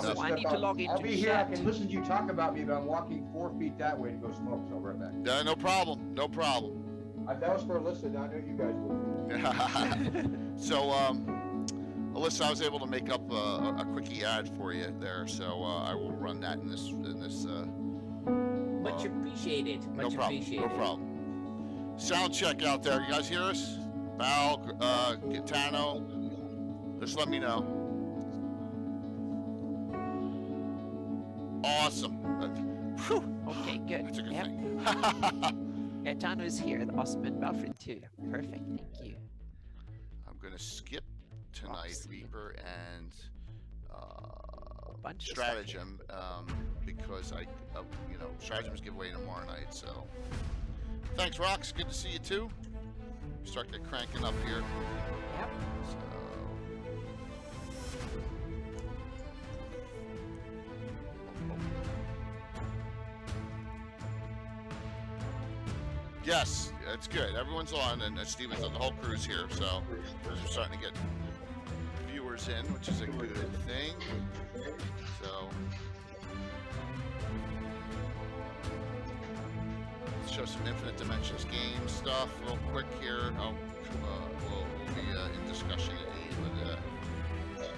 So I need to log into I'll be here. I chat. can listen to you talk about me, but I'm walking 4 feet that way to go smoke, so I'll be right back. No problem. No problem. That was for Alyssa. I know you guys would. So, Alyssa, I was able to make up a quickie ad for you there, so I will run that in this. Much appreciated. Much No problem. appreciated. No problem. Sound check out there. You guys hear us? Val, Gitano. Just let me know. Awesome. Whew. Okay, good. That's a good Yep. thing. Gaetano is here. Awesome, and Valfrid too. Perfect. Thank you. I'm gonna skip tonight, Awesome. Reaper and Bunch of stuff Stratagem, because Stratagem's giveaway tomorrow night. So, thanks, Rox. Good to see you too. Start get cranking up here. Yep. So. Yes, it's good. Everyone's on, and Steven's on. The whole crew's here, so we're starting to get viewers in, which is a good thing. So let's show some Infinite Dimensions game stuff real quick here. We'll be in discussion at 8 with the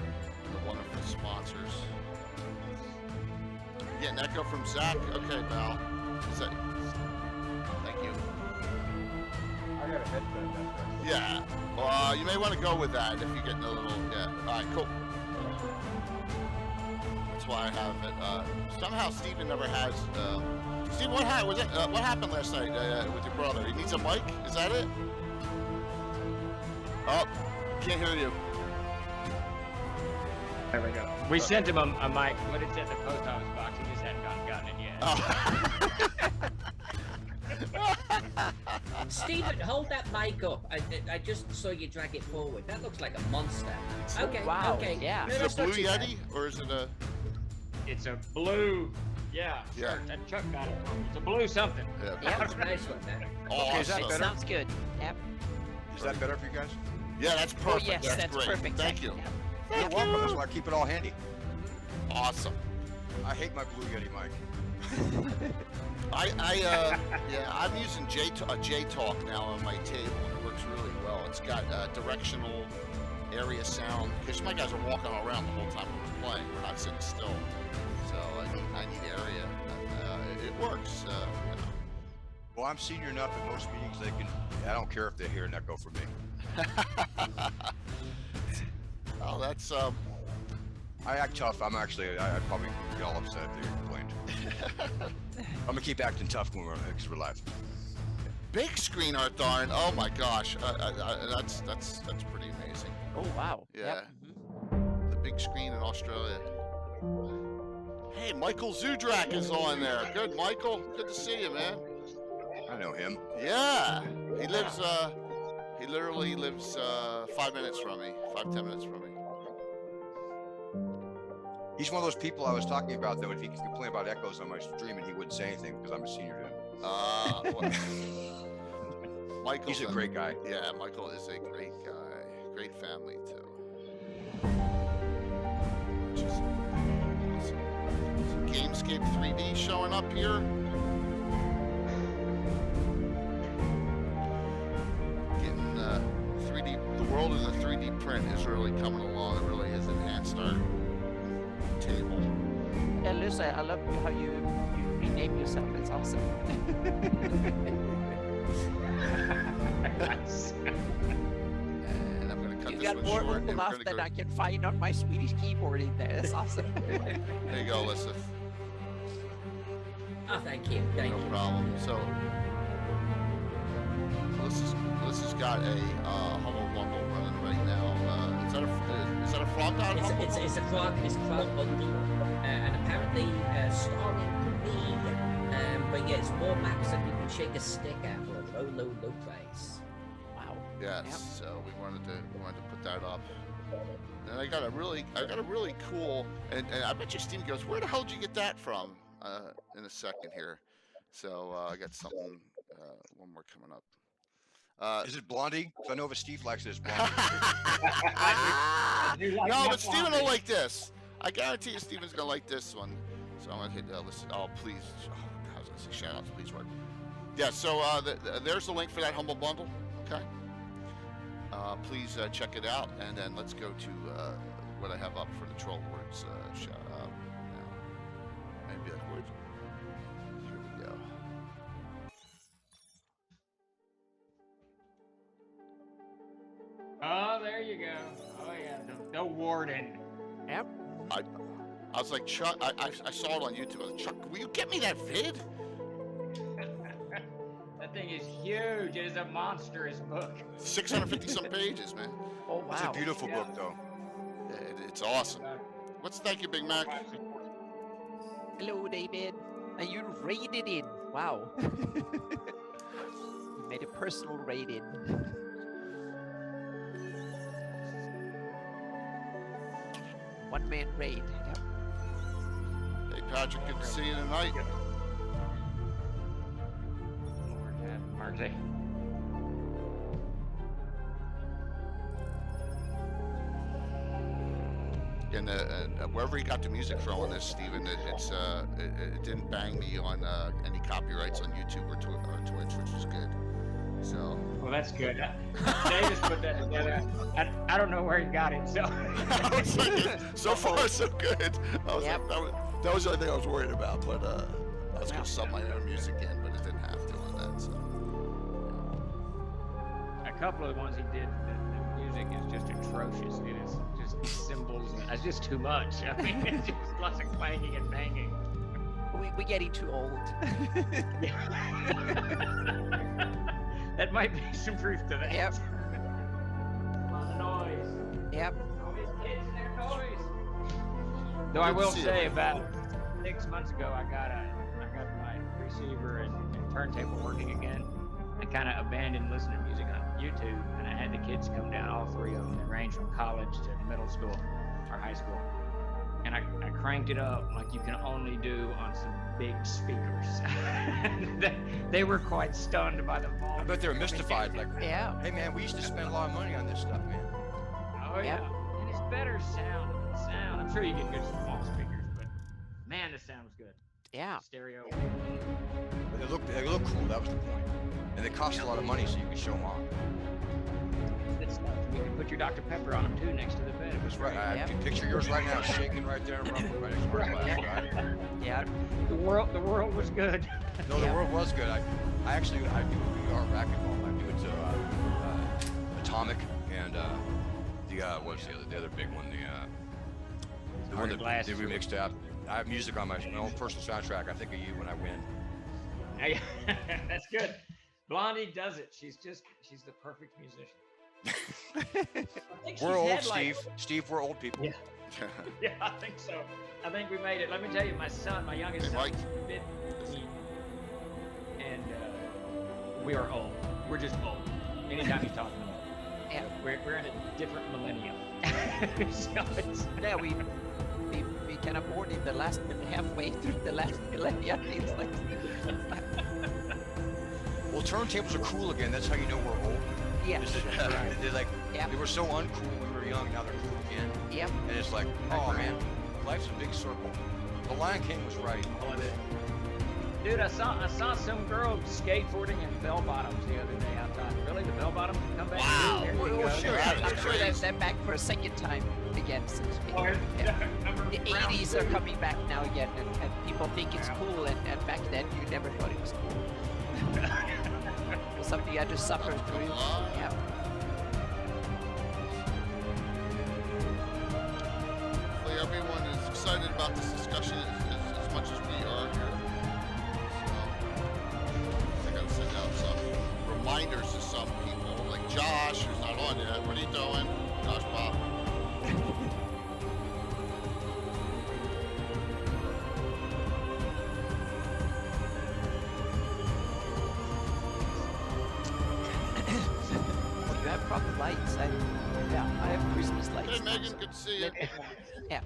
wonderful sponsors. Getting echo from Zach. Okay, Val. Is that? Thank you. I got a headset. Yeah. Well, you may want to go with that if you're getting a little. Yeah. All right. Cool. That's why I have it. Somehow Steven never has. Steve, what happened last night with your brother? He needs a mic. Is that it? Oh, can't hear you. There we go. We sent him a mic, but it's in the post office box. He just hadn't gotten it yet. Oh. Stephen, hold that mic up. I just saw you drag it forward. That looks like a monster. Okay. Wow, Okay. yeah. No, Is it a that's not Blue too bad. Yeti or is it a? It's a blue, yeah, Yeah. shirt. That Chuck got it from. It's a blue something. Yeah. Yep. That's a nice one, man. Awesome. is that It better? sounds good. Yep. Is that better for you guys? Yeah, that's perfect. Oh yes, that's great. perfect. Thank you. Yep. You're welcome. That's why I keep it all handy. Awesome. I hate my Blue Yeti mic. I'm using J-Talk now on my table. It works really well. It's got directional area sound because my guys are walking around the whole time we're playing. We're not sitting still, so I need area. It works. Well, I'm senior enough at most meetings I don't care if they hear an echo from me. Oh, that's I act tough. I'd probably get all upset if they complained. I'm gonna keep acting tough because we're live. big screen art, darn. Oh my gosh, that's pretty amazing. Oh wow. Yeah. Yep. Mhm. The big screen in Australia. Hey, Michael Zudrak is on there. Good, Michael. Good to see you, man. I know him. Yeah, he lives. He literally lives 5 minutes from me, 10 minutes from me. He's one of those people I was talking about, though. If he could complain about echoes on my stream and he wouldn't say anything because I'm a senior to him. Michael's He's a great guy. Yeah, Michael is a great guy. Great family too. Which is awesome. Some Gamescape 3D showing up here. Getting 3D. The world of the 3D print is really coming along. It really has enhanced our table. Yeah, Lucy, I love how you rename yourself. It's awesome. And I'm going to cut You this got one more short. and we're Olaf gonna than go- I can find on my Swedish keyboard in there. That's awesome. There you go, Alyssa. Oh, thank you. Thank No you. problem. So, Alyssa's got a Humble Bundle running right now. Is that a frog god? Humble? It's a frog bundle, and apparently starring me. But yeah, it's more maps than you can shake a stick at for a low price. Wow. Yes. Yep. So we wanted to put that up. And I got a really cool. And I bet you Steve goes, where the hell did you get that from? In a second here. So I got something. One more coming up. Is it Blondie? 'Cause I know if Steve likes it, it's Blondie. I do like No, my but Steven will like this. I guarantee you Steven's gonna like this one. So I'm gonna hit listen. Oh, please. Oh, I was gonna say shout outs, please, right? Yeah, so there's the link for that Humble Bundle. Okay. Please check it out, and then let's go to what I have up for the Troll Words shout out now. Maybe that would. Here we go. Oh, there you go. Oh yeah, the warden. Yep. I was like, Chuck, I saw it on YouTube. I was like, Chuck, will you get me that vid? That thing is huge. It is a monstrous book. 650 some pages, man. Oh wow. It's a beautiful book, though. It's awesome. Thank you, Big Mac. Hello, David. And you raided in. Wow. You made a personal raid in. One man raid. Yep. Hey, Patrick, good to see you tonight. Lord have mercy. And wherever he got the music from on this, Steven, it didn't bang me on any copyrights on YouTube or Twitch, which is good. So. Well, that's good. Davis put that together. I don't know where he got it, so. I was like, so far so good. I was Yep. like, that was the only thing I was worried about, but I was gonna sub my own music in, but it didn't have to on that. So. A couple of the ones he did, the music is just atrocious. It is just symbols. It's just too much. I mean, it's just lots of clanging and banging. We're getting too old. That might be some proof to that. Yep. A lot of noise. Yep. All these kids and their toys. Though I Good to will see you. say, about 6 months ago, I got my receiver and turntable working again. I kind of abandoned listening to music on YouTube, and I had the kids come down, all three of them. They range from college to middle school or high school. And I cranked it up like you can only do on some big speakers. They were quite stunned by the volume. I bet they're mystified. Like, Yeah. hey man, we used to spend a lot of money on this stuff, man. Oh yeah, Yep. and it's better sound. I'm sure you get good small speakers, but man, the sound was good. Yeah. Stereo. But they look cool. That was the point. And they cost a lot of money, so you could show them off. Good stuff. You can put your Dr. Pepper on them too, next to the bed. It was right. I Yep. can picture yours right now, shaking right there in front of right next to my glass, right? Yeah. The world was good. No, the Yeah. world was good. I do VR racquetball. I do it to Atomic and what's the other big one? The one that Glass. they remixed out. I have music on my own personal soundtrack. I think of you when I win. Hey, that's good. Blondie does it. She's the perfect musician. I think We're she's old, had, like- Steve. Steve, we're old people. Yeah. Yeah, I think so. I think we made it. Let me tell you, my youngest Hey, son, Mike. is 15, and we are old. We're just old. Anytime he's talking about it. Yeah. We're in a different millennium. So it's, Yeah, we kind of born in the last halfway through the last millennia. It's like Well, turntables are cool again. That's how you know we're old. yeah. Is it, they're like, Yep. they were so uncool when we were young. Now they're cool again. Yep. And it's like, oh man, life's a big circle. The Lion King was right. dude, I saw some girl skateboarding in bell bottoms the other day. I thought, really, the bell bottoms can come back? Wow. There you Well, go. sure. That I'm is sure crazy. they're back for a second time again. Since Oh, yeah. The round 80s two. are coming back now again, and people think it's cool, and back then you never thought it was cool. It was something you had to suffer through. Yeah. Hopefully everyone is excited about this discussion as much as we are here. So I gotta send out some reminders to some people, like Josh, who's not on yet. What are you doing? Josh Bob. You have proper lights. I have Christmas lights. Hey now, Megan, so good to see you. let me know. Yeah.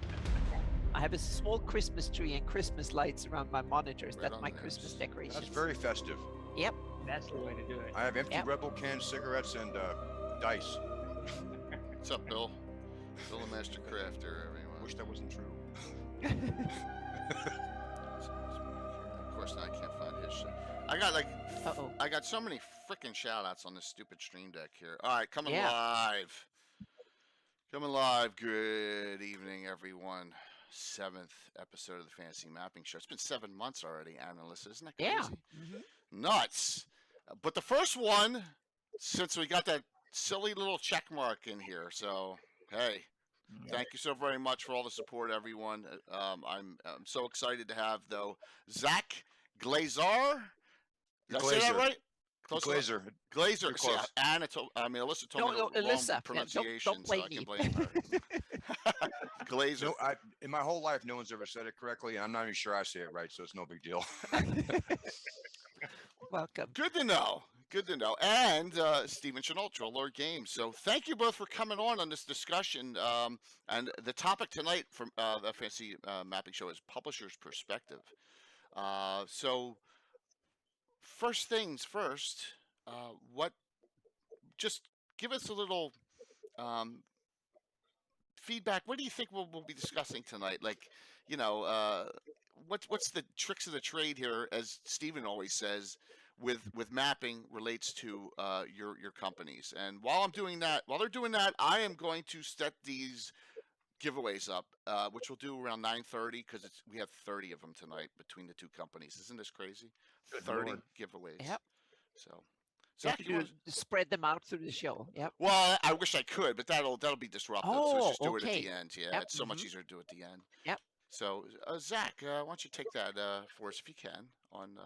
I have a small Christmas tree and Christmas lights around my monitors. Right That's on my the Christmas edge. decorations. That's very festive. Yep. That's the way to do it. I have empty Yep. Rebel cans, cigarettes, and dice. What's up, Bill? Bill the Master Crafter, everyone. Wish that wasn't true. Of course, now I can't find his shit. I got like, Uh-oh. I got so many freaking shout outs on this stupid stream deck here. All right, coming Yeah. live. Coming live. Good evening, everyone. 7th episode of the Fantasy Mapping Show. It's been 7 months already, Annalisa. Isn't that crazy? Yeah. Mhm. Nuts. But the first one, since we got that silly little check mark in here. So, hey, thank you so very much for all the support, everyone. I'm so excited to have, though, Zach Glazar. Did I say that Glazer. right? Close enough? Glazer. Glazer. You're close. Alyssa told me No, the wrong Alyssa. Yeah, pronunciation, don't so I blame can me. blame her. Glazer. No, in my whole life, no one's ever said it correctly, and I'm not even sure I say it right, so it's no big deal. Welcome. Good to know. Good to know. And Stephen Chenault, Lord Games. So thank you both for coming on this discussion. And the topic tonight from the Fantasy Mapping Show is Publisher's Perspective. So first things first, just give us a little feedback. What do you think we'll be discussing tonight? Like, you know, what's the tricks of the trade here, as Stephen always says, with mapping relates to your companies. And while they're doing that, I am going to set these giveaways up, which we'll do around 9:30 because we have 30 of them tonight between the two companies. Isn't this crazy? Good 30 Lord. giveaways. Yep. So, You have Zach, to spread them out through the show. Yep. well, I wish I could, but that'll be disruptive. So let's Oh, just do it at okay. the end. Yeah, Yep, it's so much mhm. easier to do it at the end. Yep. So, Zach, why don't you take that for us if you can on.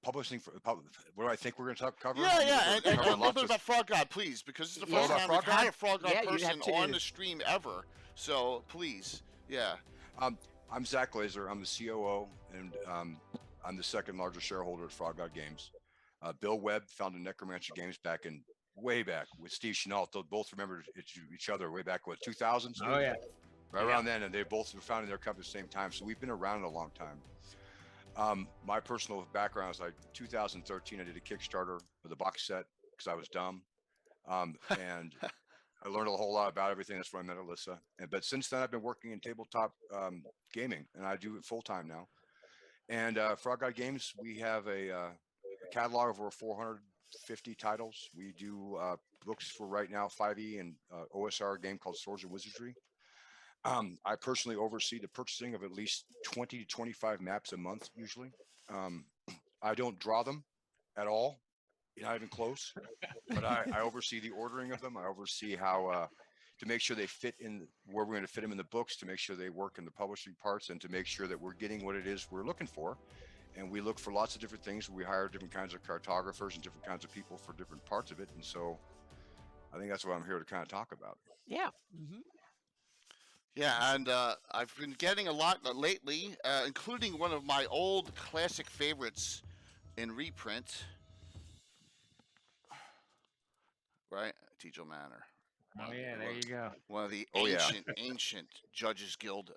Publishing for what do I think we're going to cover? Yeah, yeah, and Cover a little lots bit of- about Frog God, please, because this is the Yeah. first About time Frog we've had God? a Frog God Yeah, you person have to- on the stream ever. So please, yeah. I'm Zach Glazer. I'm the COO, and I'm the second largest shareholder at Frog God Games. Bill Webb founded Necromancer Games way back with Steve Chenault. They both remember each other way back, 2000? Oh yeah. Right around then, and they both were founding their company at the same time. So we've been around a long time. My personal background is like 2013. I did a Kickstarter with a box set because I was dumb, and I learned a whole lot about everything. That's where I met Alyssa. But since then, I've been working in tabletop gaming, and I do it full time now. And Frog God Games, we have a catalog of over 450 titles. We do books for right now 5e and OSR game called Swords of Wizardry. I personally oversee the purchasing of at least 20 to 25 maps a month, usually. I don't draw them at all, not even close, but I oversee the ordering of them. I oversee how to make sure they fit in where we're going to fit them in the books, to make sure they work in the publishing parts, and to make sure that we're getting what it is we're looking for. And we look for lots of different things. We hire different kinds of cartographers and different kinds of people for different parts of it. And so I think that's what I'm here to kind of talk about. Yeah. Mm-hmm. Yeah, and I've been getting a lot lately, including one of my old classic favorites in reprint. Right? Tejo Manor. Oh yeah, there you go. One of the Oh, yeah. ancient Judges Guild,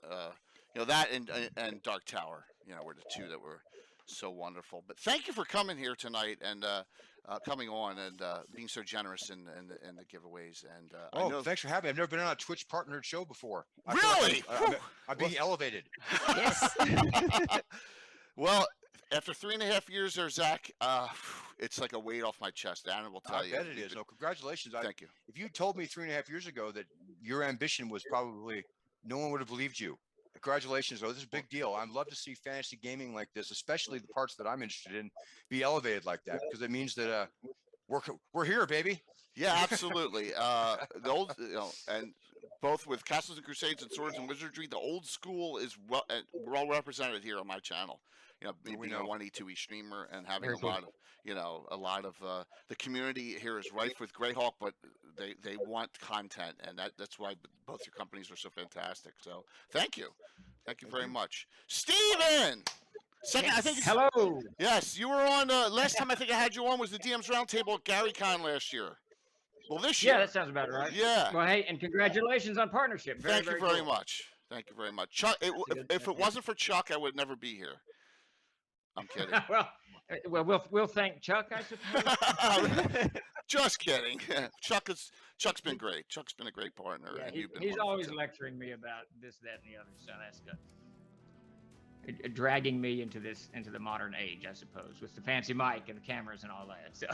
that and Dark Tower, were the two that were so wonderful. But thank you for coming here tonight and coming on and being so generous in the giveaways. And I know, thanks for having me. I've never been on a Twitch partnered show before. I feel really? like I'm being elevated. Yes. Well, after 3.5 years there, Zach, it's like a weight off my chest. Anna will tell I you. bet it is. No, congratulations. Thank you. If you told me 3.5 years ago that your ambition was probably, no one would have believed you. Congratulations, though. This is a big deal. I'd love to see fantasy gaming like this, especially the parts that I'm interested in, be elevated like that, because it means that we're here, baby. Yeah, absolutely. The old, and both with Castles and Crusades and Swords and Wizardry, the old school is we're all represented here on my channel. Me being a 1E, 2E streamer and having Very a cool. lot of the community here is rife with Greyhawk, but they want content, and that's why both your companies are so fantastic. So thank you very much, Steven. Second, I think it's, Hello. yes, you were on last time I think I had you on was the DM's Roundtable at GaryCon last year. Well, this year. Yeah, that sounds about right. Yeah. Well, hey, and congratulations on partnership. Thank you very cool. much. Thank you very much. Chuck, if it wasn't for Chuck, I would never be here. I'm kidding. well, we'll thank Chuck, I suppose. Just kidding. Chuck's been great. Chuck's been a great partner, Yeah, and you've been he's wonderful always too. lecturing me about this, that, and the other. So that's good. Dragging me into the modern age, I suppose, with the fancy mic and the cameras and all that. So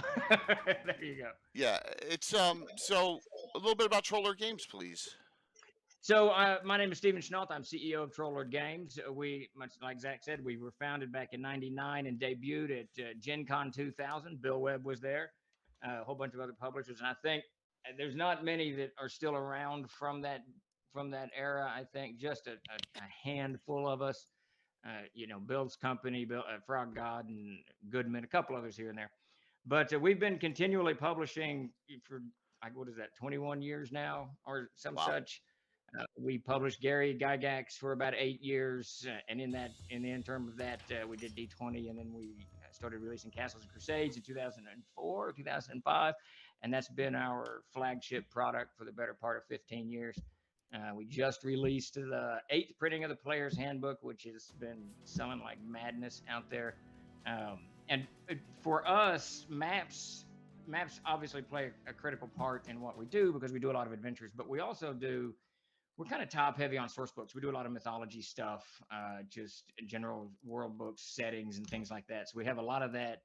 there you go. Yeah, it's so a little bit about Troll Games, please. So my name is Steven Schnault. I'm CEO of Troll Games. We, much like Zach said, we were founded back in '99 and debuted at Gen Con 2000. Bill Webb was there, a whole bunch of other publishers, and I think there's not many that are still around from that era. I think just a handful of us. Bill's company, Frog God, and Goodman, a couple others here and there. But we've been continually publishing for, what is that, 21 years now or some such. We published Gary Gygax for about 8 years. And in the interim of that, we did D20, and then we started releasing Castles and Crusades in 2004, 2005. And that's been our flagship product for the better part of 15 years. We just released the 8th printing of the Player's Handbook, which has been selling like madness out there. And for us, maps obviously play a critical part in what we do because we do a lot of adventures, but we also we're kind of top heavy on source books. We do a lot of mythology stuff, just general world books, settings, and things like that. So we have a lot of that,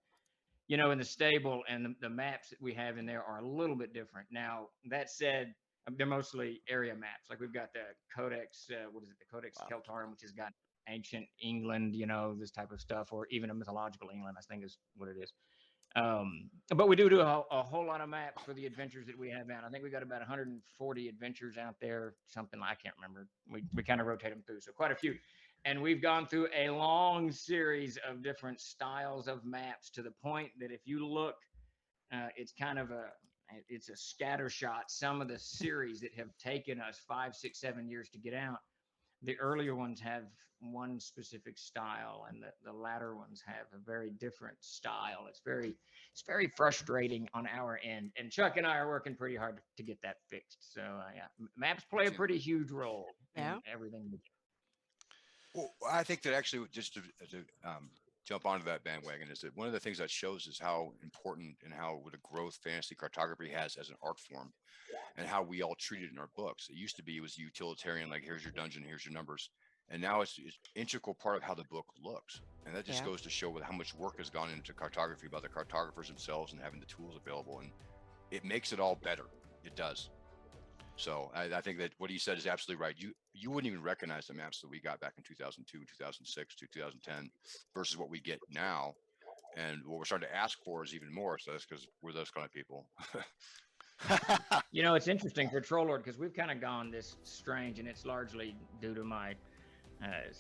in the stable, and the maps that we have in there are a little bit different. Now, that said, they're mostly area maps. Like we've got the Codex, the Codex Keltarum, which has got ancient England, this type of stuff, or even a mythological England, I think is what it is. But we do a whole lot of maps for the adventures that we have out. I think we got about 140 adventures out there, something I can't remember. We kind of rotate them through, so quite a few. And we've gone through a long series of different styles of maps to the point that if you look, it's kind of it's a scatter shot. Some of the series that have taken us 5, 6, 7 years to get out, the earlier ones have one specific style, and the latter ones have a very different style. It's very frustrating on our end, and Chuck and I are working pretty hard to get that fixed. So maps play a pretty huge role in everything we do. Well, I think that actually, just to jump onto that bandwagon, is that one of the things that shows is how important and how what a growth fantasy cartography has as an art form, and how we all treat it in our books. It used to be, it was utilitarian, like here's your dungeon, here's your numbers, and now it's integral part of how the book looks. And that just goes to show how much work has gone into cartography by the cartographers themselves and having the tools available, and it makes it all better. It does. So I think that what he said is absolutely right. You wouldn't even recognize the maps that we got back in 2002, 2006 to 2010 versus what we get now. And what we're starting to ask for is even more. So that's because we're those kind of people. It's interesting for Troll Lord because we've kind of gone this strange, and it's largely due to my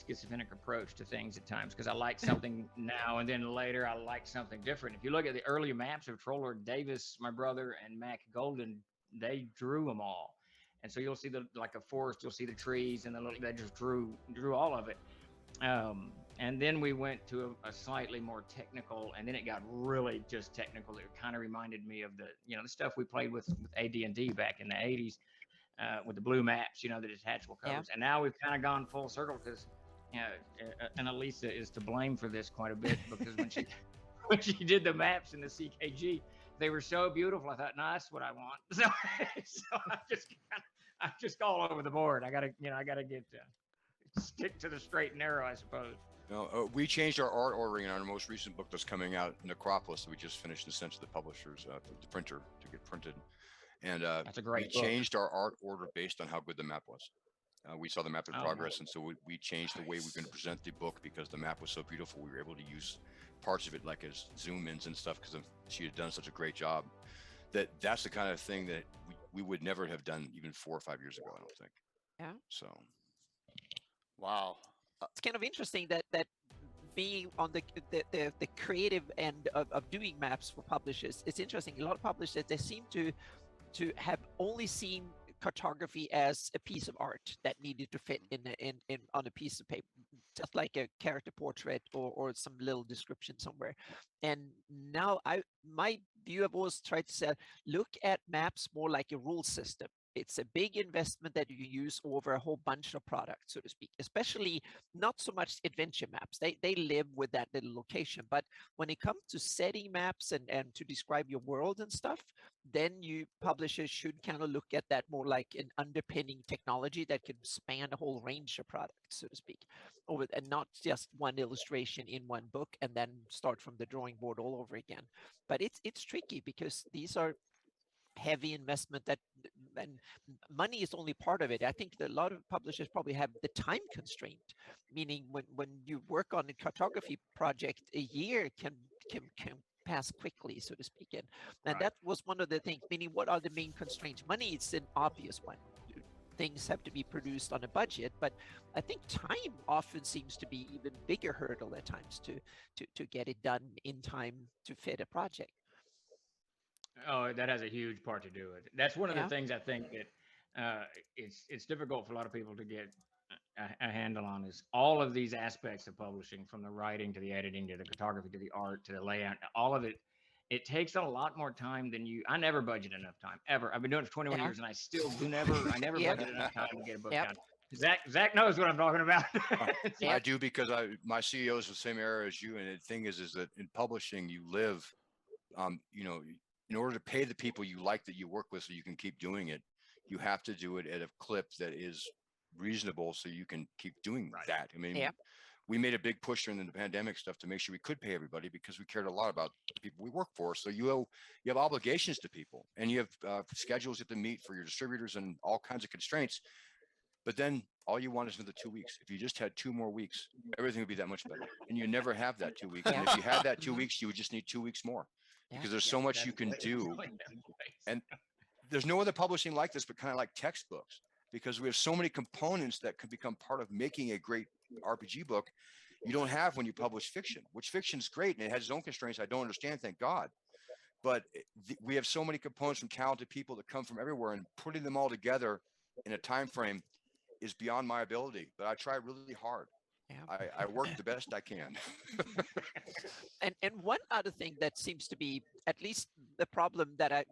schizophrenic approach to things at times, because I like something now and then later I like something different. If you look at the earlier maps of Troll Lord, Davis, my brother, and Mac Golden, they drew them all. And so you'll see like a forest, you'll see the trees, and they just drew all of it. And then we went to a slightly more technical, and then it got really just technical. It kind of reminded me of the stuff we played with AD&D back in the 80s with the blue maps, the detachable covers. And now we've kind of gone full circle because, and Elisa is to blame for this quite a bit, because when she did the maps in the CKG, they were so beautiful. I thought, no, that's what I want. So I'm just all over the board. I gotta get stick to the straight and narrow, I suppose. No, we changed our art ordering in our most recent book that's coming out, Necropolis, that we just finished and sent to the publishers, the printer to get printed. And that's a great we book. changed our art order based on how good the map was. We saw the map in progress, and so we changed the way we were going to present the book because the map was so beautiful. We were able to use parts of it like as zoom ins and stuff because she had done such a great job. That's the kind of thing that we would never have done even 4 or 5 years ago, I don't think. Yeah. So. Wow. It's kind of interesting that being on the creative end of doing maps for publishers, it's interesting. A lot of publishers, they seem to have only seen cartography as a piece of art that needed to fit in on a piece of paper, just like a character portrait or some little description somewhere. And now my view, I've always tried to say, look at maps more like a rule system. it's a big investment that you use over a whole bunch of products, so to speak, especially not so much adventure maps. They live with that little location. But when it comes to setting maps and to describe your world and stuff, then you publishers should kind of look at that more like an underpinning technology that can span a whole range of products, so to speak, over, and not just one illustration in one book and then start from the drawing board all over again. But it's tricky because these are heavy investment that, and money is only part of it. I think that a lot of publishers probably have the time constraint, meaning when you work on a cartography project, a year can pass quickly, so to speak. And Right. that was one of the things, meaning what are the main constraints? Money is an obvious one. Things have to be produced on a budget, but I think time often seems to be even bigger hurdle at times to get it done in time to fit a project. Oh, that has a huge part to do with it. That's one of Yeah. the things I think that it's difficult for a lot of people to get a handle on, is all of these aspects of publishing, from the writing to the editing to the photography to the art to the layout, all of it. It takes a lot more time than I never budget enough time ever. I've been doing it for 21 Yeah. years and I still I never Yep. budget enough time to get a book Yep. done. Zach knows what I'm talking about. Yeah. I do, because my CEO is the same era as you, and the thing is that in publishing you live, you know, in order to pay the people you like that you work with so you can keep doing it, you have to do it at a clip that is reasonable so you can keep doing Right. that. I mean, Yeah. we made a big push during the pandemic stuff to make sure we could pay everybody because we cared a lot about the people we work for. So you have obligations to people, and you have schedules you have to meet for your distributors and all kinds of constraints. But then all you want is another 2 weeks. If you just had 2 more weeks, everything would be that much better. And you never have that 2 weeks. And if you had that 2 weeks, you would just need 2 weeks more, Yeah. because there's so much you can do. And there's no other publishing like this, but kind of like textbooks, because we have so many components that could become part of making a great RPG book you don't have when you publish fiction, which fiction is great and it has its own constraints I don't understand, thank God. But we have so many components from talented people that come from everywhere, and putting them all together in a time frame is beyond my ability. But I try really hard. Yeah. I work the best I can. And one other thing that seems to be at least the problem that I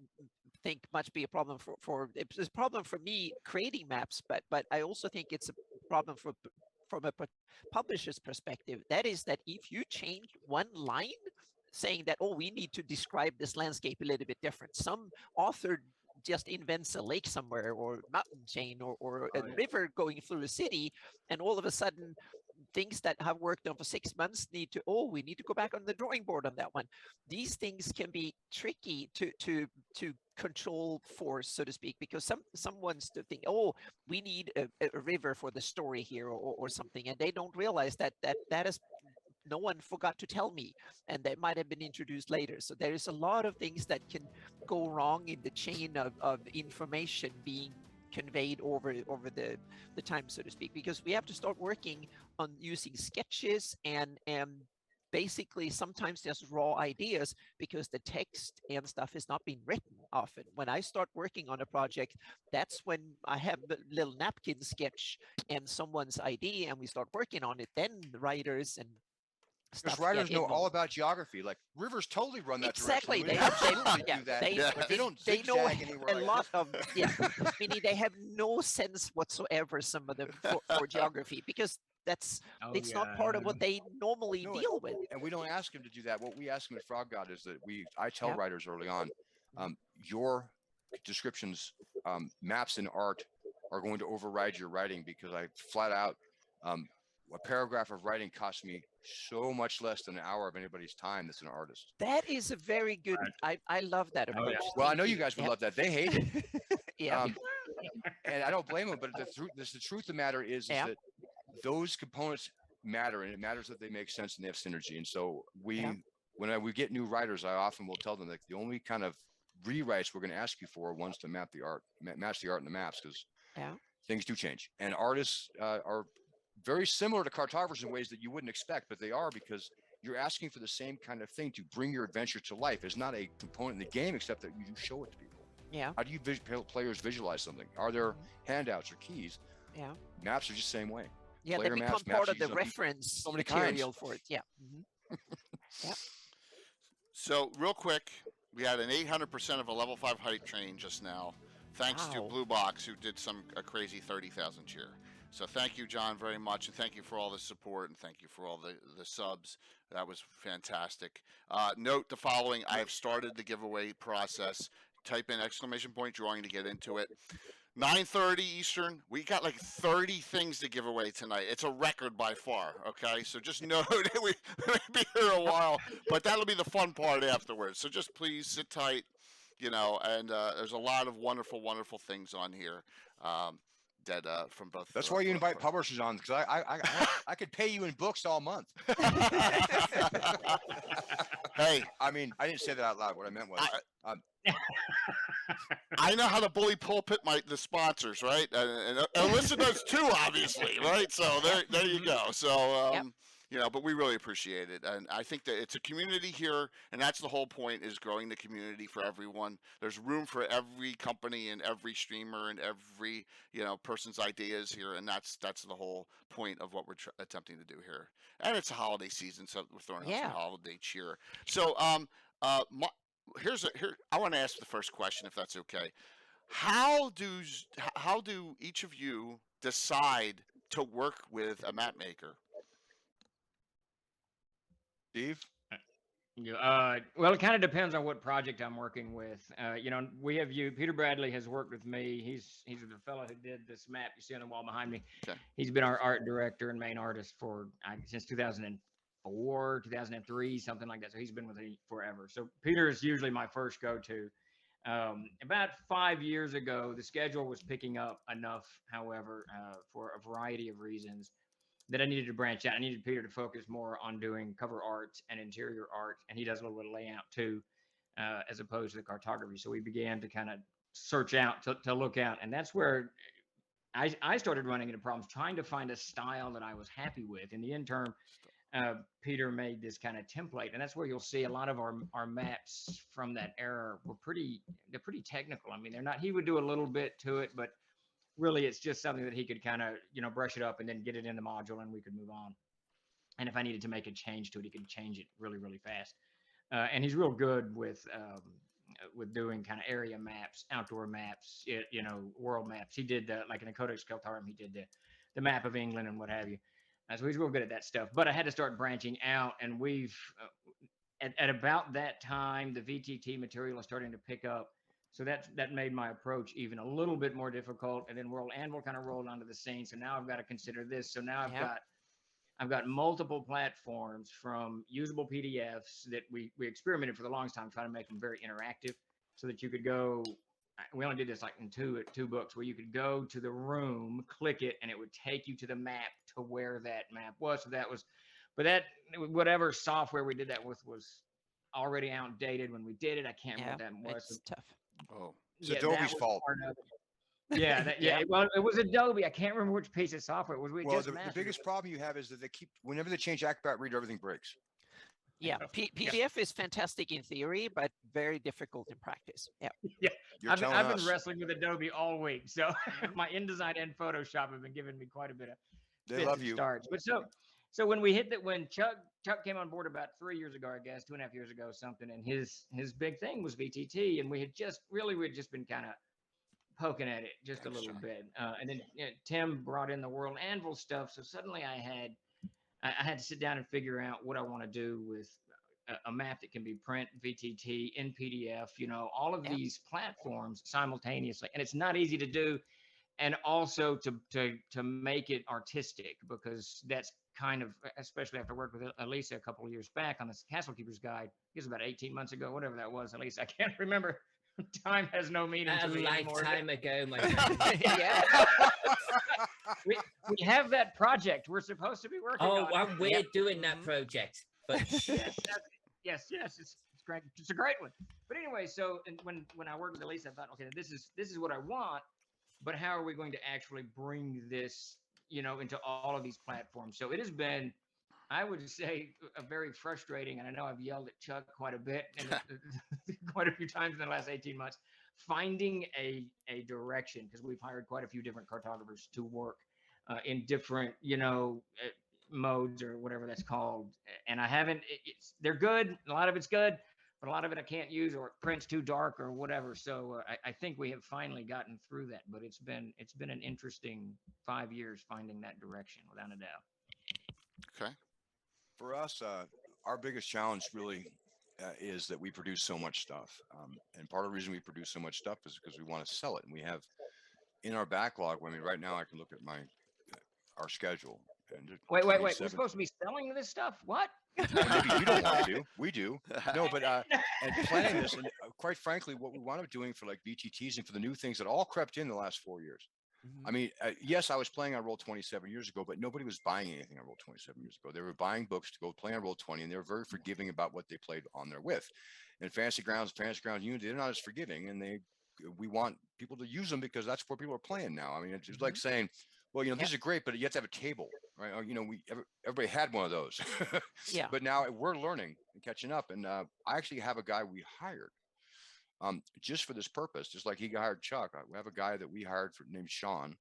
think must be a problem for it's a problem for me creating maps, but I also think it's a problem from a publisher's perspective. That is that if you change one line saying that, oh, we need to describe this landscape a little bit different, some author just invents a lake somewhere or mountain chain or a river going through a city, and all of a sudden things that have worked on for 6 months we need to go back on the drawing board on that one. These things can be tricky to control for, so to speak, because someone's to think, oh, we need a river for the story here or something, and they don't realize that is no one forgot to tell me, and that might have been introduced later. So there is a lot of things that can go wrong in the chain of information being conveyed over the time, so to speak, because we have to start working on using sketches and basically sometimes just raw ideas, because the text and stuff is not being written often. When I start working on a project, that's when I have a little napkin sketch and someone's idea and we start working on it. Then the writers and Because stuff writers get know all involved. about geography. Like rivers totally run that Exactly. direction. They They have absolutely yeah, do that. they, But they don't they know zigzag anywhere a like lot this. of meaning they have no sense whatsoever, some of them, for geography, because it's not part of what they normally No, deal with. And we don't ask him to do that. What we ask him at Frog God is that I tell Yeah. writers early on, your descriptions, maps and art are going to override your writing, because I flat out, a paragraph of writing costs me so much less than an hour of anybody's time that's an artist. That is a very good. I love that Oh, yeah. approach. Well, I Thank know you guys would Yep. love that. They hate it. Yeah. And I don't blame them, but the truth of the matter is Yeah. that those components matter, and it matters that they make sense and they have synergy. And so Yeah. when we get new writers, I often will tell them that the only kind of rewrites we're going to ask you for are ones to match the art and the maps, because Yeah. things do change. And artists are very similar to cartographers in ways that you wouldn't expect, but they are, because you're asking for the same kind of thing to bring your adventure to life. It's not a component in the game, except that you do show it to people. Yeah. How do you players visualize something? Are there handouts or keys? Yeah. Maps are just the same way. Yeah. They Player become maps, part maps of the use reference so many kinds. material for it. Yeah. So real quick, we had an 800% of a level 5 height train just now. thanks to Wow. Blue Box, who did a crazy 30,000 cheer. So thank you, John, very much, and thank you for all the support, and thank you for all the subs. That was fantastic. Note the following: I have started the giveaway process. Type in @ drawing to get into it. 9:30 Eastern. We got like 30 things to give away tonight. It's a record by far. Okay, so just know that we may be here a while, but that'll be the fun part afterwards. So just please sit tight, and there's a lot of wonderful, wonderful things on here. That from both. That's why you invite publishers on, because I could pay you in books all month. Hey, I mean, I didn't say that out loud. What I meant was, I know how to bully pulpit the sponsors, right? And Alyssa does too, obviously, right? So there you go. So Yep. but we really appreciate it, and I think that it's a community here, and that's the whole point: is growing the community for everyone. There's room for every company and every streamer and every person's ideas here, and that's the whole point of what we're attempting to do here. And it's a holiday season, so we're throwing out Yeah. some holiday cheer. So here I want to ask the first question, if that's okay. How do each of you decide to work with a map maker? Steve. Well, it kind of depends on what project I'm working with. We have you. Peter Bradley has worked with me. He's the fellow who did this map you see on the wall behind me. Okay. He's been our art director and main artist since 2004, 2003, something like that. So he's been with me forever. So Peter is usually my first go-to. About 5 years ago, the schedule was picking up enough, however, for a variety of reasons, that I needed to branch out. I needed Peter to focus more on doing cover art and interior art, and he does a little bit of layout too, as opposed to the cartography. So we began to kind of search out, to look out, and that's where I started running into problems trying to find a style that I was happy with. In the interim, Peter made this kind of template, and that's where you'll see a lot of our maps from that era they're pretty technical. I mean, they're not. He would do a little bit to it, but really it's just something that he could kind of brush it up and then get it in the module, and we could move on. And if I needed to make a change to it, he could change it really, really fast. And he's real good with doing kind of area maps, outdoor maps, world maps. He did like in the Codex Keltarum, he did the map of England and what have you. So he's real good at that stuff. But I had to start branching out, and we've at about that time, the VTT material is starting to pick up. So that made my approach even a little bit more difficult. And then World Anvil kind of rolled onto the scene. So now I've got to consider this. So now I've got multiple platforms, from usable PDFs that we experimented for the longest time, trying to make them very interactive, so that you could go. We only did this like in two books, where you could go to the room, click it, and it would take you to the map to where that map was. So but whatever software we did that with was already outdated when we did it. I can't remember what that was. It's tough. Oh, It's Adobe's fault. Well, it was Adobe. I can't remember which piece of software it was. The biggest problem you have is that whenever they change Acrobat Reader, everything breaks. Yeah, PDF is fantastic in theory, but very difficult in practice. Yeah. You're I've telling been us. wrestling with Adobe all week, so my InDesign and Photoshop have been giving me quite a bit of They love you. starts. But so when we hit that, when Chuck came on board about 3 years ago, I guess 2.5 years ago, something, and his big thing was VTT, and we had just been kind of poking at it just a little bit, and then Tim brought in the World Anvil stuff. So suddenly I had to sit down and figure out what I want to do with a map that can be print, VTT, in PDF, all of these platforms simultaneously, and it's not easy to do. And also to make it artistic, because that's kind of, especially after work with Elisa a couple of years back on this Castle Keeper's Guide, it was about 18 months ago, whatever that was. At least I can't remember. Time has no meaning to me anymore. A lifetime ago, my friend. Yeah. we have that project we're supposed to be working on. Oh, we're doing that project. But yes, it's great. It's a great one. But anyway, so when I worked with Elisa, I thought, okay, this is what I want, but how are we going to actually bring this, into all of these platforms? So it has been, I would say, a very frustrating, and I know I've yelled at Chuck quite a bit, and quite a few times in the last 18 months, finding a direction, because we've hired quite a few different cartographers to work in different, modes or whatever that's called. And I haven't, they're good. A lot of it's good, but a lot of it I can't use or it prints too dark or whatever. So I think we have finally gotten through that. But it's been an interesting 5 years finding that direction, without a doubt. Okay. For us, our biggest challenge really is that we produce so much stuff. And part of the reason we produce so much stuff is because we want to sell it. And we have in our backlog, I mean, right now I can look at our schedule. And Wait. We're supposed to be selling this stuff? What? Maybe you don't want to. We do. No, but and planning this, and quite frankly, what we wound up doing for like VTTs and for the new things that all crept in the last 4 years. Mhm. I mean, yes, I was playing on Roll20 7 years ago, but nobody was buying anything on Roll20 7 years ago. They were buying books to go play on Roll20, and they were very forgiving about what they played on there with. And Fantasy Grounds, Unity, they're not as forgiving, and we want people to use them because that's where people are playing now. I mean, it's like saying, well, these are great, but you have to have a table, right? Or, everybody had one of those. Yeah. But now we're learning and catching up. And I actually have a guy we hired just for this purpose, just like he hired Chuck. We have a guy that we hired named Sean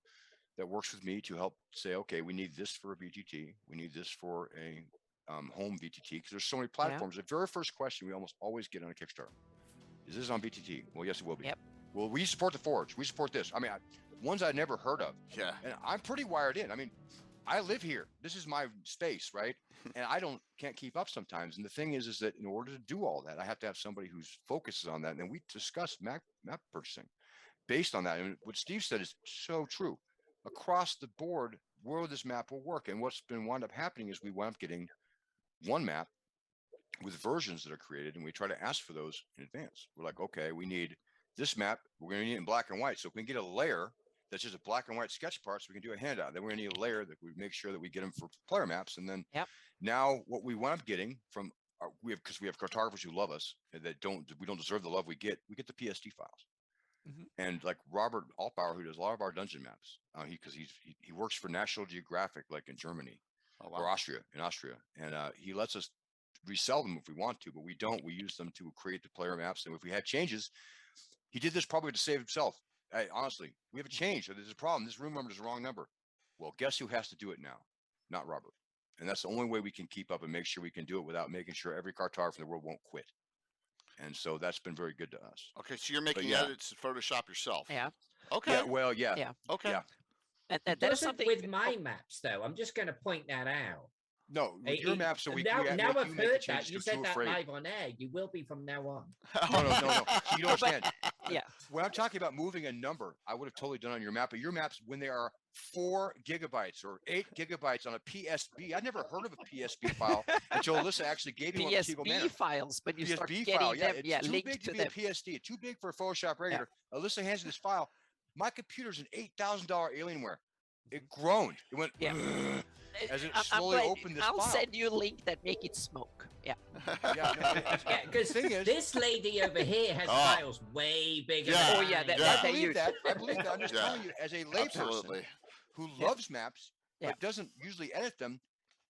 that works with me to help say, okay, we need this for a VTT. We need this for a home VTT, because there's so many platforms. The very first question we almost always get on a Kickstarter, is this on VTT? Well, yes, it will be. Yep. Well, we support the Forge. We support this. I mean, ones I'd never heard of. Yeah. And I'm pretty wired in. I mean, I live here. This is my space, right? And I can't keep up sometimes. And the thing is that in order to do all that, I have to have somebody who's focuses on that. And then we discuss map purchasing based on that. And what Steve said is so true. Across the board, where this map will work. And what's been wound up happening is we wound up getting one map with versions that are created, and we try to ask for those in advance. We're like, okay, we need this map. We're going to need it in black and white. So if we can get a layer that's just a black and white sketch parts, we can do a handout. Then we're gonna need a layer that we make sure that we get them for player maps. And then now what we wind up getting from because we have cartographers who love us and we don't deserve the love we get the PSD files. And like Robert Altbauer, who does a lot of our dungeon maps, he works for National Geographic, like in Germany or Austria, and he lets us resell them if we want to, but we don't. We use them to create the player maps, and if we had changes, he did this probably to save himself. Hey, honestly, we have a change. So there's a problem. This room number is the wrong number. Well, guess who has to do it now? Not Robert. And that's the only way we can keep up and make sure we can do it without making sure every cartographer in the world won't quit. And so that's been very good to us. Okay, so you're making edits in Photoshop yourself. Yeah. Okay. Yeah. Well, yeah. Yeah. Okay. Yeah. And That that is is something with my maps, though. I'm just going to point that out. No, with your maps. So now make I've you make the heard changes that. You 'cause said you're that afraid. live on air. You will be from now on. No. So you don't understand. Yeah. When I'm talking about moving a number, I would have totally done on your map, but your maps, when they are 4 gigabytes or 8 gigabytes on a PSB, I'd never heard of a PSB file until Alyssa actually gave me one for Teagle Manor. PSB files, but you start PSB getting file, them, it's too linked big to to be them. a PSD, too big for a Photoshop regular. Alyssa hands me this file. My computer's an $8,000 Alienware. It groaned. It went as it slowly opened this I'll file. send you a link that make it smoke. Yeah. Yeah, Yeah, because thing is- this lady over here has files way bigger. Yeah. than Oh, yeah, mine. that- I believe that. I believe that. I'm just Yeah. telling you, as a layperson Absolutely. who loves maps Yeah. but doesn't usually edit them,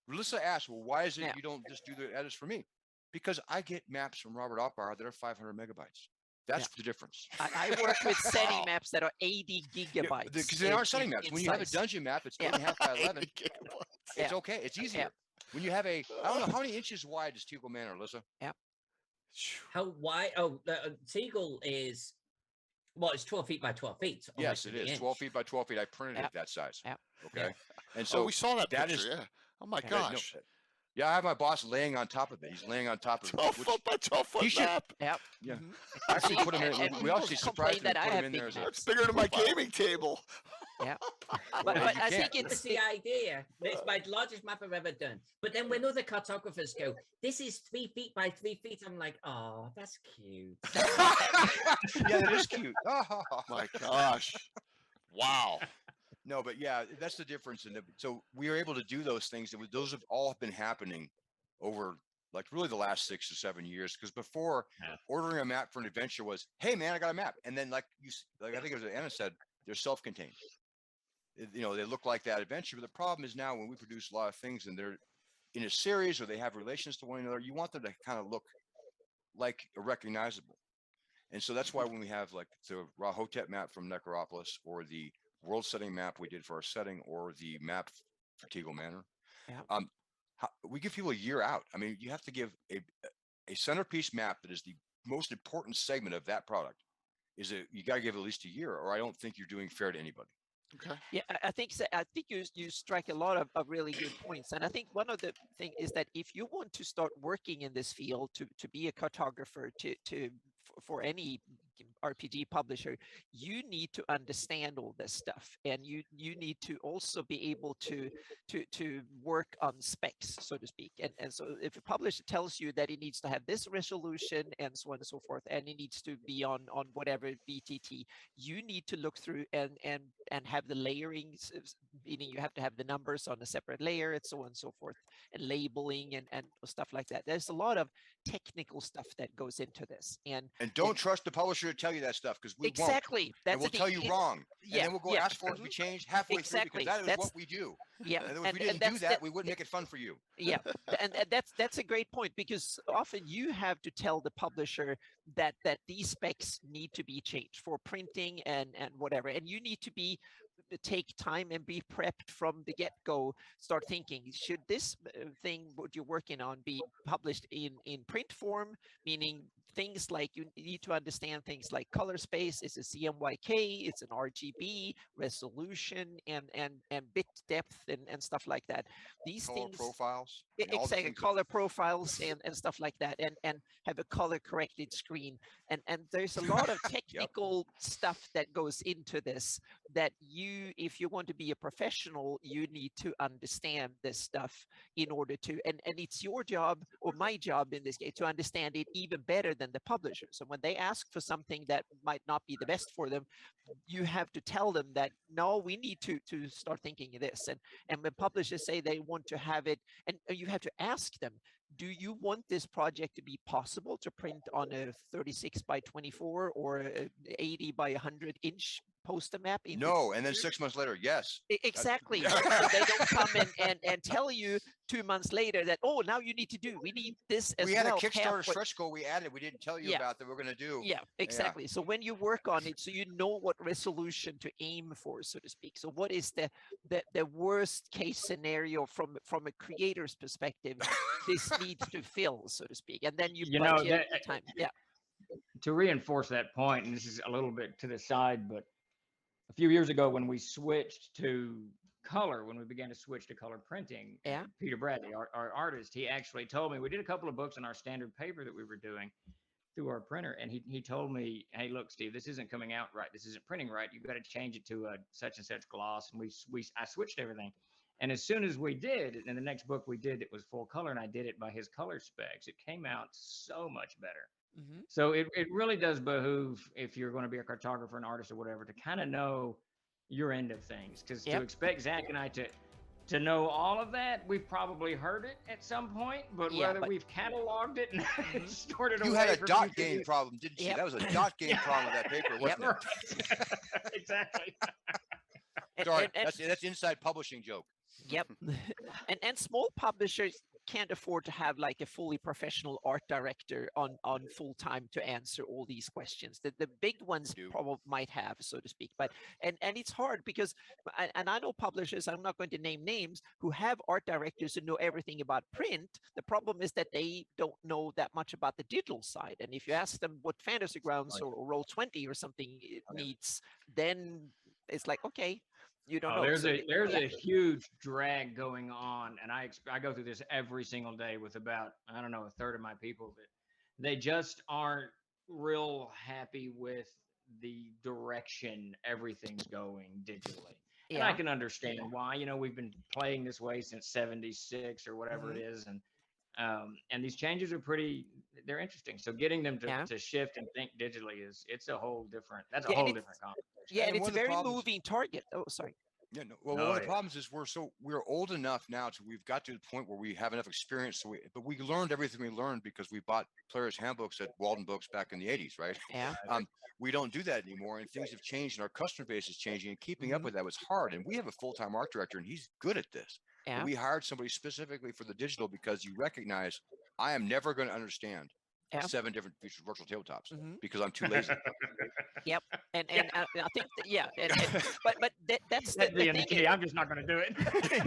Melissa asked, well, why is it Yeah. you don't just do the edits for me? Because I get maps from Robert Altbauer that are 500 megabytes. That's the difference. I work with setting maps that are 80 gigabytes. Because they aren't setting maps. in When you have a size. dungeon map, it's 8.5 by 11. It's okay. It's easier. When you have I don't know, how many inches wide is Teagle Manor, Alyssa? How wide? Oh, Teagle is, well, it's 12 feet by 12 feet. Yes, almost it to the is. inch. 12 feet by 12 feet. I printed it that size. Yeah. Okay. And So so we saw that that picture. is- Yeah. Oh my no, gosh. yeah, I have my boss laying on top of it. He's laying on top of it. 12 which- foot by 12 foot He should- map. Yep. Yeah. Mhm. I actually See, put him in. and We people actually complain surprised him that and I put him have in big there as a maps. It's bigger than my profile. gaming table. But Well, I you think can't. it's That's the idea. It's my largest map I've ever done. But then when other cartographers go, this is 3 feet by 3 feet, I'm like, oh, that's cute. Yeah, that is cute. My gosh. Wow. No, but yeah, that's the difference. So we are able to do those things. Those have all been happening over like really the last 6 or 7 years. Because before ordering a map for an adventure was, hey man, I got a map, and then like I think it was Anna said, they're self-contained. They look like that adventure. But the problem is now when we produce a lot of things and they're in a series or they have relations to one another, you want them to kind of look like recognizable. And so that's why when we have like the Rahotep map from Necropolis or the world setting map we did for our setting or the map for Teagle Manor, we give people a year out. I mean, you have to give a centerpiece map that is the most important segment of that product is you got to give it at least a year, or I don't think you're doing fair to anybody. Okay. Yeah, I think so. I think you strike a lot of really good points, and I think one of the thing is that if you want to start working in this field to be a cartographer for any RPG publisher, you need to understand all this stuff, and you need to also be able to work on specs, so to speak. And so if a publisher tells you that it needs to have this resolution and so on and so forth, and it needs to be on whatever BTT, you need to look through and have the layering, meaning you have to have the numbers on a separate layer and so on and so forth, and labeling and stuff like that. There's a lot of technical stuff that goes into this, and don't trust the publisher to tell you that stuff, because we exactly won't. that's and we'll tell you wrong. Yeah, and then we'll go ask for it to be changed halfway exactly. through, because that is what we do. Yeah, and if we didn't do that, we wouldn't make it fun for you. Yeah, and that's a great point, because often you have to tell the publisher that these specs need to be changed for printing and whatever, and you need to take time and be prepped from the get-go. Start thinking, should this thing what you're working on be published in print form, meaning things like you need to understand things like color space, is a CMYK, it's an RGB, resolution, and bit depth and stuff like that. These color things, profiles, exactly, color profiles and stuff like that, and have a color corrected screen, and there's a lot of technical stuff that goes into this, that if you want to be a professional, you need to understand this stuff in order to, and it's your job, or my job in this case, to understand it even better than the publisher. So when they ask for something that might not be the best for them, you have to tell them that, no, we need to start thinking of this. And when publishers say they want to have it, and you have to ask them, do you want this project to be possible to print on a 36 by 24 or a 80 by 100 inch poster map? No, and then 6 months later, yes. Exactly. So they don't come and tell you 2 months later that, oh, now you need we need this as well. We had a Kickstarter stretch goal we added, we didn't tell you about that we're going to do. Yeah, exactly. So when you work on it, so you know what resolution to aim for, so to speak. So what is the worst case scenario from a creator's perspective this needs to fill, so to speak, and then you budget the time. Yeah. To reinforce that point, and this is a little bit to the side, but a few years ago when we switched to color, when we began to switch to color printing, Peter Bradley, our artist, he actually told me, we did a couple of books on our standard paper that we were doing through our printer, and he told me, hey, look, Steve, this isn't coming out right, this isn't printing right, you've got to change it to a such and such gloss. And I switched everything, and as soon as we did, and the next book we did, it was full color, and I did it by his color specs, it came out so much better. Mm-hmm. So it really does behoove, if you're going to be a cartographer, an artist, or whatever, to kind of know your end of things, because to expect Zach and I to know all of that, we've probably heard it at some point, but whether we've cataloged it and stored it away. You had a dot game problem, didn't you? That was a dot game problem with that paper, wasn't it? Exactly. Sorry, that's inside publishing joke. Yep. and small publishers can't afford to have like a fully professional art director on full time to answer all these questions. The big ones probably might have, so to speak, but and it's hard because, and I know publishers, I'm not going to name names, who have art directors who know everything about print. The problem is that they don't know that much about the digital side, and if you ask them what Fantasy Grounds or Roll20 or something needs, then it's like, okay, you don't know. There's a huge drag going on, and I go through this every single day with about, I don't know, a third of my people, that they just aren't real happy with the direction everything's going digitally. And I can understand why. You know, we've been playing this way since '76 or whatever it is, and these changes are they're interesting. So getting them to shift and think digitally it's a whole different, that's a whole different conversation. Yeah, and it's a very moving target. Oh, sorry. Yeah, no. Well, one of the problems is we're old enough now we've got to the point where we have enough experience. But we learned everything we learned because we bought Players Handbooks at Walden Books back in the '80s, right? Yeah. We don't do that anymore, and things have changed, and our customer base is changing, and keeping up with that was hard. And we have a full-time art director, and he's good at this. Yeah. We hired somebody specifically for the digital because you recognize I am never going to understand 7 different features virtual tabletops because I'm too lazy. Yep, and I think but that's the thing. I'm just not going to do it.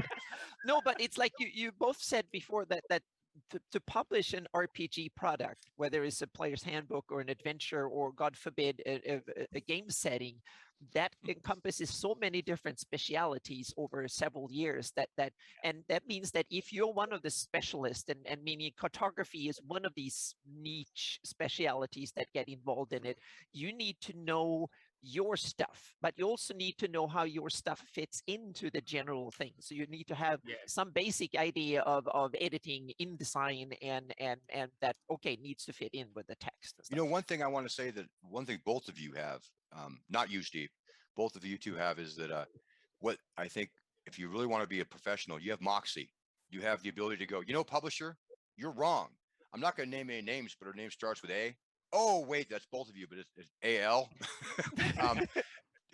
No, but it's like you both said before that to publish an RPG product, whether it's a player's handbook or an adventure or, God forbid, a game setting, that encompasses so many different specialities over several years and that means that if you're one of the specialists, and meaning cartography is one of these niche specialities that get involved in it, you need to know your stuff, but you also need to know how your stuff fits into the general thing. So you need to have some basic idea of editing, InDesign, and that needs to fit in with the text and stuff. You know, one thing I want to say, that one thing both of you have, not you, Steve, both of you two have, is that what I think, if you really want to be a professional, you have moxie. You have the ability to go, you know, publisher, you're wrong. I'm not going to name any names, but her name starts with A. Oh, wait, that's both of you, but it's AL,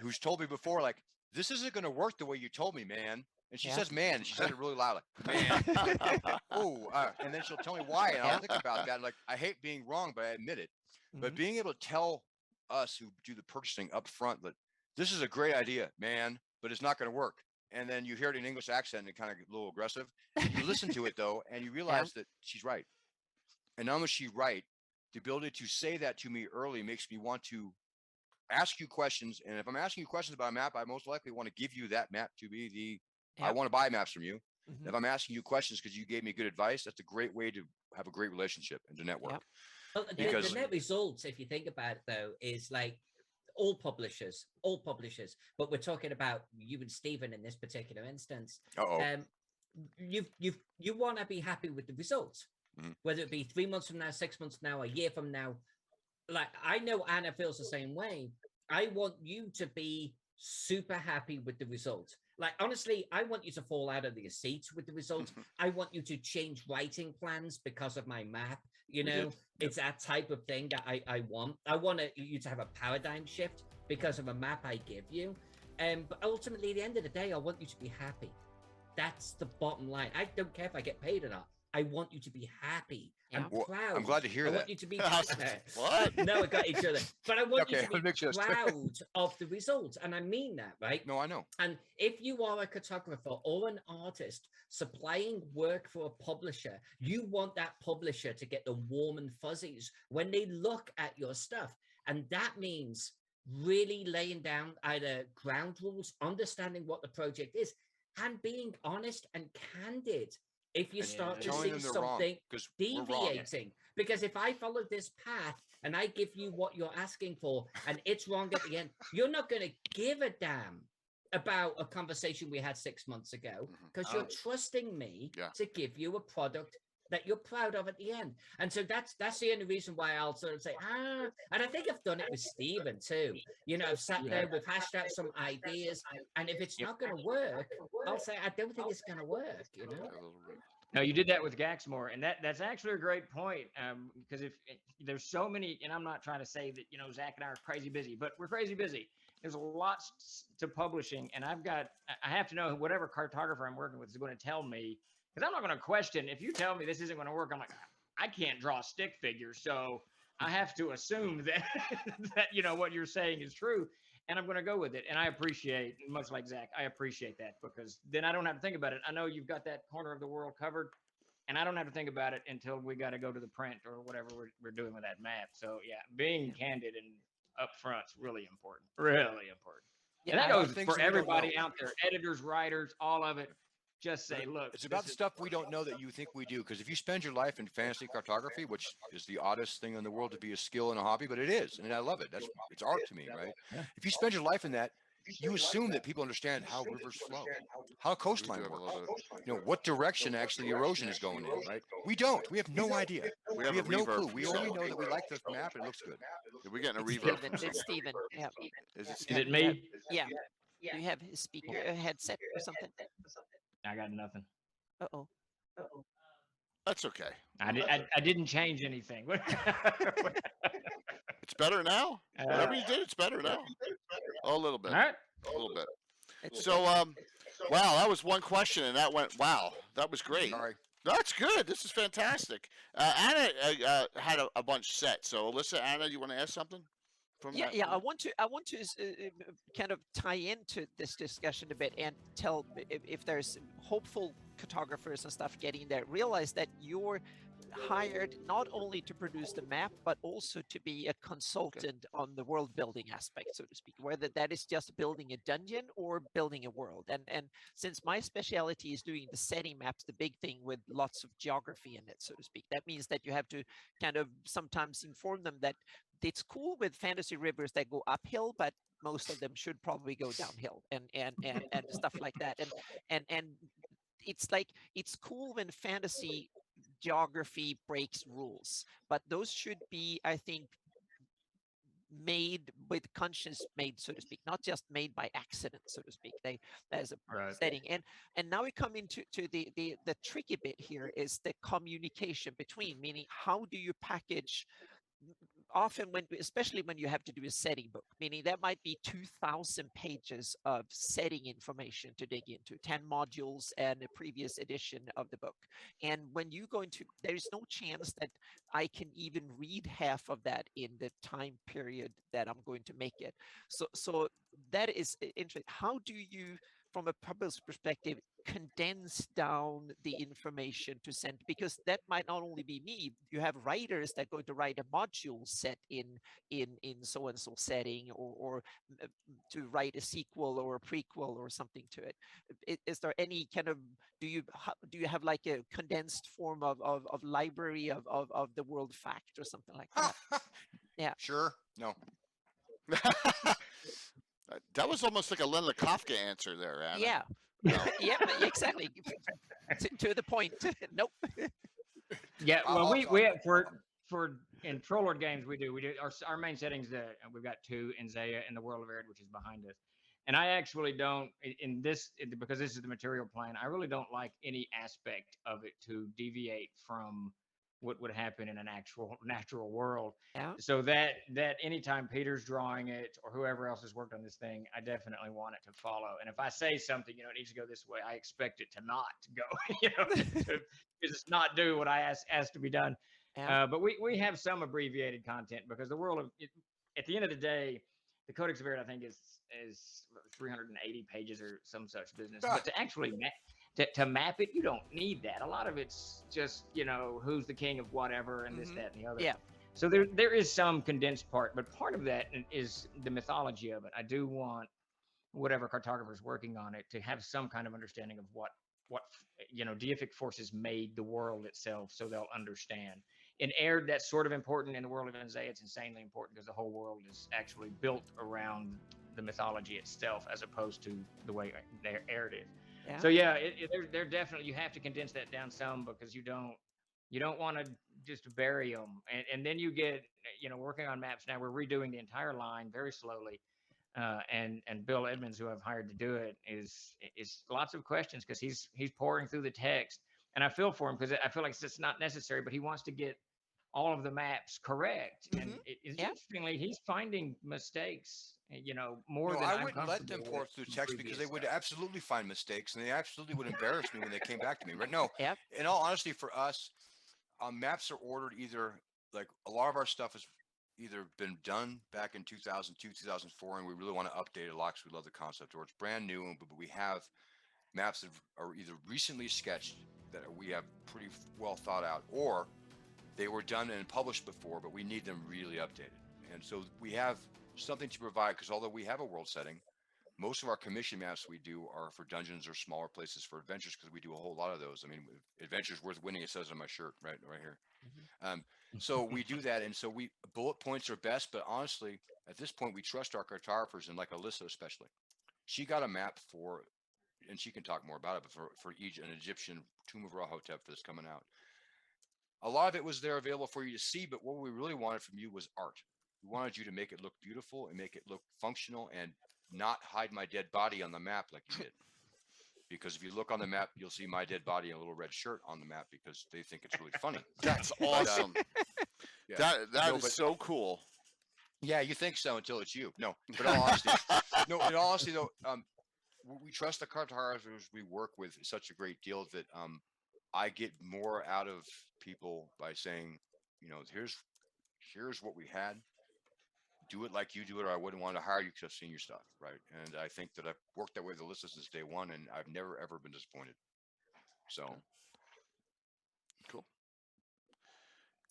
who's told me before, like, this isn't going to work the way you told me, man. And she says, man, and she said it really loud, like, man. And then she'll tell me why, and I'll think about that. Like, I hate being wrong, but I admit it. But being able to tell us who do the purchasing up front that this is a great idea, man, but it's not going to work. And then you hear it in English accent and it kind of gets a little aggressive. You listen to it, though, and you realize that she's right. And not only is she right, the ability to say that to me early makes me want to ask you questions. And if I'm asking you questions about a map, I most likely want to give you that map to be I want to buy maps from you. If I'm asking you questions because you gave me good advice, that's a great way to have a great relationship and to network. Well, the net results, if you think about it, though, is like all publishers, but we're talking about you and Stephen in this particular instance. You want to be happy with the results. Whether it be 3 months from now, 6 months from now, a year from now. Like, I know Anna feels the same way. I want you to be super happy with the results. Like, honestly, I want you to fall out of your seats with the results. I want you to change writing plans because of my map. You know, it's that type of thing that I want. I want you to have a paradigm shift because of a map I give you. But ultimately, at the end of the day, I want you to be happy. That's the bottom line. I don't care if I get paid or not. I want you to be happy and proud. I'm glad to hear that. I want you to be what? No, we got each other. But I want you to be proud of the results. And I mean that, right? No, I know. And if you are a cartographer or an artist supplying work for a publisher, you want that publisher to get the warm and fuzzies when they look at your stuff. And that means really laying down either ground rules, understanding what the project is, and being honest and candid. If you start to see something deviating, because if I follow this path and I give you what you're asking for and it's wrong at the end, you're not going to give a damn about a conversation we had 6 months ago because you're trusting me to give you a product that you're proud of at the end. And so that's the only reason why I'll sort of say, and I think I've done it with Stephen too. You know, I've sat there, we've hashed out some ideas, and if it's not going to work, I'll say, I don't think it's going to work, you know? No, you did that with Gaxmore, and that's actually a great point, because if there's so many, and I'm not trying to say that, you know, Zach and I are crazy busy, but we're crazy busy. There's lots to publishing, and I have to know whatever cartographer I'm working with is going to tell me, because I'm not going to question. If you tell me this isn't going to work, I'm like, I can't draw stick figures, so I have to assume that that you know what you're saying is true, and I'm going to go with it. And I appreciate, much like Zach, I appreciate that, because then I don't have to think about it. I know you've got that corner of the world covered, and I don't have to think about it until we got to go to the print or whatever we're doing with that map. So yeah, being candid and upfront is really important. Really important. Yeah, and that goes for everybody out there, editors, writers, all of it. Just say, look. It's about the stuff we don't know that you think we do. Because if you spend your life in fantasy cartography, which is the oddest thing in the world to be a skill and a hobby, but it is, and I love it. It's art to me, right? Yeah. If you spend your life in that, you assume that people understand how rivers flow, how coastline works, you know, what direction actually erosion is going in, right? We don't. We have no idea. We have no clue. We only know that we like this map and it looks good. Are we getting a reverb? It's Stephen. Yeah. Is it me? Yeah. You have his speaker headset or something? I got nothing. Uh-oh. That's okay. I didn't change anything. It's better now? Whatever you did, it's better now. Oh, a little bit. All right. A little bit. So, wow, that was one question, and that went, wow, that was great. Sorry. That's good. This is fantastic. Anna had a bunch set. So, Alyssa, Anna, you want to ask something? from Yeah, that? yeah. I want to kind of tie into this discussion a bit and tell if there's hopeful cartographers and stuff getting there, realize that you're hired not only to produce the map, but also to be a consultant on the world building aspect, so to speak, whether that is just building a dungeon or building a world. And since my specialty is doing the setting maps, the big thing with lots of geography in it, so to speak, that means that you have to kind of sometimes inform them that it's cool with fantasy rivers that go uphill, but most of them should probably go downhill, and stuff like that. And it's like, it's cool when fantasy geography breaks rules, but those should be, I think, made with conscience made, so to speak, not just made by accident, so to speak. They, as a Right. setting. And now we come into the tricky bit here, is the communication between, meaning how do you package, often when, especially when you have to do a setting book, meaning that might be 2,000 pages of setting information to dig into, 10 modules and a previous edition of the book. And when you go into, there is no chance that I can even read half of that in the time period that I'm going to make it. So that is interesting. How do you, from a publisher's perspective, condense down the information to send? Because that might not only be me. You have writers that are going to write a module set in so and so setting, or to write a sequel or a prequel or something to it. Is there any kind of, do you have like a condensed form of library of the world fact or something like that? Yeah. Sure. No. That was almost like a Linda Kafka answer there, Anna. Yeah. No. Yeah, exactly. To the point. Nope. Yeah, well, I'll- we have for in Trollord games we do our main settings that we've got two in Zaya and the World of Arid, which is behind us. And I actually don't in this, because this is the material plane, I really don't like any aspect of it to deviate from what would happen in an actual natural world. Yeah. So that anytime Peter's drawing it or whoever else has worked on this thing, I definitely want it to follow. And if I say something, it needs to go this way, I expect it to not go, because it's not do what I asked to be done. Yeah. But we have some abbreviated content, because the world of it, at the end of the day, the Codex of Arid, I think, is 380 pages or some such business. But to actually to map it, you don't need that. A lot of it's just, who's the king of whatever and this, that, and the other. Yeah. So there is some condensed part, but part of that is the mythology of it. I do want whatever cartographer's working on it to have some kind of understanding of what deific forces made the world itself, so they'll understand. In Arid, that's sort of important. In the world of Enzai, it's insanely important, because the whole world is actually built around the mythology itself, as opposed to the way Arid is. Yeah. So yeah, they're definitely, you have to condense that down some, because you don't want to just bury them. And then you get, working on maps now, we're redoing the entire line very slowly. And Bill Edmonds, who I've hired to do it, is lots of questions, because he's pouring through the text, and I feel for him, because I feel like it's not necessary, but he wants to get all of the maps correct. And interestingly, he's finding mistakes, more than I I'm wouldn't let them comfortable pour with through from text, because they previous would stuff. absolutely find mistakes, and they absolutely would embarrass me when they came back to me. Right? No. Yep. In all honesty, for us, maps are ordered either, like, a lot of our stuff has either been done back in 2002, 2004, and we really want to update it a lot because we love the concept, or it's brand new, but we have maps that are either recently sketched that we have pretty well thought out, or they were done and published before, but we need them really updated. And so we have something to provide, because although we have a world setting, most of our commission maps we do are for dungeons or smaller places for adventures, because we do a whole lot of those. I mean, adventures worth winning, it says on my shirt, right here. So we do that, and so bullet points are best, but honestly, at this point, we trust our cartographers, and like Alyssa especially. She got a map for, and she can talk more about it, but for an Egyptian Tomb of Rahotep that's coming out. A lot of it was there available for you to see, but what we really wanted from you was art. We wanted you to make it look beautiful and make it look functional, and not hide my dead body on the map like you did. Because if you look on the map, you'll see my dead body in a little red shirt on the map, because they think it's really funny. That's awesome. Yeah. That is so cool. Yeah, you think so until it's you. No, but in all honesty, in all honesty though, we trust the cartographers we work with such a great deal that I get more out of people by saying, here's what we had. do it like you do it, or I wouldn't want to hire you because I've seen your stuff, right? And I think that I've worked that way with Alyssa since day one, and I've never ever been disappointed. So, Cool.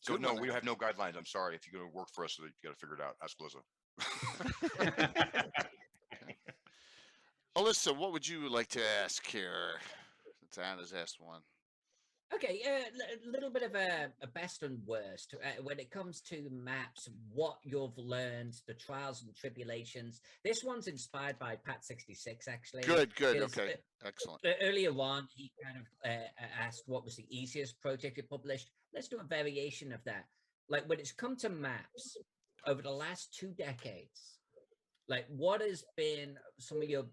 so Good no, one, we Aaron. have no guidelines. I'm sorry if you're going to work for us, you got to figure it out. Ask Alyssa. Alyssa, what would you like to ask here? Since Anna's asked one. Okay, a little bit of a best and worst when it comes to maps, what you've learned, the trials and tribulations. This one's inspired by Pat 66, actually. Good. 'cause, Okay. Excellent. Earlier on, he kind of asked what was the easiest project you published. Let's do a variation of that. Like when it's come to maps over the last 2 decades, like what has been some of your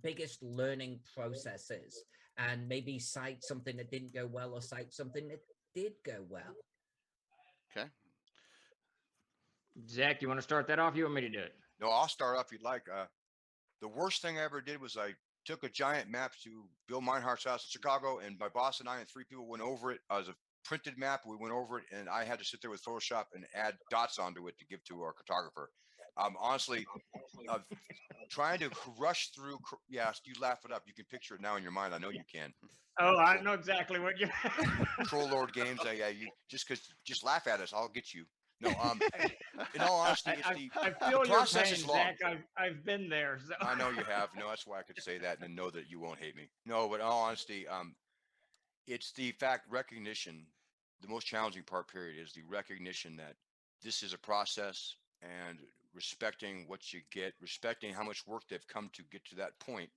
biggest learning processes, and maybe cite something that didn't go well or cite something that did go well. Okay. Zach, you want to start that off? You want me to do it? No, I'll start off if you'd like. The worst thing I ever did was I took a giant map to Bill Meinhardt's house in Chicago, and my boss and I and 3 people went over it as a printed map. We went over it, and I had to sit there with Photoshop and add dots onto it to give to our cartographer. Honestly, trying to rush through. Yes, you laugh it up. You can picture it now in your mind. I know you can. Oh, I know exactly what you. Troll Lord Games. Yeah, you just laugh at us. I'll get you. No, in all honesty, I feel the your process pain, is long. Zach. I've been there. So. I know you have. No, that's why I could say that and know that you won't hate me. No, but in all honesty, it's the recognition. The most challenging part, period, is the recognition that this is a process, and respecting what you get, respecting how much work they've come to get to that point,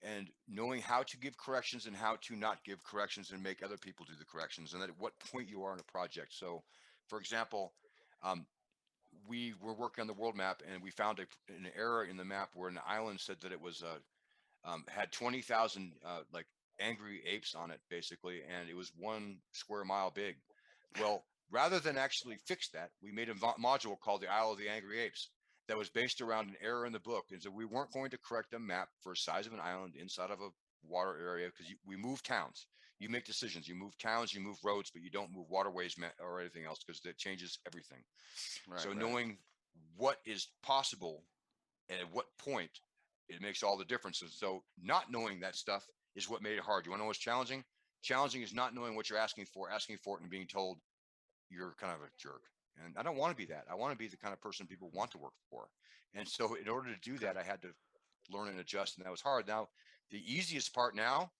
and knowing how to give corrections and how to not give corrections and make other people do the corrections, and at what point you are in a project. So, for example, we were working on the world map, and we found an error in the map where an island said that it was had 20,000 like angry apes on it, basically, and it was 1 square mile big. Well, rather than actually fix that, we made a module called the Isle of the Angry Apes that was based around an error in the book. And so we weren't going to correct a map for a size of an island inside of a water area, because we move towns. You make decisions. You move towns, you move roads, but you don't move waterways or anything else, because that changes everything. Right, so right. knowing what is possible and at what point, it makes all the difference. And so not knowing that stuff is what made it hard. You want to know what's challenging? Challenging is not knowing what you're asking for it and being told you're kind of a jerk. And I don't want to be that. I want to be the kind of person people want to work for. And so in order to do that, I had to learn and adjust, and that was hard. Now, the easiest part now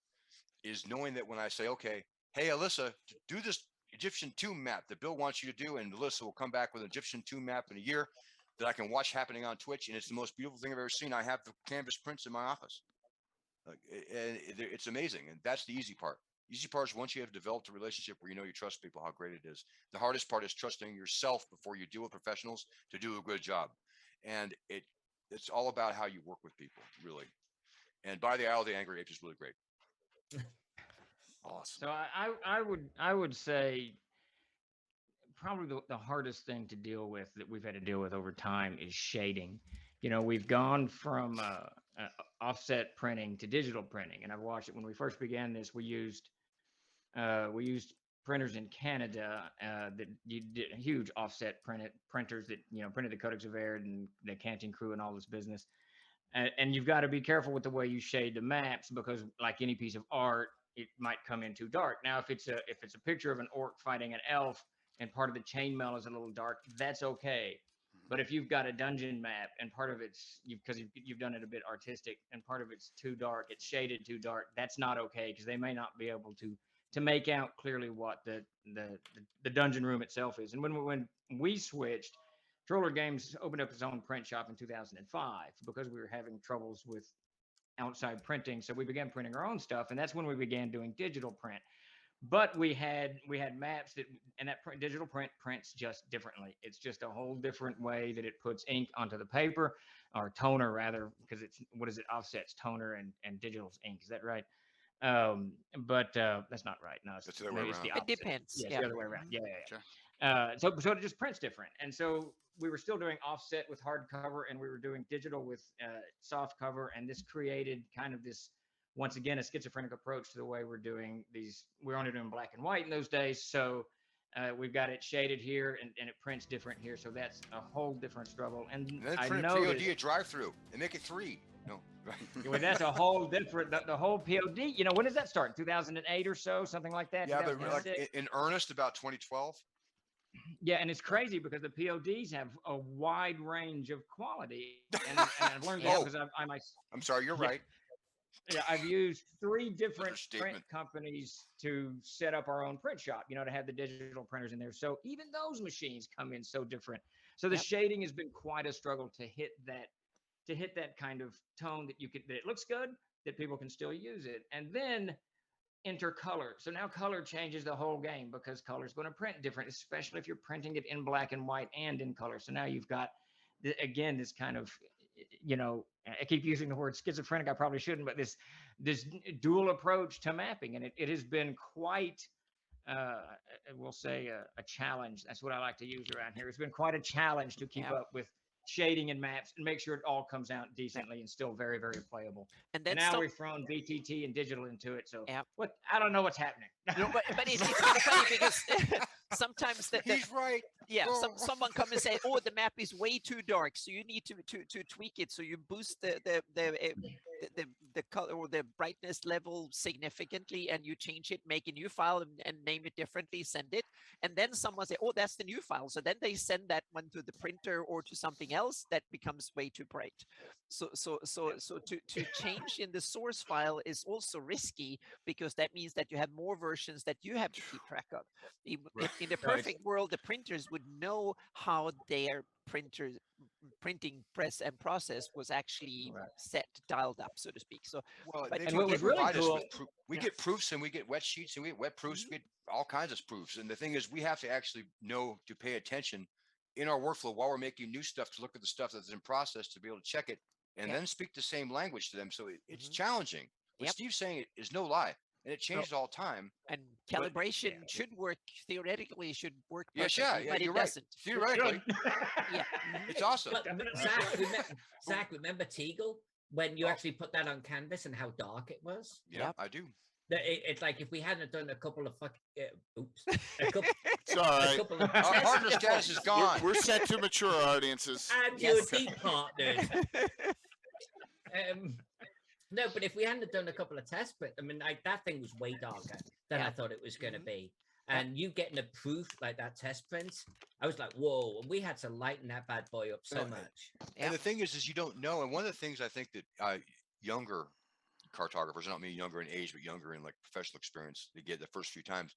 is knowing that when I say, okay, hey, Alyssa, do this Egyptian tomb map that Bill wants you to do, and Alyssa will come back with an Egyptian tomb map in a year that I can watch happening on Twitch, and it's the most beautiful thing I've ever seen. I have the canvas prints in my office. And it's amazing, and that's the easy part. Easy part is once you have developed a relationship where you know you trust people, how great it is. The hardest part is trusting yourself before you deal with professionals to do a good job. And it's all about how you work with people, really. And By the Isle of the Angry Apes is really great. Awesome. So I would say probably the hardest thing to deal with that we've had to deal with over time is shading. You know, we've gone from offset printing to digital printing, and I've watched it. When we first began this, we used printers in Canada that you did huge offset printers that printed the Codex Verde and the Canting Crew and all this business. And you've got to be careful with the way you shade the maps, because like any piece of art, it might come in too dark. Now, if it's a picture of an orc fighting an elf and part of the chainmail is a little dark, that's okay. But if you've got a dungeon map and part of it's because you've done it a bit artistic and part of it's too dark, it's shaded too dark, that's not okay, because they may not be able to make out clearly what the dungeon room itself is. And when we switched, Troller Games opened up its own print shop in 2005 because we were having troubles with outside printing. So we began printing our own stuff, and that's when we began doing digital print. But we had maps and that digital print prints just differently. It's just a whole different way that it puts ink onto the paper, or toner rather, because it's offsets toner and digital's ink. Is that right? But that's not right. No, it's the other way around. It depends. Yeah, Yeah. the other way around. Yeah. Sure. So it just prints different, and so we were still doing offset with hardcover, and we were doing digital with soft cover, and this created kind of this, once again, a schizophrenic approach to the way we're doing these. We're only doing black and white in those days, so We've got it shaded here, and it prints different here, so that's a whole different struggle. And And then I print know POD at drive-through and make it 3. No. well, that's a whole different. The whole POD. You know, when does that start? 2008 or so, something like that. Yeah, but like 2006? in earnest, about 2012. Yeah, and it's crazy because the PODs have a wide range of quality, and I've learned that Oh. because I'm sorry, you're Yeah. right. Yeah, I've used 3 different Understatement. print companies to set up our own print shop, to have the digital printers in there. So even those machines come in so different. So the Yep. shading has been quite a struggle to hit that kind of tone that that it looks good, that people can still use it. And then enter color. So now color changes the whole game because color is going to print different, especially if you're printing it in black and white and in color. So now you've got, again, this kind of, I keep using the word schizophrenic. I probably shouldn't, but this dual approach to mapping, and it has been quite, we'll say, a challenge. That's what I like to use around here. It's been quite a challenge to keep Yeah. up with shading and maps and make sure it all comes out decently and still very, very playable. And then And now some, we've thrown VTT and digital into it, so Yeah. I don't know what's happening. but it's kind of funny because sometimes He's right. someone come and say, oh, the map is way too dark, so you need to tweak it, so you boost the color or the brightness level significantly, and you change it, make a new file and name it differently, send it, and then someone say, oh, that's the new file, so then they send that one to the printer or to something else that becomes way too bright. So to change in the source file is also risky, because that means that you have more versions that you have to keep track of. In the perfect world, the printers would know how their printing press and process was actually set, dialed up, so to speak. So Well, but- they, And what they was really provide us cool- with we get proofs, and we get wet sheets, and we get wet proofs, we get all kinds of proofs. And the thing is, we have to actually know to pay attention in our workflow while we're making new stuff, to look at the stuff that's in process, to be able to check it and Yep. then speak the same language to them. So it's Mhm. challenging. What Yep. Steve's saying is no lie, and it changes all the time. and But- calibration should work, theoretically should work Yes, perfectly, yeah, but you're it right. doesn't. Theoretically, Yeah. it's awesome. But Zach, remember Teagle when you actually put that on canvas and how dark it was? Yeah, Yep. I do. It's like if we hadn't done a couple of a couple, It's all right. couple of Our test partner status is points, gone. We're set to mature audiences. and Yes. your deep partners. No, but if we hadn't done a couple of test prints, I mean, that thing was way darker than I Yeah. thought it was going to Mhm. be. And you getting a proof like that test print, I was like, whoa! And we had to lighten that bad boy up so Yeah. much. Yeah. And the thing is you don't know. And one of the things I think that younger cartographers, I don't mean younger in age, but younger in like professional experience, they get the first few times.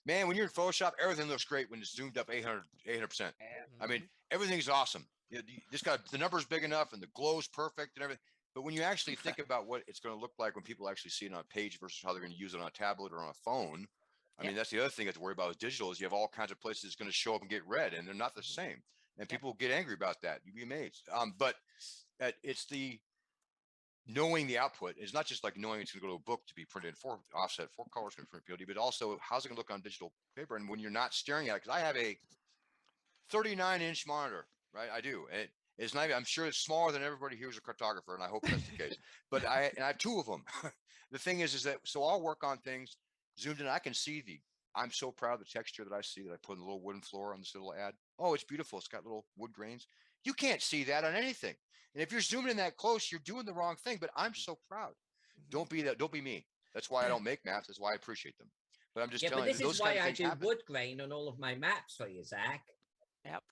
Man, when you're in Photoshop, everything looks great when it's zoomed up 800%. I mean, everything's awesome. This got the number's big enough and the glow's perfect and everything. But when you actually think about what it's going to look like when people actually see it on a page versus how they're going to use it on a tablet or on a phone, I mean, that's the other thing you have to worry about with digital, is you have all kinds of places it's going to show up and get read, and they're not the same. And people get angry about that. You'd be amazed. But it's the knowing the output. It's not just like knowing it's going to go to a book to be printed in 4 offset, 4 colors going to print POD, but also how's it going to look on digital paper. And when you're not staring at it, because I have a 39-inch monitor, right? I do. And it's not, I'm sure it's smaller than everybody here who's a cartographer, and I hope that's the case. But I have 2 of them. The thing is that, so I'll work on things zoomed in. I can see I'm so proud of the texture that I see, that I put in a little wooden floor on this little ad. Oh, it's beautiful. It's got little wood grains. You can't see that on anything. And if you're zooming in that close, you're doing the wrong thing. But I'm so proud. Don't be that. Don't be me. That's why I don't make maps. That's why I appreciate them. But I'm just Yeah, but telling you, this those is why kind of I things do happen. wood grain on all of my maps for you, Zach.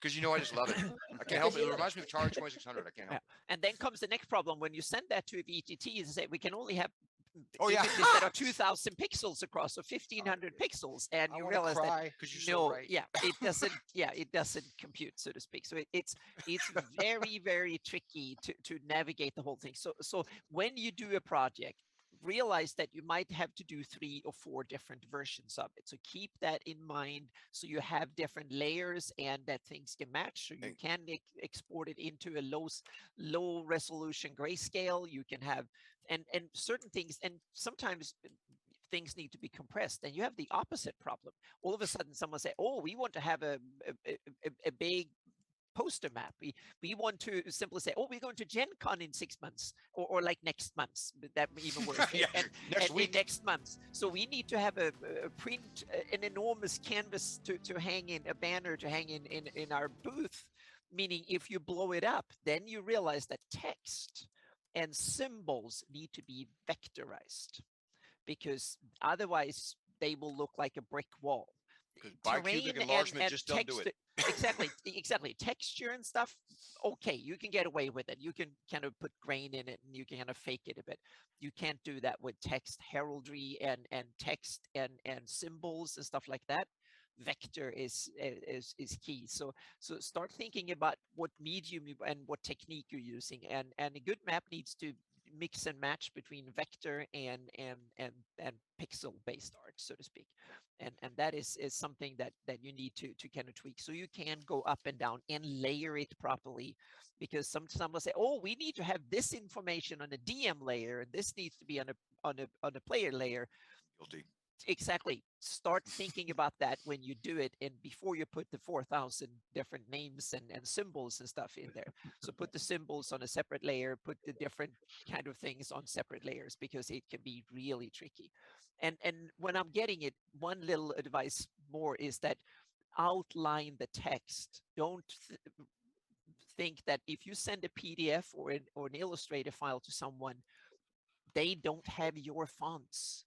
Because I just love it. I can't help it. It reminds me of Atari 2600. I can't help it. And then comes the next problem when you send that to a VTT, is that we can only have Oh, yeah. images that are 2,000 pixels across, so 1,500 pixels, and I you wanna realize that cry 'cause you're so right. it doesn't. Yeah, it doesn't compute, so to speak. So it's very, very tricky to navigate the whole thing. So when you do a project, realize that you might have to do 3 or 4 different versions of it. So keep that in mind, so you have different layers and that things can match. So you can export it into a low resolution grayscale. You can have and certain things, and sometimes things need to be compressed, and you have the opposite problem. All of a sudden someone say, oh, we want to have a big poster map. We want to simply say, oh, we're going to Gen Con in 6 months, or like next month. That even worse. Yeah, next week. Next month. So we need to have a print, an enormous canvas to hang in, a banner to hang in our booth. Meaning, if you blow it up, then you realize that text and symbols need to be vectorized, because otherwise they will look like a brick wall. Bicubic enlargement just don't do it. Exactly. Texture and stuff, okay, you can get away with it. You can kind of put grain in it and you can kind of fake it a bit. You can't do that with text heraldry and text and symbols and stuff like that. Vector is key. So start thinking about what medium and what technique you're using, and a good map needs to mix and match between vector and pixel based art, so to speak, and that is something that you need to kind of tweak, so you can go up and down and layer it properly, because some will say, oh, we need to have this information on a DM layer and this needs to be on a player layer. Guilty. Exactly. Start thinking about that when you do it, and before you put the 4,000 different names and symbols and stuff in there. So put the symbols on a separate layer, put the different kind of things on separate layers, because it can be really tricky. And when I'm getting it, one little advice more is that outline the text. Don't think that if you send a PDF or an Illustrator file to someone, they don't have your fonts.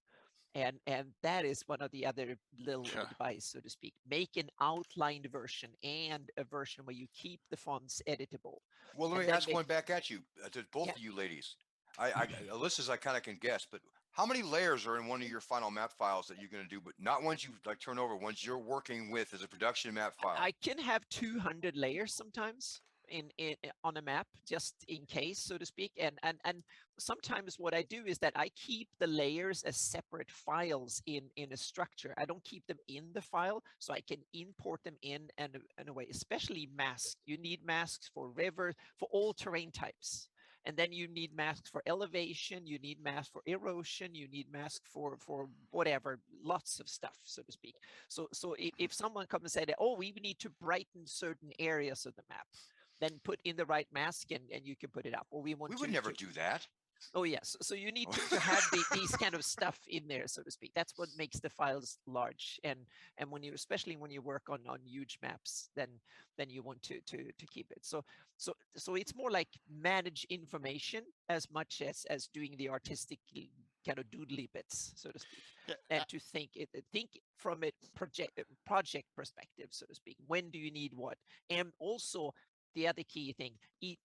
And that is one of the other little advice, so to speak. Make an outlined version and a version where you keep the fonts editable. Well, let me ask one back at you, to both of you ladies. Alyssa's, I kind of can guess, but how many layers are in one of your final map files that you're going to do, but not ones you like turn over, ones you're working with as a production map file? I can have 200 layers sometimes on a map, just in case, so to speak. And sometimes what I do is that I keep the layers as separate files in a structure. I don't keep them in the file, so I can import them in a way, especially masks. You need masks for river, for all terrain types. And then you need masks for elevation, you need masks for erosion, you need masks for whatever, lots of stuff, so to speak. So if someone comes and said, oh, we need to brighten certain areas of the map, then put in the right mask and you can put it up. Or we would never do that. Oh yes, so you need to have these kind of stuff in there, so to speak. That's what makes the files large, and when you, especially when you work on huge maps, then you want to keep it. So it's more like manage information as much as doing the artistic kind of doodly bits, so to speak, and to think from a project perspective, so to speak. When do you need what? And also, the other key thing,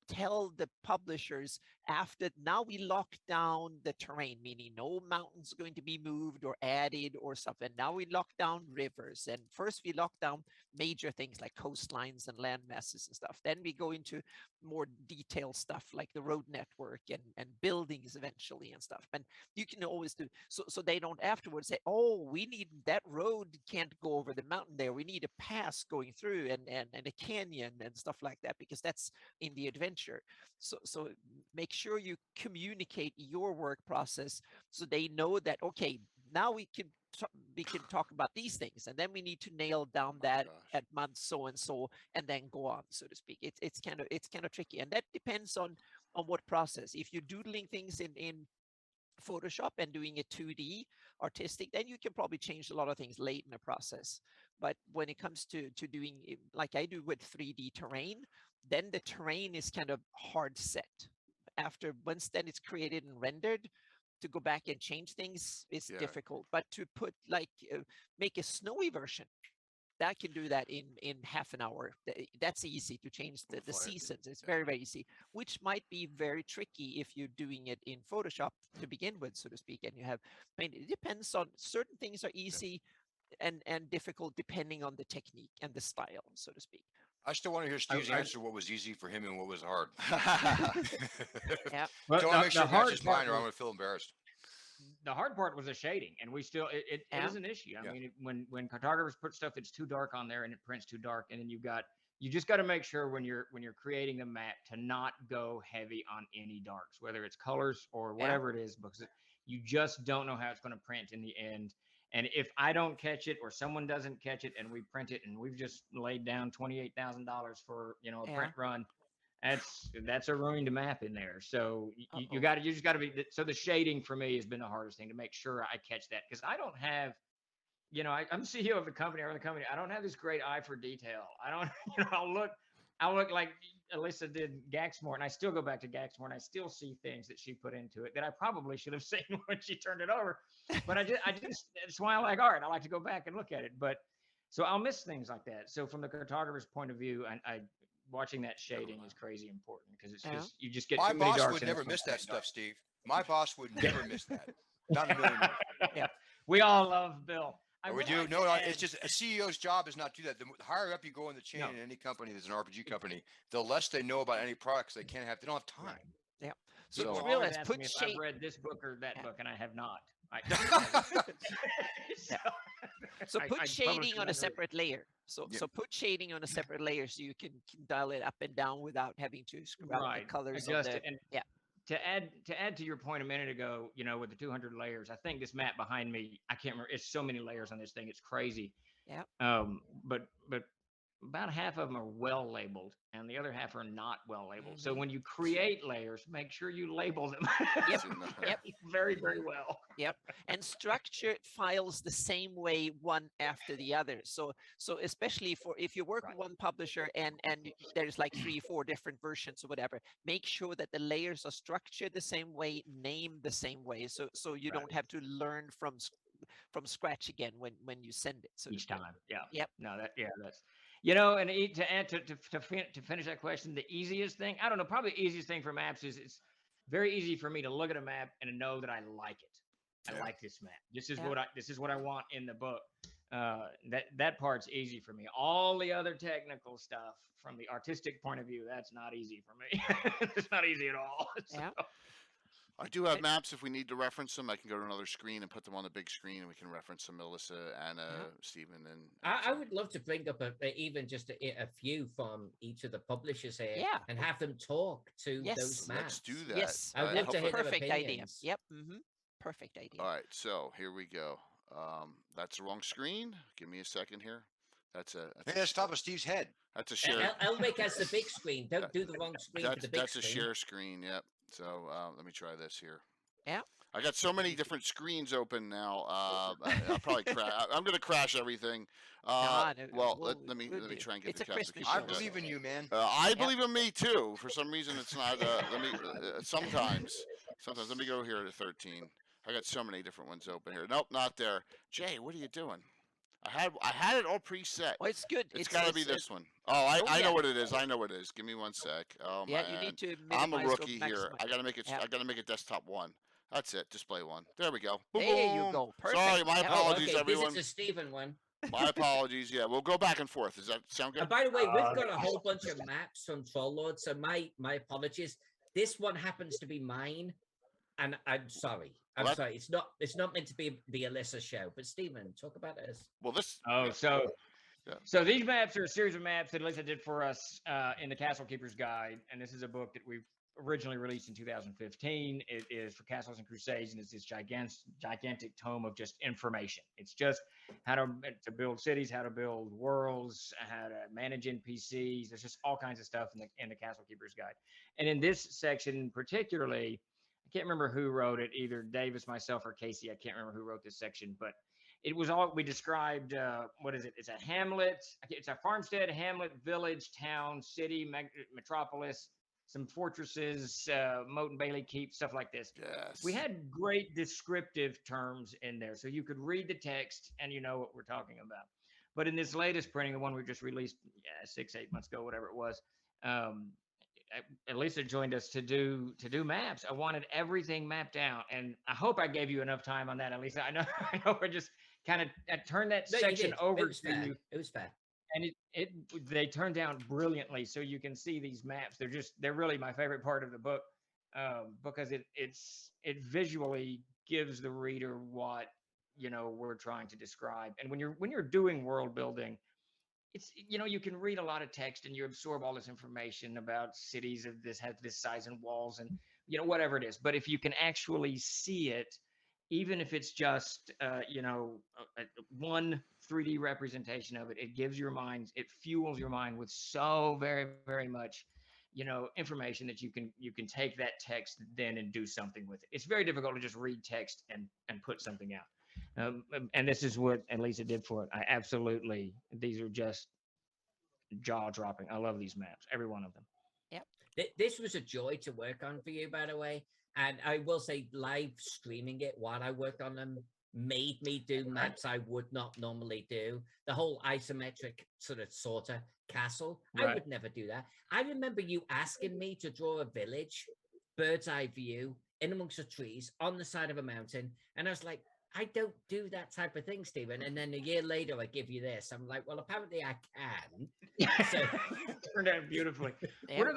tell the publishers after now we lock down the terrain, meaning no mountains going to be moved or added or something. Now we lock down rivers, and first we lock down major things like coastlines and land masses and stuff. Then we go into more detailed stuff like the road network and buildings eventually and stuff. And you can always do so they don't afterwards say, oh, we need that road can't go over the mountain there. We need a pass going through and a canyon and stuff like that, because that's in the adventure. So make sure you communicate your work process so they know that, okay, now we can talk about these things, and then we need to nail down that at month so and so, and then go on, so to speak. It's kind of tricky, and that depends on what process. If you're doodling things in Photoshop and doing it 2D artistic, then you can probably change a lot of things late in the process. But when it comes to doing it, like I do with 3D terrain, then the terrain is kind of hard set. After once then it's created and rendered, to go back and change things is difficult. But to put make a snowy version, that can do that in half an hour. That's easy to change the seasons. It's very, very easy, which might be very tricky if you're doing it in Photoshop to begin with, so to speak. And you have, I mean, it depends on, certain things are easy and difficult depending on the technique and the style, so to speak. I still want to hear Steve's answer what was easy for him and what was hard. Yeah. Well, I want to make sure it matches mine, or I'm going to feel embarrassed. The hard part was the shading, and we still it is an issue. I mean, when cartographers put stuff that's too dark on there and it prints too dark, and then you just got to make sure when you're creating a map to not go heavy on any darks, whether it's colors or whatever it is, because you just don't know how it's going to print in the end. And if I don't catch it or someone doesn't catch it and we print it and we've just laid down $28,000 for, you know, a print run, that's a ruined map in there. So you just got to be, so the shading for me has been the hardest thing to make sure I catch that. Cause I don't have, you know, I'm CEO of the company, I run the company. I don't have this great eye for detail. I don't, you know, I'll look like Alyssa did Gaxmore, and I still go back to Gaxmore, and I still see things that she put into it that I probably should have seen when she turned it over. But I just that's why I like art. I like to go back and look at it. But so I'll miss things like that. So from the cartographer's point of view, I watching that shading is crazy important because it's just you just get My too many boss darks would and never it's miss not that stuff, Steve. My boss would never miss that. Not a million. Yeah, we all love Bill. I Or would we do. like No, to no, add- it's just a CEO's job is not to do that. The higher up you go in the chain No. in any company that's an RPG company, the less they know about any products they don't have time. Yeah. So- So People just realize, always ask put me if shade. I've read this book or that Yeah. book, and I have not. So I put published shading on a another- separate layer. So Yeah. so put shading on a separate layer so you can dial it up and down without having to screw out the colors of adjust the. it. And Yeah. to add to your point a minute ago, you know, with the 200 layers, I think this map behind me, I can't remember. It's so many layers on this thing, it's crazy. Yeah. But about half of them are well labeled, and the other half are not well labeled. So when you create layers, make sure you label them. Yep. Yep. Very, very well. Yep. And structure files the same way one after the other. So especially for if you work with one publisher and there's like 3-4 different versions or whatever, make sure that the layers are structured the same way, named the same way, so you don't have to learn from scratch again when you send it. So Each time. Yeah. Yep. No, that's, you know, and to add to finish that question, the easiest thing, I don't know, probably the easiest thing for maps is it's very easy for me to look at a map and know that I like it. I like this map. This is what I want in the book. That part's easy for me. All the other technical stuff from the artistic point of view, that's not easy for me. It's not easy at all. Yeah. I do have maps. If we need to reference them, I can go to another screen and put them on the big screen, and we can reference them, Melissa, Anna, Stephen, and I would love to bring up even just a few from each of the publishers here, Yeah. and have them talk to Yes. those maps. let's do that. Yes. I would love to hear their Perfect idea. opinions. Yep. Perfect idea. All right, so here we go. That's the wrong screen. Give me a second here. That's Hey, that's top of Steve's head. a share. Elmick has the big screen. Don't do the wrong screen for the big That's a screen. share screen. Yep. So let me try this here. Yeah. I got so many different screens open now. I'll probably crash. I'm going to crash everything. No, Well, we'll- let me try and get it's the a Christmas classification. show. I believe in you, man. I believe in me too. For some reason, it's not. Let me. Sometimes. Let me go here to 13. I got so many different ones open here. Nope, not there. Jay, what are you doing? I had it all preset. Oh, it's good. It's got to be this one. Oh, I know what it is. I know what it is. Give me one sec. Oh Yeah, man. you need to. I'm a minimize or rookie here. maximize. I gotta make it. Yeah. I gotta make it desktop 1. That's it. Display 1. There we go. Boom, There you boom. go. Perfect. Sorry, my Yeah. apologies, okay, everyone. This is a Stephen one. My apologies. Yeah, we'll go back and forth. Does that sound good? And by the way, we've got a whole bunch of maps from Troll Lord, so my apologies. This one happens to be mine, and I'm sorry. I'm What? sorry. It's not meant to be the Alyssa show. But Stephen, talk about this. Well, this. Oh, so Yeah. so these maps are a series of maps that Alyssa did for us in the Castle Keeper's Guide, and this is a book that we've originally released in 2015. It is for Castles and Crusades, and it's this gigantic tome of just information. It's just how to build cities, how to build worlds, how to manage NPCs. There's just all kinds of stuff in the Castle Keeper's Guide. And in this section particularly, I can't remember who wrote it, either Davis, myself, or Casey. I can't remember who wrote this section, but it was all we described. What is it? It's a hamlet. It's a farmstead, hamlet, village, town, city, metropolis, some fortresses, moat and bailey keep, stuff like this. Yes. We had great descriptive terms in there, so you could read the text and you know what we're talking about. But in this latest printing, the one we just released 6-8 months ago, whatever it was, Elisa joined us to do maps. I wanted everything mapped out, and I hope I gave you enough time on that, Elisa. I know we're just kind of turned that No, you section did. over It was to fair. you, It was fair. and they turned out brilliantly, so you can see these maps. They're really my favorite part of the book, because it visually gives the reader what we're trying to describe. And when you're doing world building, it's you can read a lot of text and you absorb all this information about cities of this size and walls and whatever it is. But if you can actually see it even if it's just one 3D representation of it, it gives your mind, it fuels your mind with so very, very much, information that you can take that text then and do something with it. It's very difficult to just read text and put something out. And this is what Elisa did for it. These are just jaw dropping. I love these maps, every one of them. This was a joy to work on for you, by the way. And I will say, live streaming it while I worked on them made me do maps I would not normally do. The whole isometric sort of castle, I would never do that. I remember you asking me to draw a village, bird's eye view, in amongst the trees on the side of a mountain. And I was like, I don't do that type of thing, Stephen. And then a year later, I give you this. I'm like, well, apparently I can. So turned out beautifully. Yeah. What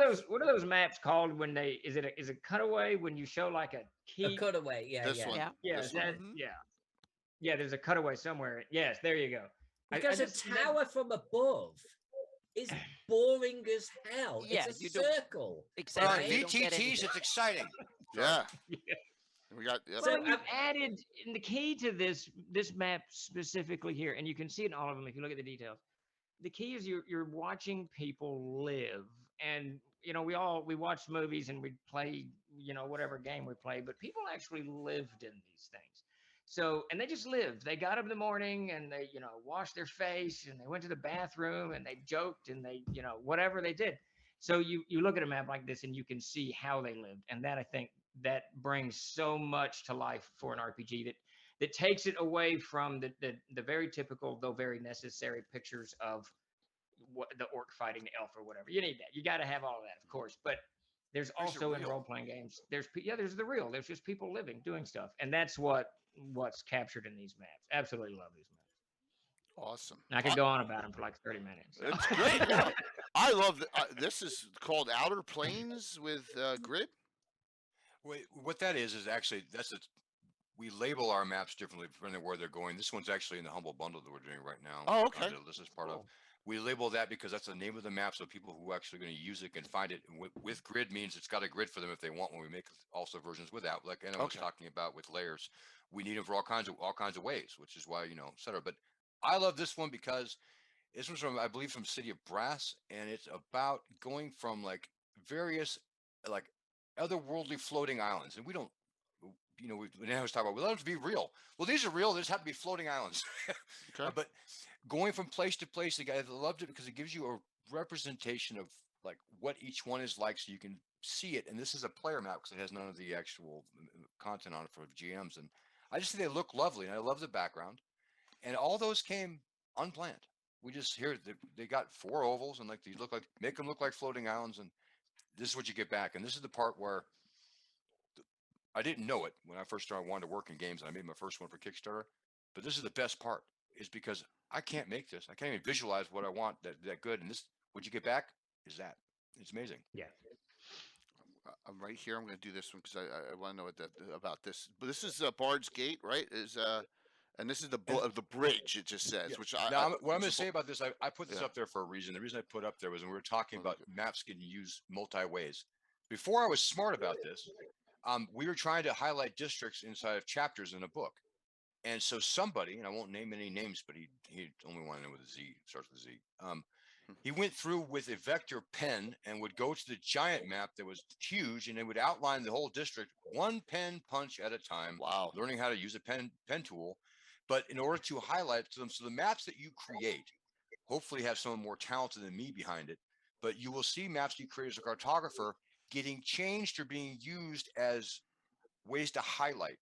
are those maps called when they is it a cutaway when you show like a key? A cutaway, yeah, This yeah. one. Yeah. Yeah, This that, one. yeah. There's a cutaway somewhere. Yes, there you go. Because a tower from above is boring as hell. Yeah, It's a you don't- circle. Well, Exactly. in you don't get VTTs, anything. it's exciting. Yeah. Yeah. We got. Yep. So So, you've added in the key to this map specifically here, and you can see it in all of them if you look at the details. The key is you're watching people live, and we watch movies and we play whatever game we play, but people actually lived in these things. So and they just lived. They got up in the morning and they washed their face and they went to the bathroom and they joked and they whatever they did. So you look at a map like this and you can see how they lived, and that I think that brings so much to life for an RPG that takes it away from the very typical though very necessary pictures of what the orc fighting the elf or whatever. You need that. You got to have all of that, of course. But there's Makes it also in real. role playing games. There's the real. There's just people living, doing stuff, and that's what's captured in these maps. Absolutely love these maps. Awesome. And I could go on about them for like 30 minutes. So. It's great. Yeah. I love this is called Outer Planes with Grid. Wait, what that is actually we label our maps differently depending on where they're going. This one's actually in the Humble Bundle that we're doing right now. Oh, okay. That this is part of. Cool. We label that because that's the name of the map, so people who are actually going to use it can find it. And with grid means it's got a grid for them if they want. When we make also versions without, like Anna was Okay. talking about with layers, we need them for all kinds of ways, which is why et cetera. But I love this one because this one's from I believe from City of Brass, and it's about going from like various like otherworldly floating islands, and we don't. We now was talking about we let them to be real. Well, these are real. They just have to be floating islands. Okay. But going from place to place, the guy loved it because it gives you a representation of like what each one is like, so you can see it. And this is a player map because it has none of the actual content on it for GMs. And I just think they look lovely, and I love the background. And all those came unplanned. We just they got 4 ovals, and like these make them look like floating islands. And this is what you get back. And this is the part where I didn't know it when I first started wanting to work in games, and I made my first one for Kickstarter. But this is the best part, is because I can't make this. I can't even visualize what I want that good. And this, what you get back is that. It's amazing. Yeah. I'm right here. I'm going to do this one because I want to know about this. But this is Bard's Gate, right? And this is the bridge. It just says, Yeah. which Now, what I'm going to say about this, I put this up there for a reason. The reason I put up there was when we were talking about maps getting used multi ways. Before I was smart about this, we were trying to highlight districts inside of chapters in a book. And so somebody, and I won't name any names, but he only wanted to know with a Z, starts with a Z. He went through with a vector pen and would go to the giant map that was huge, and it would outline the whole district one pen punch at a time. Wow. Learning how to use a pen tool. But in order to highlight to them, so the maps that you create hopefully have someone more talented than me behind it. But you will see maps you create as a cartographer getting changed or being used as ways to highlight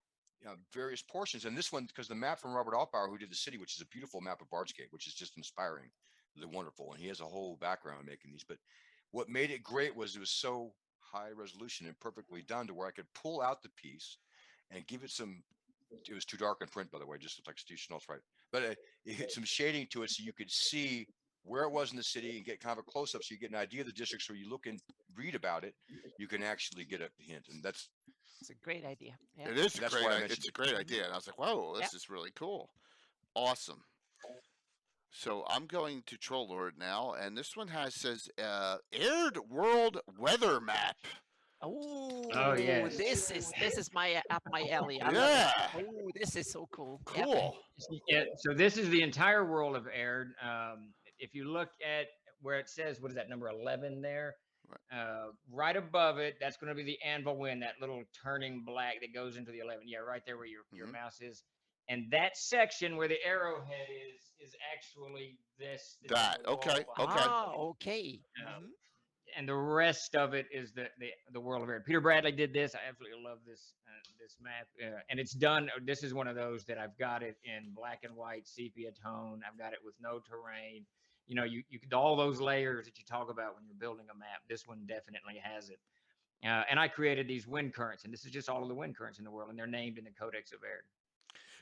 various portions. And this one, because the map from Robert Altbauer, who did the city, which is a beautiful map of Bard's Gate, which is just inspiring, really wonderful. And he has a whole background in making these. But what made it great was it was so high resolution and perfectly done to where I could pull out the piece and give it some. It was too dark in print, by the way, just like Steve Schnauz, right? But it had some shading to it so you could see where it was in the city and get kind of a close-up so you get an idea of the district. So you look and read about it, you can actually get a hint. And that's It's a great idea. Yeah. It is That's why I mentioned it's a great idea. And I was like, whoa, this is really cool. Awesome. So I'm going to Troll Lord now, and this one says aired world weather map. Oh, yes. this is my up my alley. I love Yeah. it. Oh, this is so cool. Yep. Cool. Yeah, so this is the entire world of Aird. If you look at where it says, what is that, number 11 there? Right above it, that's going to be the anvil wind, that little turning black that goes into the 11. Yeah, right there where your mouse is. And that section where the arrowhead is actually this. That, okay, okay. Ah, okay. And the rest of it is the world of Aird. Peter Bradley did this. I absolutely love this this map, and it's done. This is one of those that I've got it in black and white sepia tone. I've got it with no terrain. You know, you could all those layers that you talk about when you're building a map. This one definitely has it. And I created these wind currents, and this is just all of the wind currents in the world, and they're named in the Codex of Aird.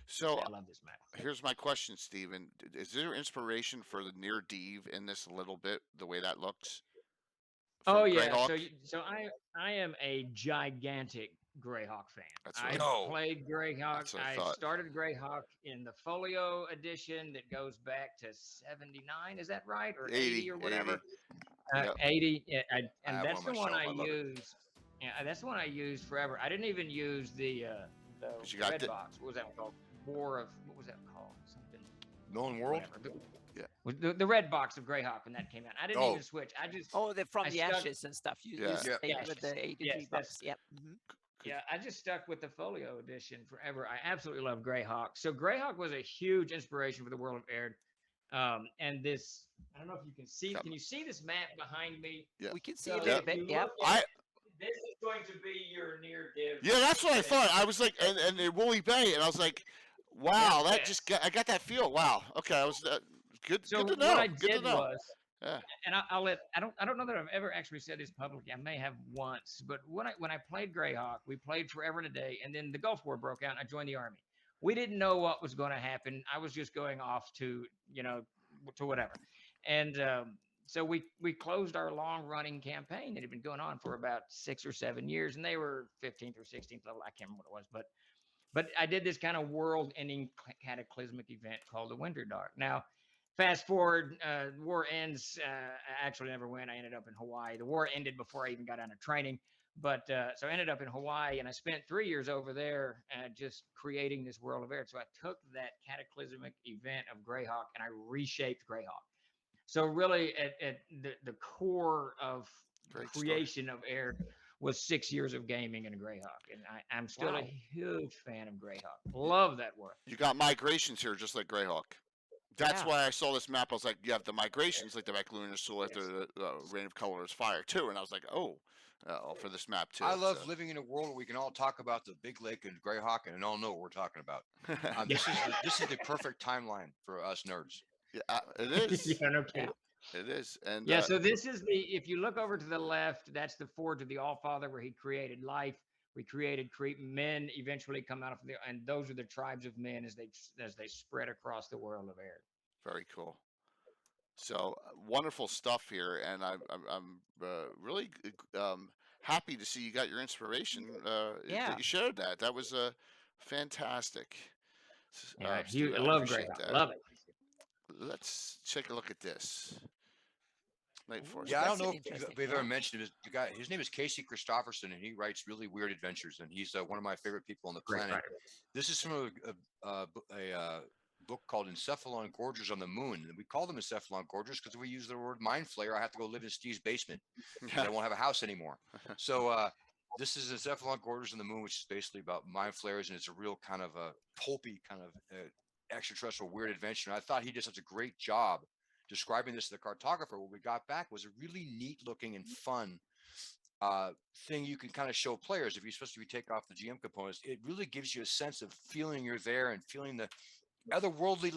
So I love this map. here's my question, Steven. Is there inspiration for the near Deve in this a little bit, the way that looks? Oh From yeah, Greyhawk? so I am a gigantic Greyhawk fan. That's I what No. played Greyhawk. That's what I I thought. started Greyhawk in the Folio edition that goes back to '79. Is that right, or 80 or whatever? 80. Yep. 80. Yeah, and have that's one the one myself. I I love it. used. Yeah, that's the one I used forever. I didn't even use the 'Cause you got red the- box. What was that called? What was that called? Something. Known world. Whatever. Yeah. Was the red box of Greyhawk when that came out. I didn't Oh. even switch. I just Oh, the from I the stuck- ashes and stuff. You Yeah. stayed Yeah. with the 83 Yes, bucks. Yep. Mhm. Yeah, I just stuck with the Folio edition forever. I absolutely love Greyhawk. So Greyhawk was a huge inspiration for the world of Aird. And this, I don't know if you can see. Yep. Can you see this map behind me? Yeah. We can see So a little if bit. you Yep. look at I it, this is going to be your near div. Yeah, that's what I thought. I was like, and in Woolly Bay, and I was like, wow, Yeah, that yes. just got, I got that feel. Wow. Okay, I was good. So Good to know. what I Good to did know. was, Yeah. and I don't know that I've ever actually said this publicly. I may have once, but when I played Greyhawk, we played forever and a day, and then the Gulf War broke out, and I joined the army. We didn't know what was going to happen. I was just going off to to whatever, and so we closed our long running campaign that had been going on for about 6 or 7 years, and they were 15th or 16th level. I can't remember what it was, but I did this kind of world-ending cataclysmic event called the Winter Dark. Now, fast forward, war ends. I actually never went. I ended up in Hawaii. The war ended before I even got out of training. But so I ended up in Hawaii, and I spent 3 years over there just creating this world of Aird. So I took that cataclysmic event of Greyhawk and I reshaped Greyhawk. So really, at the core of Great story. creation of Aird was 6 years of gaming in Greyhawk, and I'm still Wow. a huge fan of Greyhawk. Love that world. You got migrations here, just like Greyhawk. That's Yeah. why I saw this map. I was like, you have the migrations, like the back lunar soul after the Rain of Colors Fire too. And I was like, oh, for this map too. I love so. living in a world where we can all talk about the Big Lake and Greyhawk and all know what we're talking about. This is the perfect timeline for us nerds. Yeah, it is. Yeah, no kidding. It is. And Yeah, so this is if you look over to the left, that's the Forge of the Allfather where he created life. We created men eventually come out of there, and those are the tribes of men as they spread across the world of Aird. very cool. So wonderful stuff here, and I'm really happy to see you got your inspiration. Yeah. That you shared that. That was fantastic. Yeah, Steve, I I love appreciate Greyhawk. that. Love it. Let's take a look at this. Night Force. Yeah, I don't That's know an if interesting- we've yeah. ever mentioned the guy. His name is Casey Christopherson, and he writes really weird adventures. And he's one of my favorite people on the Great planet. writer. This is from a book called Encephalon Gorgers on the Moon. And we call them Encephalon Gorgers because if we use the word mind flayer, I have to go live in Steve's basement. I won't have a house anymore. So this is Encephalon Gorgers on the Moon, which is basically about mind flayers, and it's a real kind of a pulpy kind of extraterrestrial weird adventure. And I thought he did such a great job describing this to the cartographer. What we got back was a really neat looking and fun thing you can kind of show players. Especially if you take off the GM components, it really gives you a sense of feeling you're there and feeling the otherworldly,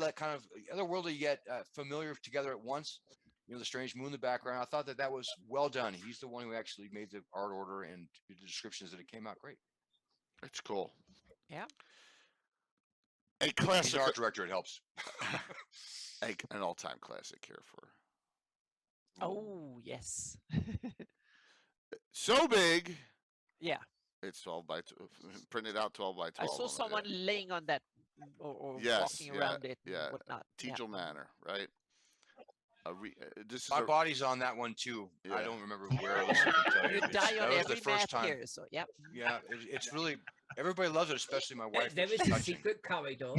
yet familiar together at once. You know, the strange moon in the background. I thought that was well done. He's the one who actually made the art order and the descriptions that it came out great. It's cool. Yeah. A He's classic. the art director. It helps. An all-time classic here for. Oh yes. So big. Yeah. It's 12 by printed out 12 by 12. I saw on it, someone laying on that or Yes, walking yeah, around it yeah. and whatnot. Yeah. Tegel Manor, right? This is My body's on that one too. I Yeah. don't remember where. Listen, I can tell you. You die That on was every the first map time. here, so yeah. Yeah, it's really everybody loves it, especially my wife. There which was is a touching. secret corridor,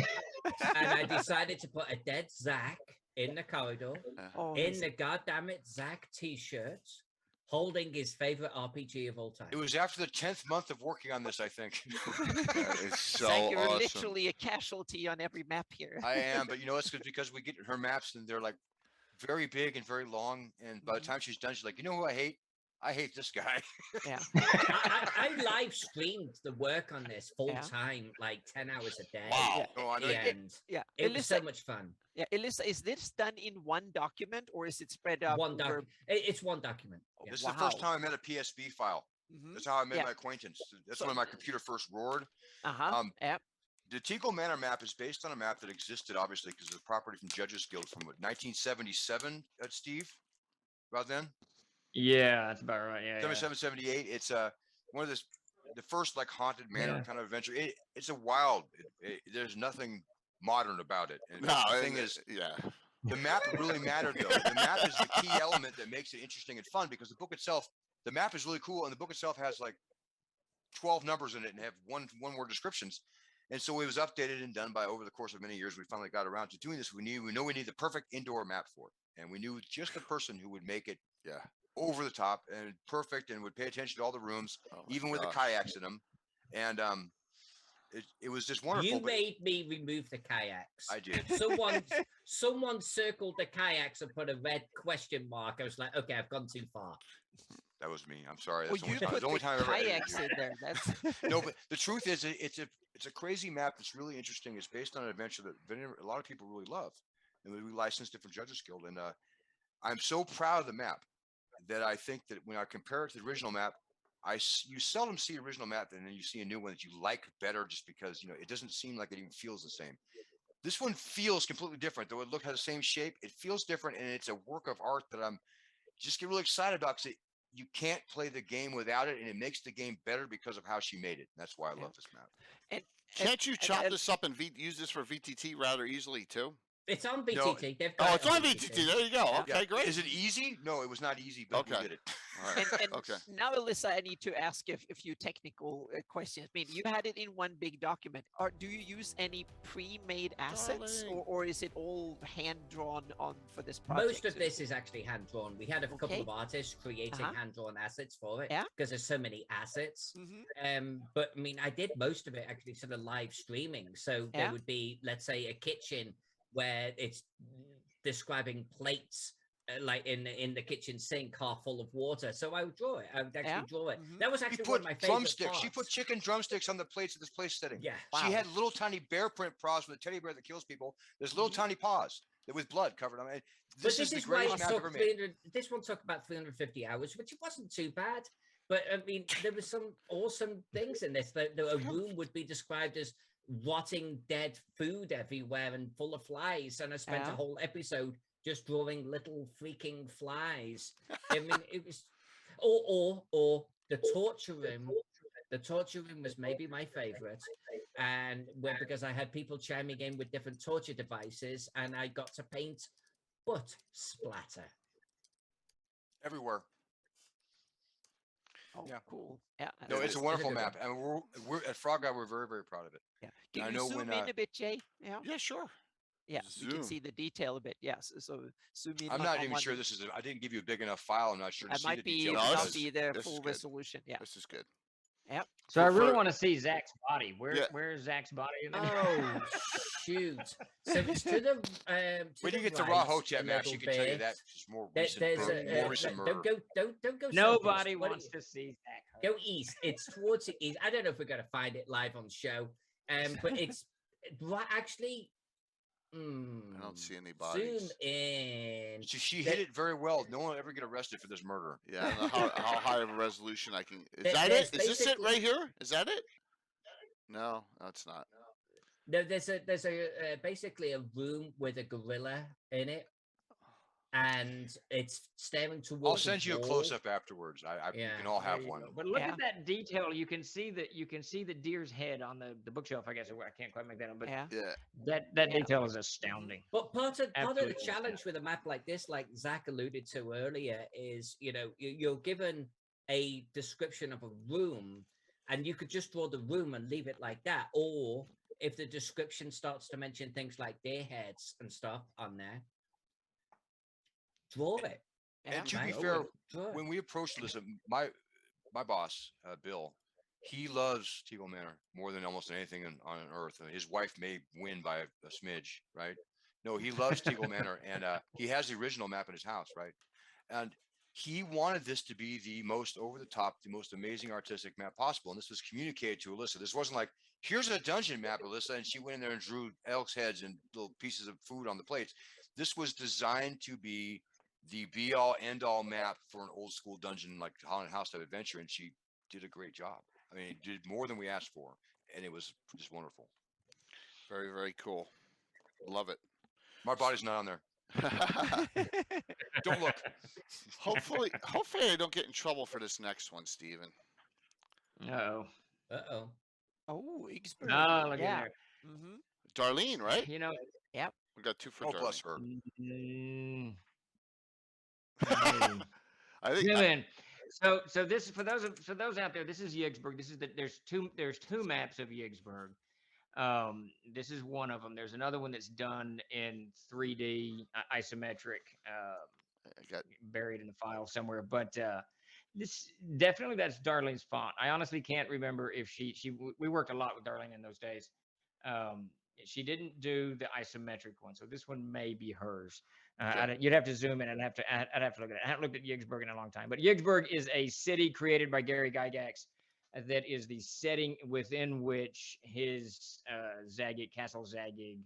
and I decided to put a dead Zach in the corridor, Oh, in he's- the goddamn it Zach t-shirt, holding his favorite RPG of all time. It was after the 10th month of working on this, I think. It's so Zach, you're awesome. literally a casualty on every map here. I am, but you know, it's because we get her maps and they're like very big and very long. And by the time she's done, she's like, you know who I hate? I hate this guy. Yeah. I live streamed the work on this full Yeah. time, like 10 hours a day. Wow. Oh, I know. And Yeah. it was so Elisa, much fun. yeah, Elisa, is this done in one document or is it spread out One over? It's one document. Yeah. This is the first Wow. time I met a PSB file. Mhm. That's how I made Yeah. my acquaintance. That's So- when my computer first roared. Uh-huh. Yeah. The Teagle Manor map is based on a map that existed, obviously, because it's a property from Judges Guild from what, 1977, Steve? About then? Yeah, that's about right. Yeah. 77, 78. It's one of the first like haunted manor Yeah. kind of adventure. It's a wild. There's nothing modern about it. And No, the thing is, yeah. the map really mattered though. The map is the key element that makes it interesting and fun because the book itself, the map is really cool, and the book itself has like 12 numbers in it and have one word descriptions. And so it was updated and done by over the course of many years. We finally got around to doing this. We know we need the perfect indoor map for it, and we knew just the person who would make it Yeah. over the top and perfect and would pay attention to all the rooms, Oh my even with the gosh. kayaks in them. And it was just wonderful. You but made me remove the kayaks. I did. Someone circled the kayaks and put a red question mark. I was like, okay, I've gone too far. That was me. I'm sorry. Well, That's you the put only the time I've ever edited kayaks you. in there. That's No, but the truth is, it's a crazy map that's really interesting. It's based on an adventure that a lot of people really love, and we licensed it from Judges Guild. And I'm so proud of the map that I think that when I compare it to the original map, you seldom see original map and then you see a new one that you like better just because it doesn't seem like it even feels the same. This one feels completely different, though it has the same shape. It feels different, and it's a work of art that I'm just get really excited about because you can't play the game without it, and it makes the game better because of how she made it. That's why I love this map. Can't you chop and- this up and use this for VTT rather easily too? It's on No. BTT. They've Oh, got it's on VTT. There you go. Yeah. Okay, great. Is it easy? No, it was not easy, but we Okay. did it. All right. and Okay. now, Alyssa, I need to ask a few technical questions. I mean, you had it in one big document. Do you use any pre-made assets, Darling. or is it all hand-drawn on for this project? Most of this is actually hand drawn. We had a couple Okay. of artists creating Uh-huh. hand drawn assets for it Yeah. because there's so many assets. Mhm. But I mean, I did most of it actually sort of live streaming. So Yeah. there would be, let's say, a kitchen where it's describing plates. Like in the kitchen sink, half full of water. So I would draw it. I would actually Yeah. draw it. Mhm. That was She actually one put of my favorite drumsticks. She put parts. chicken drumsticks on the plates of this place setting. Yeah. She Wow. had little tiny bear print paws from the teddy bear that kills people. There's little tiny paws that with blood covered on it. But This is the why greatest it map took ever made. 300. This one took about 350 hours, which wasn't too bad. But I mean, there was some awesome things in this. A room would be described as rotting dead food everywhere and full of flies. And I spent a Yeah. whole episode just drawing little freaking flies. I mean, it was, or the torture room. The torture room was maybe my favorite, and because I had people chiming in with different torture devices, and I got to paint butt splatter. Everywhere. Oh, Yeah. cool. Yeah. No, that's it's a nice. wonderful good map, and we're at Frog Guy. We're very, very proud of it. Yeah. Can I you know zoom when, in a bit, Jay? Yeah. Yeah, sure. Yeah. You can Zoom. see the detail a bit. Yes. So zoom in. I'm on- not on even one- sure this is. I didn't give you a big enough file. I'm not sure to It see might the be detail. No, not this be their this is full good. resolution. Yeah. This is good. So I For- really for- want to see Zach's body. Yeah. Where's Zach's body in there? Oh shoot! So it's to the When to you the get to right Raw Hotep a maps, you little can tell you bit. that it's more There- recent. there's more recent murder. don't go. Nobody southeast. What wants do to see Zach. Go east. It's towards the east. I don't know if we're gonna find it live on show, but it's actually. I don't see any bodies. Zoom in. She hit it very well. No one will ever get arrested for this murder. Yeah, I don't know how high of a resolution I can. Is There- that there's it? Is this it basically- right here? Is that it? No, that's not. No, there's a basically a room with a gorilla in it. and it's staring towards. I'll send you a wall. close up afterwards. We Yeah. can all There have you one. go. But look Yeah. at that detail. You can see the deer's head on the bookshelf. I guess I can't quite make that up, but Yeah. Yeah. that Yeah. detail is astounding. But part of the Absolutely challenge with a map like this, like Zach alluded to earlier, is you're given a description of a room, and you could just draw the room and leave it like that. Or if the description starts to mention things like deer heads and stuff on there, draw it. Yeah. And to be Right? fair, Draw it. when we approached this, my boss, Bill, he loves Tebow Manor more than almost anything on earth. His wife may win by a smidge, right? No, he loves Tebow Manor, and he has the original map in his house, right? And he wanted this to be the most over the top, the most amazing artistic map possible. And this was communicated to Alyssa. This wasn't like, here's a dungeon map, Alyssa, and she went in there and drew elk's heads and little pieces of food on the plates. This was designed to be the be all end all map for an old school dungeon like Haunted House type adventure, and she did a great job. I mean, it did more than we asked for, and it was just wonderful. Very, very cool. Love it. My body's not on there. Don't look. hopefully I don't get in trouble for this next one, Steven. Uh-oh. Uh-oh. Oh, Igsburg. Oh, look yeah. at there. Mm-hmm. Darlene, right? You know, We got 2 for Oh, Darlene. bless her. mm, I think zoom in. So this for those out there, this is Yigsburg. This is there's two maps of Yigsburg. This is one of them. There's another one that's done in 3D isometric, I got buried in the file somewhere. But this definitely that's Darlene's font. I honestly can't remember if we worked a lot with Darlene in those days. She didn't do the isometric one, so this one may be hers. You'd have to zoom in. I'd have to look at it. I haven't looked at Yigsburg in a long time, but Yigsburg is a city created by Gary Gygax. That is the setting within which his Zaggig, Castle Zaggig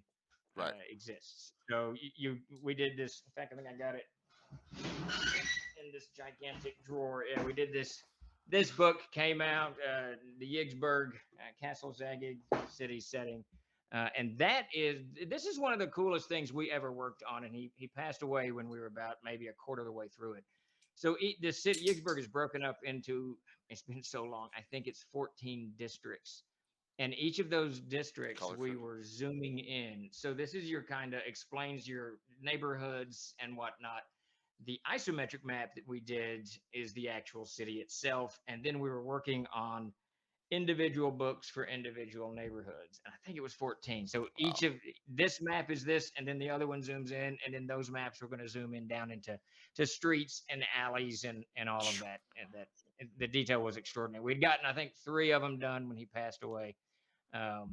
Right. exists. So we did this. In fact, I think I got it in this gigantic drawer. Yeah, we did this. This book came out, the Yigsburg Castle Zaggig city setting. And this is one of the coolest things we ever worked on. And he passed away when we were about maybe a quarter of the way through it. So the city Yigsburg is broken up into, it's been so long, I think it's 14 districts. And each of those districts, we were zooming in. So this is your kind of explains your neighborhoods and whatnot. The isometric map that we did is the actual city itself. And then we were working on individual books for individual neighborhoods. And I think it was 14. So each of this map is this, and then the other one zooms in, and then those maps we're going to zoom in down into streets and alleys and all of that. And the detail was extraordinary. We'd gotten, I think, 3 of them done when he passed away. Yeah,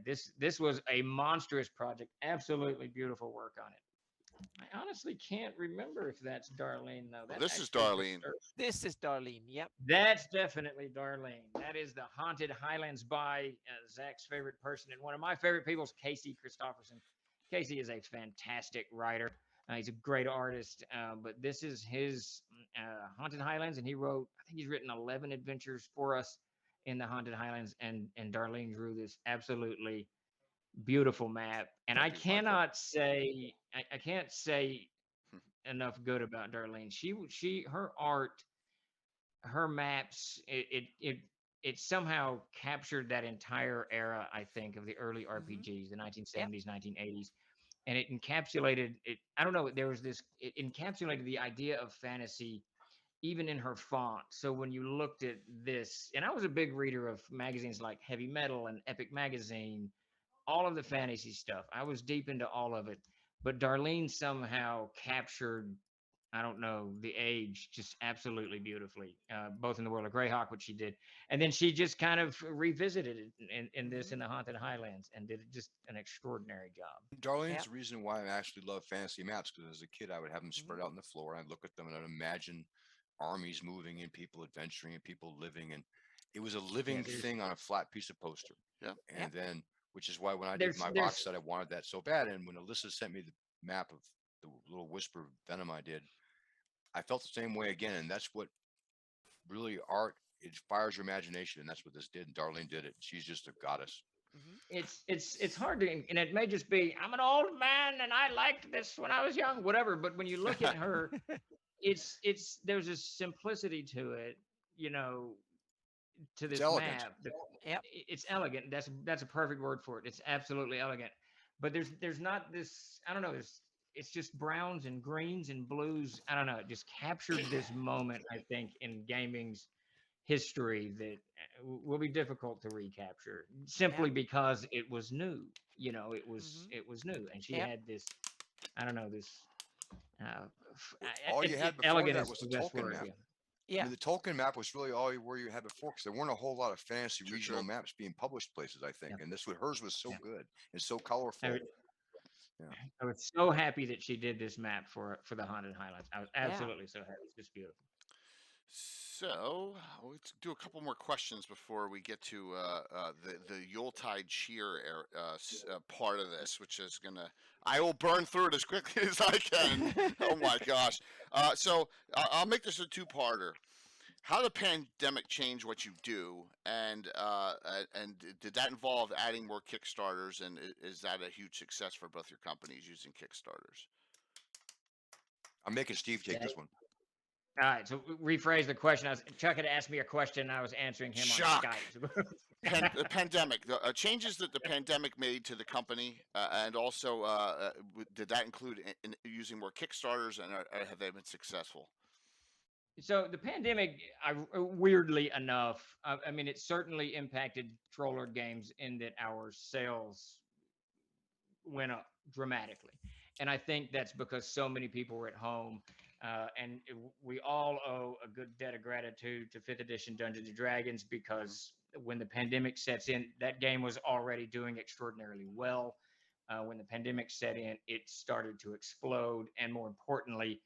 this was a monstrous project. Absolutely beautiful work on it. I honestly can't remember if that's Darlene, though. Well, this is Darlene. This is Darlene. Yep. That's definitely Darlene. That is the Haunted Highlands by Zach's favorite person and one of my favorite people is Casey Christopherson. Casey is a fantastic writer. He's a great artist, but this is his Haunted Highlands, and I think he's written 11 adventures for us in the Haunted Highlands, and Darlene drew this absolutely beautiful map. And I cannot say, I can't say enough good about Darlene. Her art, her maps, it somehow captured that entire era, I think, of the early RPGs, the 1970s, 1980s. And it encapsulated it. I don't know. It encapsulated the idea of fantasy even in her font. So when you looked at this, and I was a big reader of magazines like Heavy Metal and Epic Magazine, all of the fantasy stuff. I was deep into all of it. But Darlene somehow captured, I don't know, the age just absolutely beautifully, both in the World of Greyhawk, which she did. And then she just kind of revisited it in this, in the Haunted Highlands, and did just an extraordinary job. Darlene's the reason why I actually love fantasy maps, because as a kid, I would have them spread out on the floor. I'd look at them and I'd imagine armies moving and people adventuring and people living. And it was a living thing on a flat piece of poster. Yeah. And then, which is why when I did my box set, I wanted that so bad. And when Alyssa sent me the map of the little Whisper of Venom I did, I felt the same way again. And that's what really art, it fires your imagination. And that's what this did. And Darlene did it. She's just a goddess. it's hard to, and it may just be I'm an old man and I liked this when I was young, whatever. But when you look at her, it's there's a simplicity to it, you know, to It's this elegant. map. Yep. It's elegant. That's a perfect word for it. It's absolutely elegant. But there's not this. I don't know. It's just browns and greens and blues. I don't know. It just captured this moment, I think, in gaming's history that will be difficult to recapture simply because it was new. You know, it was new, and she Yep. had this. I don't know this. All you had before elegant that is was the the best Tolkien word. map. Yeah. I Yeah. mean, the Tolkien map was really all where you had before, because there weren't a whole lot of fantasy True, regional true. maps being published places, I think. Yeah. And hers was so Yeah. good and so colorful. I, I was so happy that she did this map for the Haunted Highlands. I was absolutely so happy. It's just beautiful. So let's do a couple more questions before we get to the Yuletide cheer part of this, which is gonna. I will burn through it as quickly as I can. Oh my gosh! So I'll make this a two-parter. How did the pandemic change what you do, and did that involve adding more Kickstarters, and is that a huge success for both your companies using Kickstarters? I'm making Steve take this one. All right, so rephrase the question. Chuck had asked me a question, and I was answering him Shock. on Skype. The pandemic, the changes that the pandemic made to the company, and also did that include in using more Kickstarters, and have they been successful? So the pandemic, weirdly enough, I mean, it certainly impacted Trollard Games in that our sales went up dramatically. And I think that's because so many people were at home. And we all owe a good debt of gratitude to 5th edition Dungeons and Dragons, because when the pandemic sets in, that game was already doing extraordinarily well. When the pandemic set in, it started to explode. And more importantly,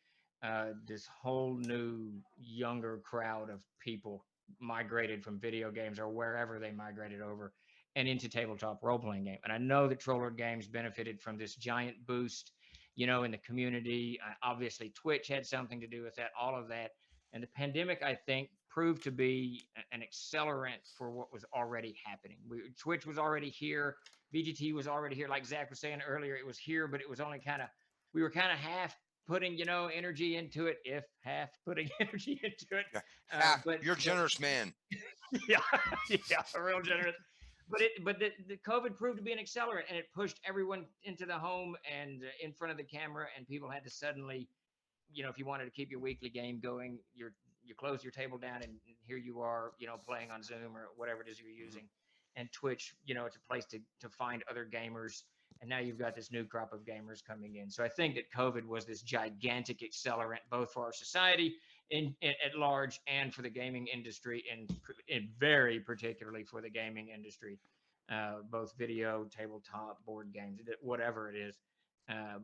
this whole new younger crowd of people migrated from video games or wherever they migrated over and into tabletop role-playing game. And I know that Trollard Games benefited from this giant boost, you know, in the community. Obviously, Twitch had something to do with that, all of that. And the pandemic, I think, proved to be an accelerant for what was already happening. Twitch was already here. VGT was already here. Like Zach was saying earlier, it was here, but it was only we were kind of half putting, you know, energy into it, if half putting energy into it. Yeah, but you're a generous man. yeah, real generous. But the COVID proved to be an accelerant, and it pushed everyone into the home and in front of the camera, and people had to suddenly, you know, if you wanted to keep your weekly game going, you close your table down, and here you are, you know, playing on Zoom or whatever it is you're using. And Twitch, you know, it's a place to find other gamers. And now you've got this new crop of gamers coming in. So I think that COVID was this gigantic accelerant, both for our society at large and for the gaming industry, and very particularly for the gaming industry, both video, tabletop, board games, whatever it is,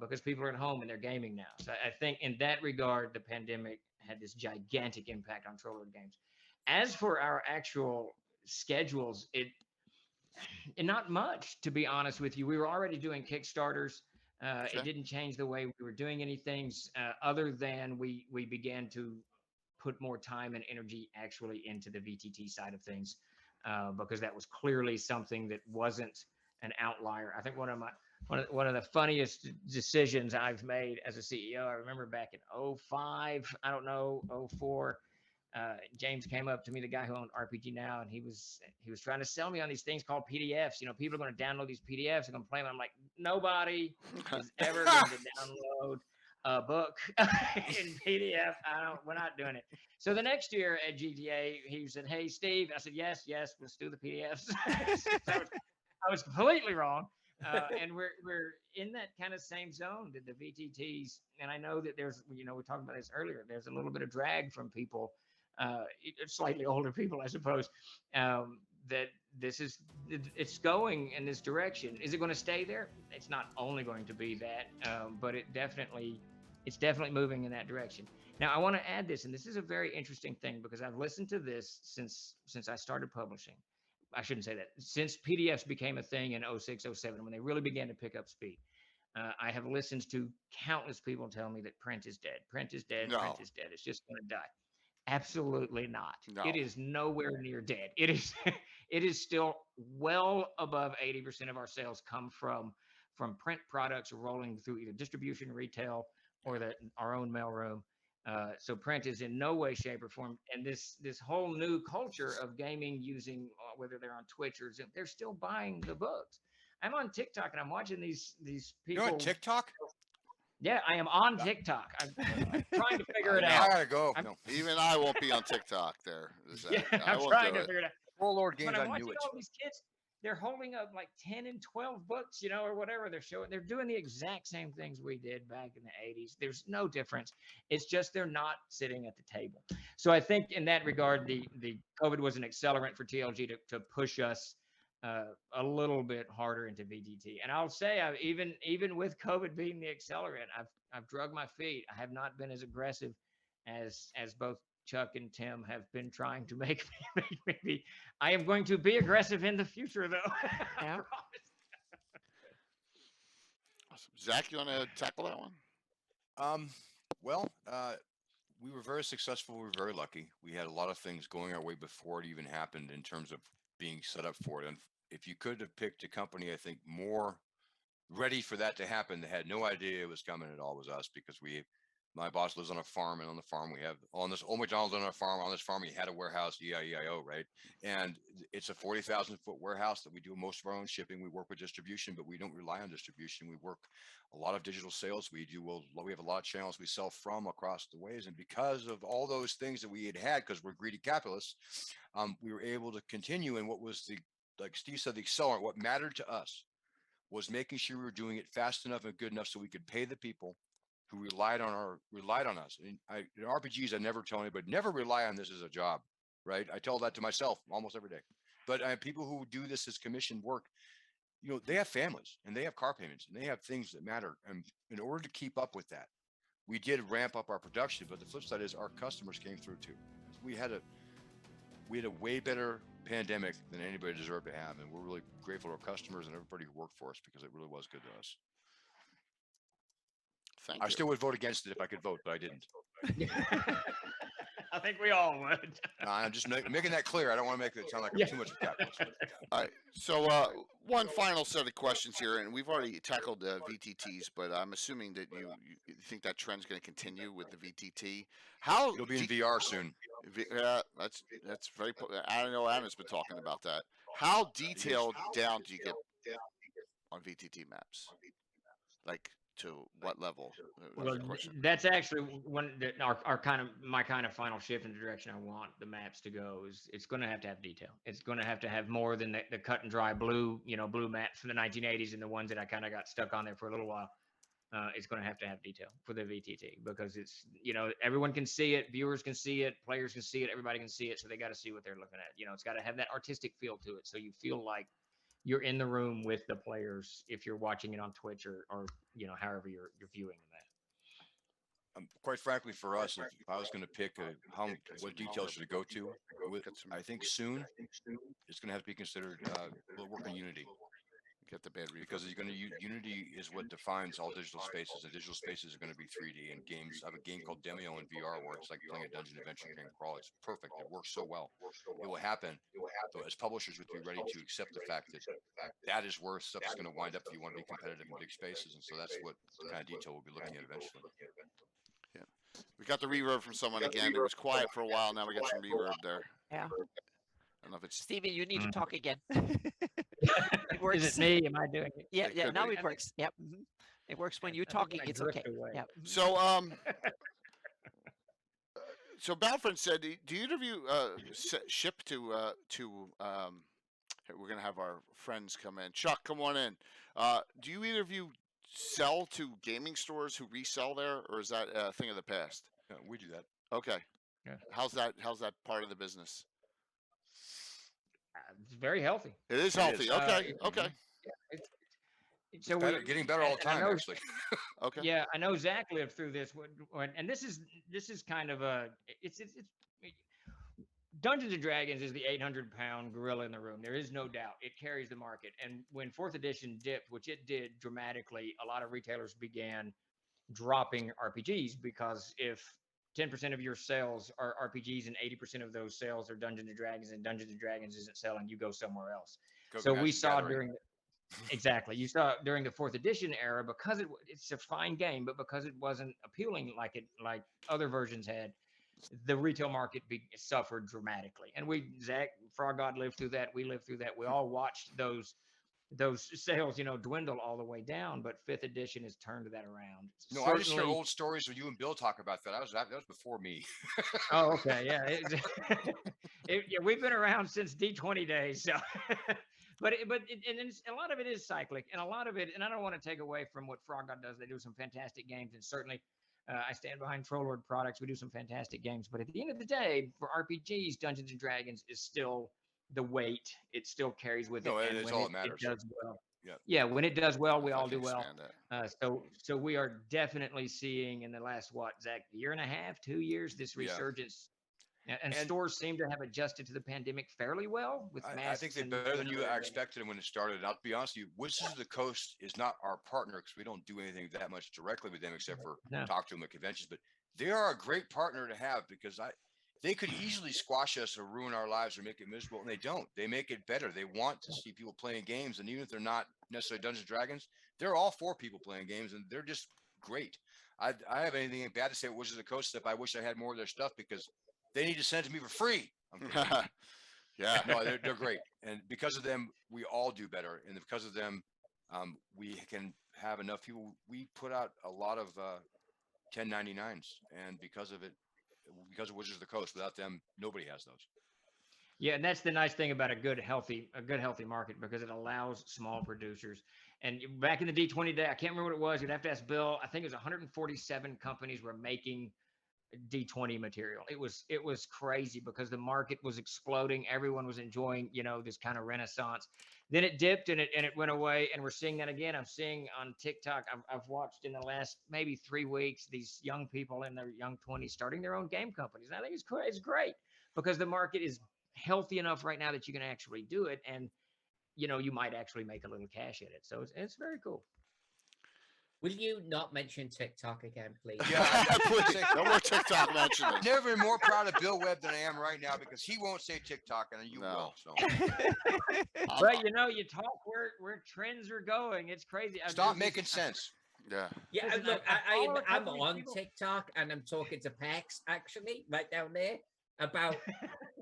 because people are at home and they're gaming now. So I think in that regard, the pandemic had this gigantic impact on Trollard Games. As for our actual schedules, not much, to be honest with you. We were already doing Kickstarters. Okay. It didn't change the way we were doing anything, other than we began to put more time and energy actually into the VTT side of things, because that was clearly something that wasn't an outlier. I think one of the funniest decisions I've made as a CEO, I remember back in 05, I don't know, 04, James came up to me, the guy who owned RPG Now, and he was trying to sell me on these things called PDFs. You know, people are going to download these PDFs and going to play them. I'm like, nobody is ever going to download a book in PDF. We're not doing it. So the next year at GTA, he said, "Hey, Steve." I said, "Yes, let's do the PDFs." I was completely wrong. And we're in that kind of same zone, the VTTs. And I know that there's, you know, we talked about this earlier, there's a little bit of drag from people, slightly older people, I suppose, that it's going in this direction. Is it going to stay there? It's not only going to be that, but it's definitely moving in that direction. Now, I want to add this, and this is a very interesting thing, because I've listened to this since I started publishing. I shouldn't say that. Since PDFs became a thing in 06, 07, when they really began to pick up speed, I have listened to countless people tell me that print is dead. Print is dead. No. Print is dead. It's just going to die. Absolutely not. No. It is nowhere near dead. It is it is still well above 80% of our sales come from print products rolling through either distribution, retail, or our own mailroom. So print is in no way, shape, or form. And this whole new culture of gaming using whether they're on Twitch or Zoom, they're still buying the books. I'm on TikTok and I'm watching these people. You're on TikTok? Yeah, I am on TikTok. I'm trying to figure it I out. gotta go. I'm- No. Even I won't be on TikTok there. Yeah, I I'm won't trying do to it. figure it out. Warlord Games, When I'm I watching knew it. all these kids, they're holding up like 10 and 12 books, or whatever they're showing. They're doing the exact same things we did back in the 80s. There's no difference. It's just they're not sitting at the table. So I think in that regard, the COVID was an accelerant for TLG to push us a little bit harder into VTT. And I'll say, even with COVID being the accelerant, I've drug my feet. I have not been as aggressive as both Chuck and Tim have been trying to make me be. I am going to be aggressive in the future, though. I Yeah. promise. Awesome. Zach, you want to tackle that one? Well, we were very successful. We were very lucky. We had a lot of things going our way before it even happened in terms of being set up for it. And if you could have picked a company, I think more ready for that to happen, that had no idea it was coming at all, was us, because my boss lives on a farm, and on the farm we have old McDonald's on our farm. On this farm we had a warehouse, EIEIO, right? And it's a 40,000 foot warehouse that we do most of our own shipping. We work with distribution, but we don't rely on distribution. We work a lot of digital sales. We have a lot of channels we sell from across the ways. And because of all those things that we had, because we're greedy capitalists, we were able to continue. And what was like Steve said, the accelerant, what mattered to us was making sure we were doing it fast enough and good enough so we could pay the people who relied on us. And in RPGs, I never tell anybody, never rely on this as a job, right? I tell that to myself almost every day. But people who do this as commission work, they have families and they have car payments and they have things that matter. And in order to keep up with that, we did ramp up our production. But the flip side is our customers came through too. We had a way better pandemic than anybody deserved to have, and we're really grateful to our customers and everybody who worked for us, because it really was good to us. Thank I you. still would vote against it if I could vote, but I didn't. I think we all would. I'm just making that clear. I don't want to make it sound like I'm too much of a capitalist. All right. So one final set of questions here, and we've already tackled VTTs, but I'm assuming that you think that trend's going to continue with the VTT. How It'll be in VR soon. Yeah, that's very. I know Adam's been talking about that. How detailed down do you get on VTT maps? Like, to what level? Well, that's actually my kind of final shift in the direction I want the maps to go. Is it's going to have detail. It's going to have more than the cut and dry blue maps from the 1980s and the ones that I kind of got stuck on there for a little while. It's going to have detail for the VTT, because it's, everyone can see it, viewers can see it, players can see it, everybody can see it. So they got to see what they're looking at. It's got to have that artistic feel to it. So you feel like you're in the room with the players if you're watching it on Twitch or however you're viewing that. Quite frankly, for us, if I was going to pick what details should it go to, I think soon it's going to have to be considered. We'll work on Unity. Get the bad review. Because Unity is what defines all digital spaces. And digital spaces are going to be 3D, and games. I have a game called Demio in VR where it's like playing a dungeon adventure game crawl. It's perfect. It works so well. It will happen. So as publishers, we have to be ready to accept the fact that that is where stuff is going to wind up if you want to be competitive in big spaces. And so that's what kind of detail we'll be looking at eventually. Yeah, we got the reverb from someone again. It was quiet for a while. Now we got some reverb there. Yeah. I don't know if it's Steven, you need to talk again. It works. Is it me? Am I doing it? Yeah, It yeah. could Now be. it works. Yep. It works when you're I think talking. I It's drift okay. away. Yeah. so. So Battlefront said, do you interview ship to? We're gonna have our friends come in. Chuck, come on in. Do you interview sell to gaming stores who resell there, or is that a thing of the past? Yeah, we do that. Okay. Yeah. How's that part of the business? It's very healthy. It is healthy. Okay. Okay. So Getting better all the time, actually. Okay. Yeah, I know Zach lived through this, and this is kind of it's Dungeons and Dragons is the 800-pound gorilla in the room. There is no doubt it carries the market. And when 4th edition dipped, which it did dramatically, a lot of retailers began dropping RPGs, because if 10% of your sales are RPGs and 80% of those sales are Dungeons and Dragons, and Dungeons and Dragons isn't selling, you go somewhere else. Go So we Magic saw Gathering. exactly, you saw during the 4th edition era, because it's a fine game, but because it wasn't appealing like other versions had, the retail market suffered dramatically. And Zach, Frog God lived through that. We lived through that. We all watched those sales, dwindle all the way down. But 5th edition has turned that around. No, I just hear old stories where you and Bill talk about that. That was before me. Oh, okay, yeah. Yeah, we've been around since D20 days, so. But a lot of it is cyclic, and a lot of it, and I don't want to take away from what Frog God does. They do some fantastic games, and certainly I stand behind Troll Lord products. We do some fantastic games, but at the end of the day, for RPGs, Dungeons and Dragons is still the weight. It still carries with it. No, and it's when all that matters. It does well. Yeah. Yeah, when it does well, we I all do can well. stand that. So we are definitely seeing in the last, Zach, year and a half, 2 years, this Yeah. resurgence. And stores seem to have adjusted to the pandemic fairly well with masks. I think they're better than I expected when it started. And I'll be honest with you, Wizards of the Coast is not our partner because we don't do anything that much directly with them except for talk to them at conventions. But they are a great partner to have because they could easily squash us or ruin our lives or make it miserable, and they don't. They make it better. They want to see people playing games, and even if they're not necessarily Dungeons and Dragons, they're all for people playing games, and they're just great. I have anything bad to say about Wizards of the Coast stuff. I wish I had more of their stuff because they need to send it to me for free. Yeah. No, they're great. And because of them, we all do better. And because of them, we can have enough people. We put out a lot of 1099s. And because of Wizards of the Coast, without them, nobody has those. Yeah, and that's the nice thing about a good healthy market, because it allows small producers. And back in the D20 day, I can't remember what it was. You'd have to ask Bill. I think it was 147 companies were making D20 material. It was crazy because the market was exploding. Everyone was enjoying, this kind of renaissance. Then it dipped and it went away, and we're seeing that again. I'm seeing on TikTok, I've watched in the last maybe 3 weeks these young people in their young 20s starting their own game companies. And I think it's great because the market is healthy enough right now that you can actually do it, and you might actually make a little cash in it. So it's very cool. Will you not mention TikTok again, please? Yeah, Please, no more TikTok mentioning. I've never been more proud of Bill Webb than I am right now because he won't say TikTok and you will. So But you talk where trends are going. It's crazy. Stop making sense. Yeah. Yeah, Listen, look, I follow a I'm couple of on people. TikTok and I'm talking to Pex actually right down there about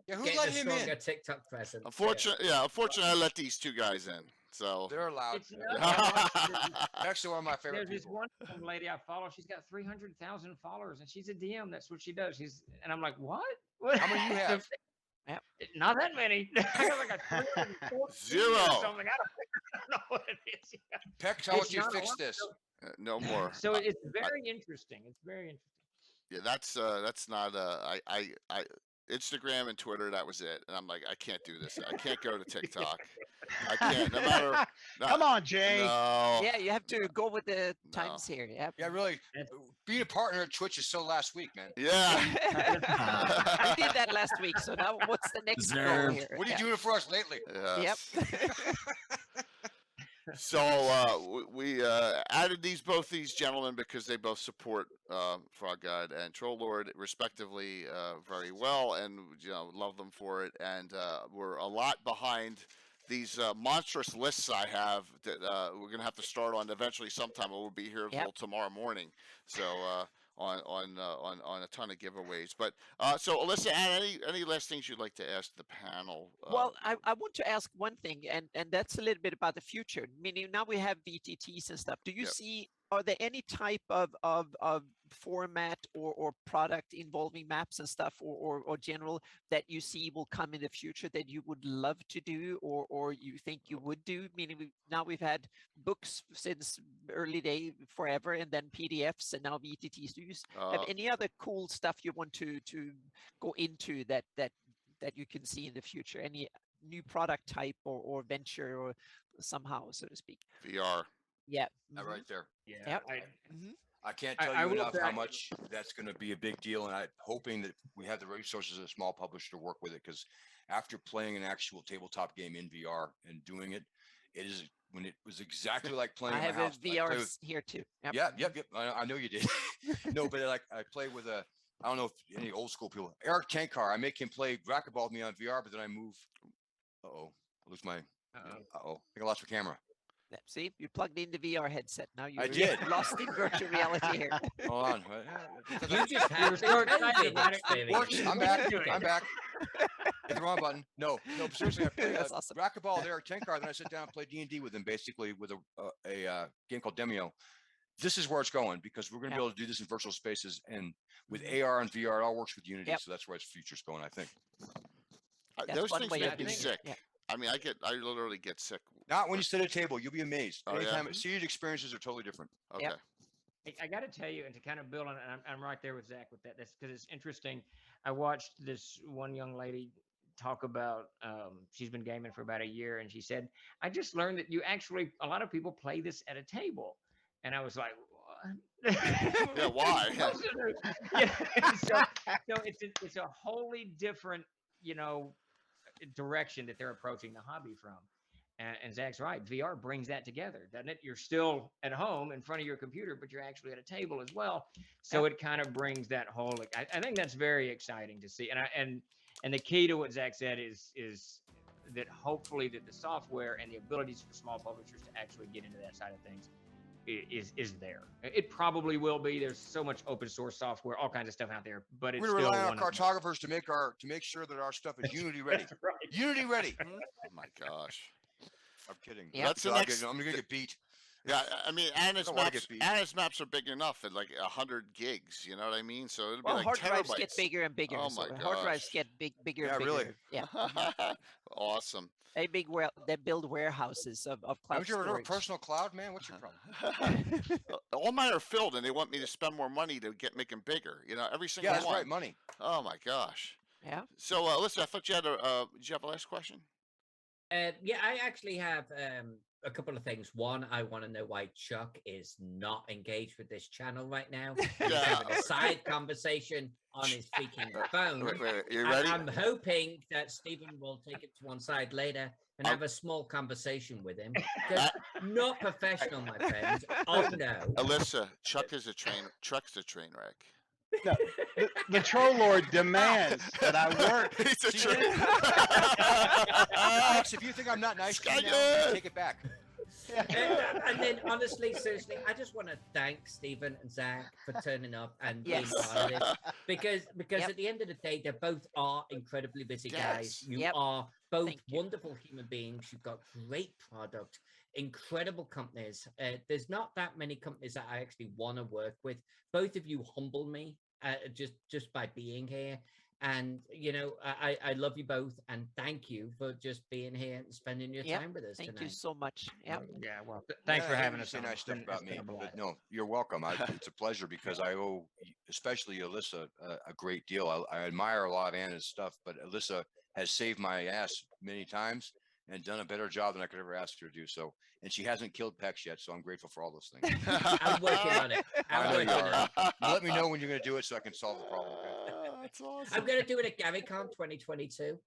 Yeah, who getting let a him stronger in? TikTok presence. Unfortunately, I let these two guys in. So They're allowed. It's not- Actually, one of my favorite There's this people. one lady I follow. She's got 300,000 followers, and she's a DM. That's what she does. And I'm like, what? How many you have? Not that many. I got like a 314 Zero. or something. I don't know what it is. Peck, how would It's you not a fix lot, this? no more. So it's very interesting. It's very interesting. Yeah, that's not I Instagram and Twitter, that was it. And I'm like, I can't do this. I can't go to TikTok. I can't. No matter. Come on, Jay. No. Yeah, you have to go with the times here. Yeah. Yeah, really. Being a partner at Twitch is so last week, man. Yeah. I did that last week. So now what's the next goal Deserved. here? What are you doing for us lately? Yes. Yep. So we added both these gentlemen because they both support Frog God and Troll Lord respectively very well, and love them for it. And we're a lot behind these monstrous lists I have that we're gonna have to start on eventually sometime. It will be here until tomorrow morning. So on a ton of giveaways. But so Alyssa, any last things you'd like to ask the panel? Well, I want to ask one thing, and that's a little bit about the future. Meaning now we have VTTs and stuff. Do you see, are there any type of format or product involving maps and stuff or general that you see will come in the future that you would love to do or you think you would do? Meaning now we've had books since early day forever, and then PDFs, and now VTTs. Do you have any other cool stuff you want to go into that you can see in the future? Any new product type or venture or somehow, so to speak? VR. Yeah. That right there. Yeah. Yep. I can't I tell you will enough how say- much that's going to be a big deal, and I'm hoping that we have the resources as a small publisher to work with it. Because after playing an actual tabletop game in VR and doing it, it is when it was exactly like playing. I in my have house. a VR here too. Yep. Yep. I know you did. No, but like I play with a I don't know if any old school people. Eric Tankar, I make him play racquetball with me on VR, but then I move. I lose my. I lost my camera. Yeah, see, you plugged in the VR headset. Now you're I did. lost in virtual reality here. Hold on. You just You had were the so excited COVID about it. experience. Works. I'm back. I'm back. Hit the wrong button. No, seriously, I play That's awesome. racquetball with Eric Tankar, then I sit down and play D&D with him, basically with a game called Demio. This is where it's going because we're going to be able to do this in virtual spaces, and with AR and VR, it all works with Unity. Yep. So that's where its future's going, I think. That's Those one things way of make me doing it. sick. Yeah. I mean, I literally get sick. Not when you sit at a table. You'll be amazed. Oh, yeah? Anytime, seated experiences are totally different. Okay. Yep. I got to tell you, and to kind of build on it, and I'm right there with Zach with that. That's because it's interesting. I watched this one young lady talk about, she's been gaming for about a year, and she said, I just learned that a lot of people play this at a table. And I was like, what? Yeah, why? Yeah. So it's a wholly different, direction that they're approaching the hobby from. And Zach's right. VR brings that together, doesn't it? You're still at home in front of your computer, but you're actually at a table as well. So it kind of brings that whole. I think that's very exciting to see. And the key to what Zach said is that hopefully that the software and the abilities for small publishers to actually get into that side of things is there. It probably will be. There's so much open source software, all kinds of stuff out there, but it's We're still going to rely on one our of them. cartographers to make sure that our stuff is Unity ready. Right. Unity ready. Oh my gosh. I'm kidding. Yeah. That's the So next. I'm going to get beat. Yeah, I mean, Anna's don't wanna maps. get beat. Anna's maps are big enough at like 100 gigs. You know what I mean? So it'll be Well, like hard terabytes. drives get bigger and bigger. Oh so my hard drives gosh. get bigger Yeah, and bigger. really. Yeah. Awesome. They build warehouses of cloud Haven't you ever heard of storage. personal cloud, man? What's your problem? All mine are filled, and they want me to spend more money to make them bigger. Every single Yeah, that's one. right. Money. Oh my gosh. Yeah. So, listen, I thought you had did you have a last question? Yeah, I actually have a couple of things. One, I want to know why Chuck is not engaged with this channel right now. He's Yeah. having a side conversation on his freaking phone. Wait, you And ready? I'm hoping that Stephen will take it to one side later and have a small conversation with him. 'Cause not professional, my friends. Oh no. Alyssa, Chuck's a train wreck. No, the troll lord demands that I work. He's a See, train. Alex, if you think I'm not nice to you now, take it back. And then, honestly, seriously, I just want to thank Stephen and Zach for turning up and being Yes. part of this. Because Yep. at the end of the day, they both are incredibly busy guys. Yes. You Yep. are both Thank you. wonderful human beings. You've got great product, incredible companies. There's not that many companies that I actually want to work with. Both of you humble me just by being here. And, I love you both and thank you for just being here and spending your Yep. time with us Thank tonight. you so much. Yeah. Yeah, well, thanks for Yeah, having you us. say on. nice It's stuff been- about it's me, been a but blast. no, you're welcome. It's a pleasure because I owe, especially Alyssa, a great deal. I admire a lot of Anna's stuff, but Alyssa has saved my ass many times and done a better job than I could ever ask her to do. So, and she hasn't killed Pex yet, so I'm grateful for all those things. I'm working on it. I I'm know you working on it. are. Let me know when you're going to do it so I can solve the problem. Okay? That's awesome. I'm going to do it at GaryCon 2022.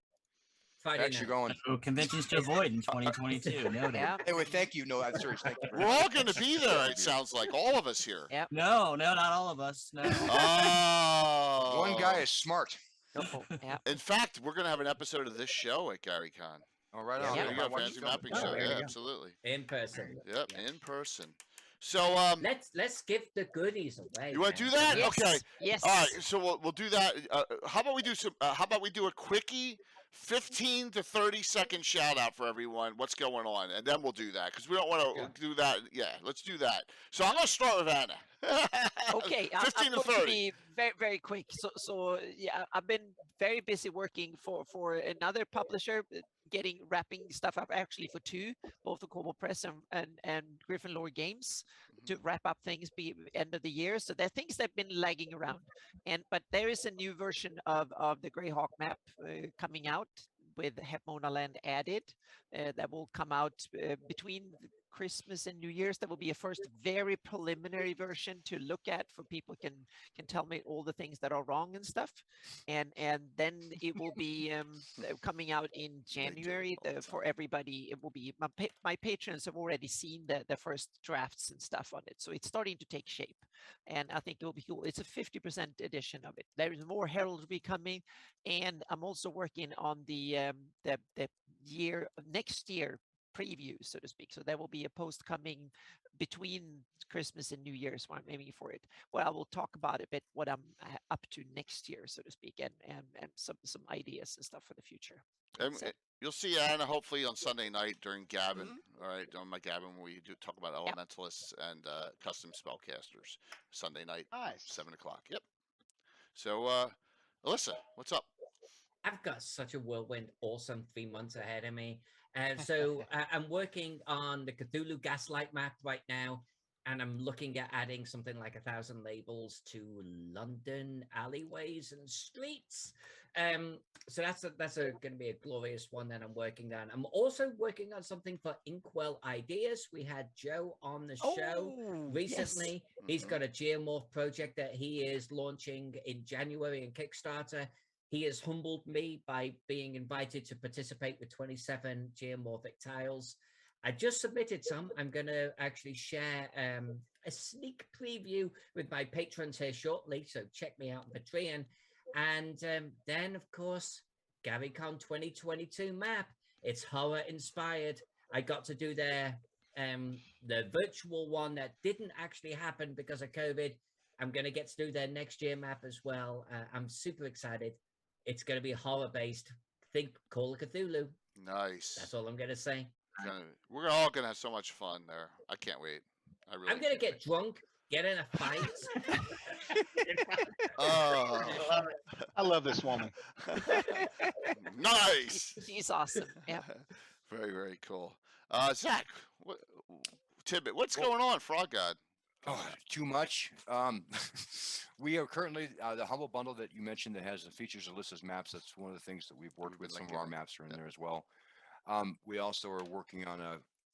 Friday Pex, you're night. going. So conventions to avoid in 2022. Noted. Yeah. Anyway, thank you. No, I'm serious. Thank you. We're all going to be there. It sounds like all of us here. Yeah. No, not all of us. No. Oh. One guy is smart. Yeah. In fact, we're going to have an episode of this show at GaryCon. All right. Yeah. on. There you go, Watch Fantasy the Mapping Oh, Show. there Yeah, you go. absolutely. In person. Yep, Yeah. in person. So, Let's give the goodies away. you want to man. do that? Yes. Okay. Yes. All right. So we'll do that. How about we do some? How about we do a quickie, 15 to 30-second shout out for everyone? What's going on, and then we'll do that because we don't want to do that. Yeah, let's do that. So I'm gonna start with Anna. Okay, 15 I'm to going to 30. be very, very quick. So yeah, I've been very busy working for another publisher, wrapping stuff up actually for two, both the Kobo Press and Griffin Lore Games, to wrap up things be end of the year. So there are things that've been lagging around, but there is a new version of the Greyhawk map coming out with Hepmona Land added that will come out between Christmas and New Year's. There will be a first very preliminary version to look at for people can tell me all the things that are wrong and stuff, and then it will be coming out in January for everybody. It will be my patrons have already seen the first drafts and stuff on it, so it's starting to take shape, and I think it will be cool. It's a 50% edition of it. There is more heraldry coming, and I'm also working on the next year preview, so to speak. So there will be a post coming between Christmas and New Year's where I'm aiming for it. Well, I will talk about a bit what I'm up to next year, so to speak, and some ideas and stuff for the future. So, You'll see Anna hopefully on Sunday night during Gavin. All right, on my Gavin, where we do talk about elementalists and custom spellcasters. Sunday night, Nice. 7 o'clock. Yep. So, Alyssa, what's up? I've got such a whirlwind, awesome 3 months ahead of me. So I'm working on the Cthulhu Gaslight map right now, and I'm looking at adding something like 1,000 labels to London alleyways and streets. So that's going to be a glorious one that I'm working on. I'm also working on something for Inkwell Ideas. We had Joe on the show recently. Yes. He's got a Geomorph project that he is launching in January in Kickstarter. He has humbled me by being invited to participate with 27 geomorphic tiles. I just submitted some. I'm going to actually share a sneak preview with my patrons here shortly, so check me out on Patreon. And then, of course, GaryCon 2022 map. It's horror inspired. I got to do the virtual one that didn't actually happen because of COVID. I'm going to get to do their next year map as well. I'm super excited. It's going to be horror based. Think Call of Cthulhu. Nice. That's all I'm going to say. We're all going to have so much fun there. I can't wait. I'm going to get drunk, get in a fight. Oh, I love this woman. nice. She's awesome. Yeah. Very, very cool. Zach, Tibbet, what's going on, Frog God? Oh, too much. We are currently the Humble Bundle that you mentioned that has the features Alyssa's maps. That's one of the things that we've worked with. Some of our maps are in there as well. We also are working on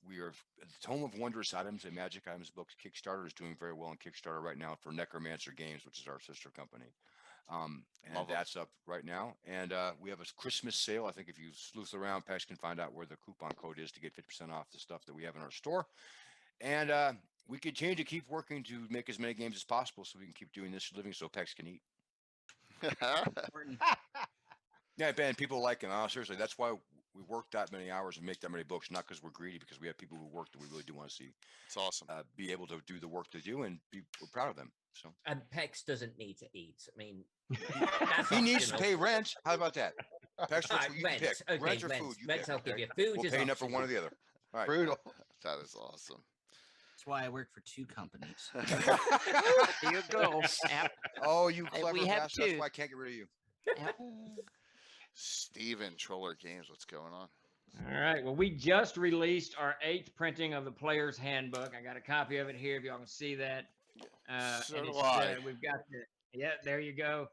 we are the Tome of Wondrous Items, a Magic Items book. Kickstarter is doing very well on Kickstarter right now for Necromancer Games, which is our sister company. And that's up right now. And we have a Christmas sale. I think if you sleuth around, Pex can find out where the coupon code is to get 50% off the stuff that we have in our store. And we continue to keep working to make as many games as possible so we can keep doing this living so Pex can eat. Yeah, Ben, people like him. Seriously, that's why we work that many hours and make that many books, not because we're greedy, because we have people who work that we really do want to see. It's awesome. Be able to do the work they do and we're proud of them. So. And Pex doesn't need to eat. I mean, he needs to pay rent. How about that? Pex, you rent. pick. Okay, rent or rent. food. You Rent, pick, I'll okay? give you. Food we'll is pay enough for optional. one or the other. All right. Brutal. That is awesome. That's why I work for 2 companies. There you go. Yep. Oh, you And clever we have bastard. That's two. why I can't get rid of you. Yep. Steven, Troller Games, what's going on? All right. Well, we just released our 8th printing of the Player's Handbook. I got a copy of it here if y'all can see that. So and do it's, I. we've got there you go.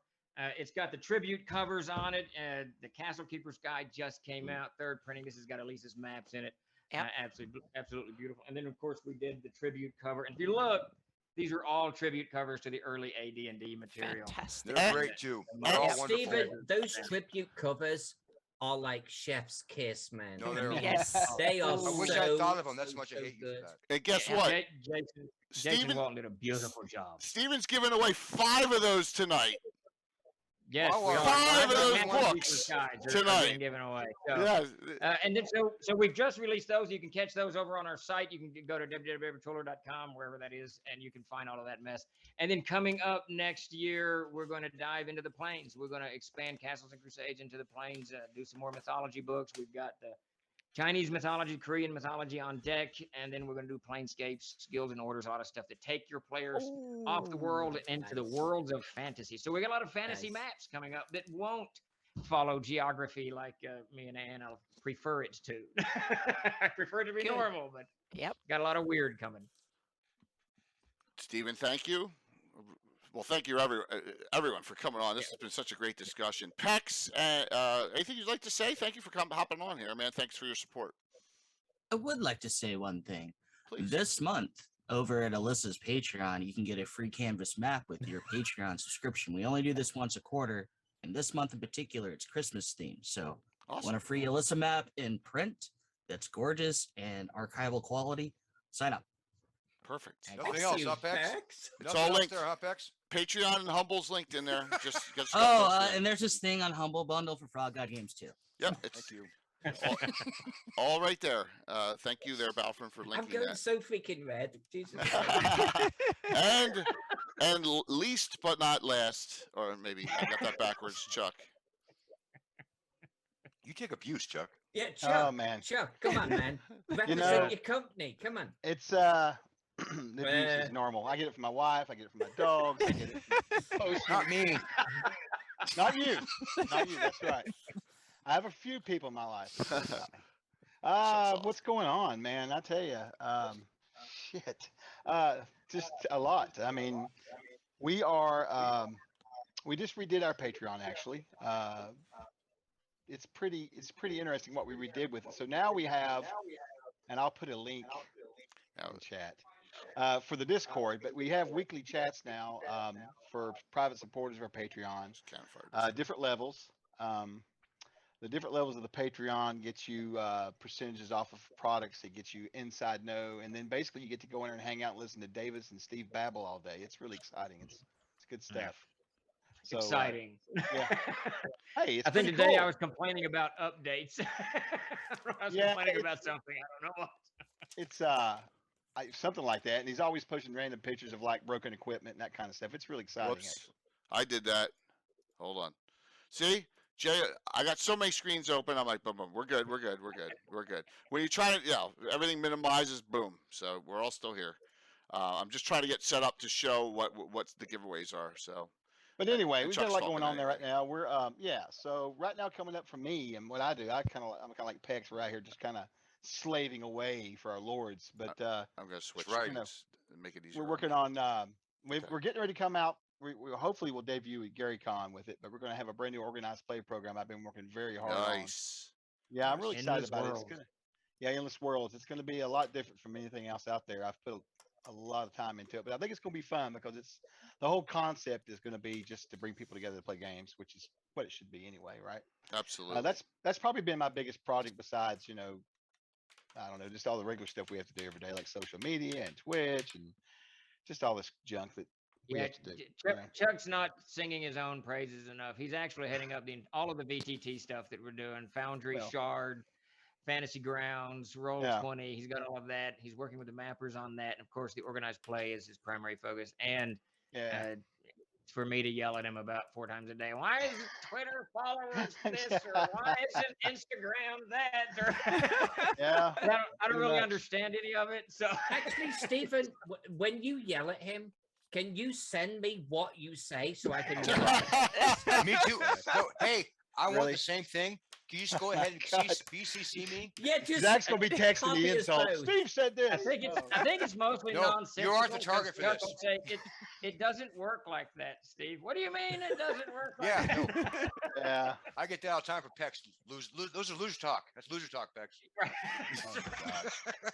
It's got the tribute covers on it. The Castle Keeper's Guide just came out, 3rd printing. This has got Elisa's maps in it. Yep. Absolutely beautiful. And then, of course, we did the tribute cover. And if you look, these are all tribute covers to the early AD&D material. Fantastic. They're great too. They're And all wonderful. Steven, those tribute covers are like chef's kiss, man. No, they're Yes. They are I wish so, I thought of them. That's so, much I so hate you good. for that. And guess Yeah. what? Jason Steven, Walton did a beautiful job. Steven's giving away 5 of those tonight. Yes, Well, we are. 5 of those Castle books Keeper's Guides are tonight. being given away. So, Yeah. and then so we've just released those. You can catch those over on our site. You can go to www.troller.com, wherever that is, and you can find all of that mess. And then coming up next year, we're going to dive into the planes. We're going to expand Castles and Crusades into the planes, do some more mythology books. We've got the Chinese mythology, Korean mythology on deck, and then we're going to do Planescapes, Skills and Orders, a lot of stuff to take your players off the world and into the worlds of fantasy. So we got a lot of fantasy Nice. maps coming up that won't follow geography like me and Anna prefer it to. I prefer it to be Good. normal, but Yep. got a lot of weird coming. Steven, thank you. Well, thank you, everyone, for coming on. This has been such a great discussion. Pex, anything you'd like to say? Thank you for hopping on here, man. Thanks for your support. I would like to say one thing. Please. This month, over at Alyssa's Patreon, you can get a free canvas map with your Patreon subscription. We only do this once a quarter, and this month in particular, it's Christmas themed. So, Awesome. want a free Alyssa map in print that's gorgeous and archival quality? Sign up. Perfect. Nothing else, huh, Pex? It's Nothing all else linked. there, huh, Pex? Patreon and Humble's linked in there. Just stuff Oh, posted. and there's this thing on Humble Bundle for Frog God Games too. Yep, it's Thank you. all right there. Thank you there, Balfron, for I'm linking going that. so freaking red. Jesus. and least but not last, or maybe I got that backwards, Chuck. You take abuse, Chuck. Yeah, Oh Chuck. man, Chuck, come on, man. Represent know- your company. Come on. it's the abuse is normal. I get it from my wife. I get it from my dogs. I get it from posters. Not me. Not you. Not you. That's right. I have a few people in my life. that say about me. Shucks What's going on, man? I tell you, shit, just a lot. I mean, we are, we just redid our Patreon actually. It's pretty interesting what we redid with it. So now we have, and I'll put a link Now, in chat for the Discord, but we have weekly chats now for private supporters of our Patreon. can't afford it. Different levels. The different levels of the Patreon get you percentages off of products. It gets you inside know, and then basically you get to go in there and hang out and listen to Davis and Steve babble all day. It's really exciting. It's good stuff. So, Exciting. yeah. Hey, it's I think pretty today cool. I was complaining about updates. I was Yeah, complaining it- about something. I don't know what. It's something like that, and he's always posting random pictures of like broken equipment and that kind of stuff. It's really exciting. Whoops. I did that. Hold on. See? Jay, I got so many screens open. I'm like, boom, boom. We're good. We're good. We're good. We're good. When you're trying to, everything minimizes, boom. So we're all still here. I'm just trying to get set up to show what the giveaways are. So But anyway, And we've got a Chuck's lot talking going on there right anyway. now. We're so right now coming up for me and what I do, I'm kind of like Pex right here, just kind of slaving away for our lords. But I'm gonna switch right. screens and make it easier. we're working on Okay. we're getting ready to come out. We hopefully will debut at Gary Con with it, but we're going to have a brand new organized play program. I've been working very hard on. Nice. Yeah, I'm really excited Endless about it. Worlds. It's gonna, Endless Worlds. It's going to be a lot different from anything else out there. I've put a lot of time into it, but I think it's going to be fun because it's the whole concept is going to be just to bring people together to play games, which is what it should be anyway, right? Absolutely. That's probably been my biggest project besides, I don't know, just all the regular stuff we have to do every day, like social media and Twitch and just all this junk that we Yeah, have to do. Chuck's not singing his own praises enough. He's actually heading up all of the VTT stuff that we're doing. Foundry, Well. Shard, Fantasy Grounds, Roll Yeah. 20. He's got all of that. He's working with the mappers on that. And of course, the organized play is his primary focus. And Yeah. it's for me to yell at him about 4 times a day. Why isn't Twitter followers this? Or why isn't Instagram that? Or Yeah. I don't Pretty really much. understand any of it. So Actually, Stephen, when you yell at him, can you send me what you say so I can yell at him? Me too. No, hey, I want Really? the same thing. Can you just go ahead and God. BCC me? Yeah, just Zach's gonna be texting copy the us insult. both. Steve said this. I think it's Oh. mostly No, nonsense. you aren't the target for this. It doesn't work like that, Steve. What do you mean it doesn't work like Yeah, that? no, Yeah. I get that all the time for Pex. Those are loser talk. That's loser talk, Pex. Right. Oh, God.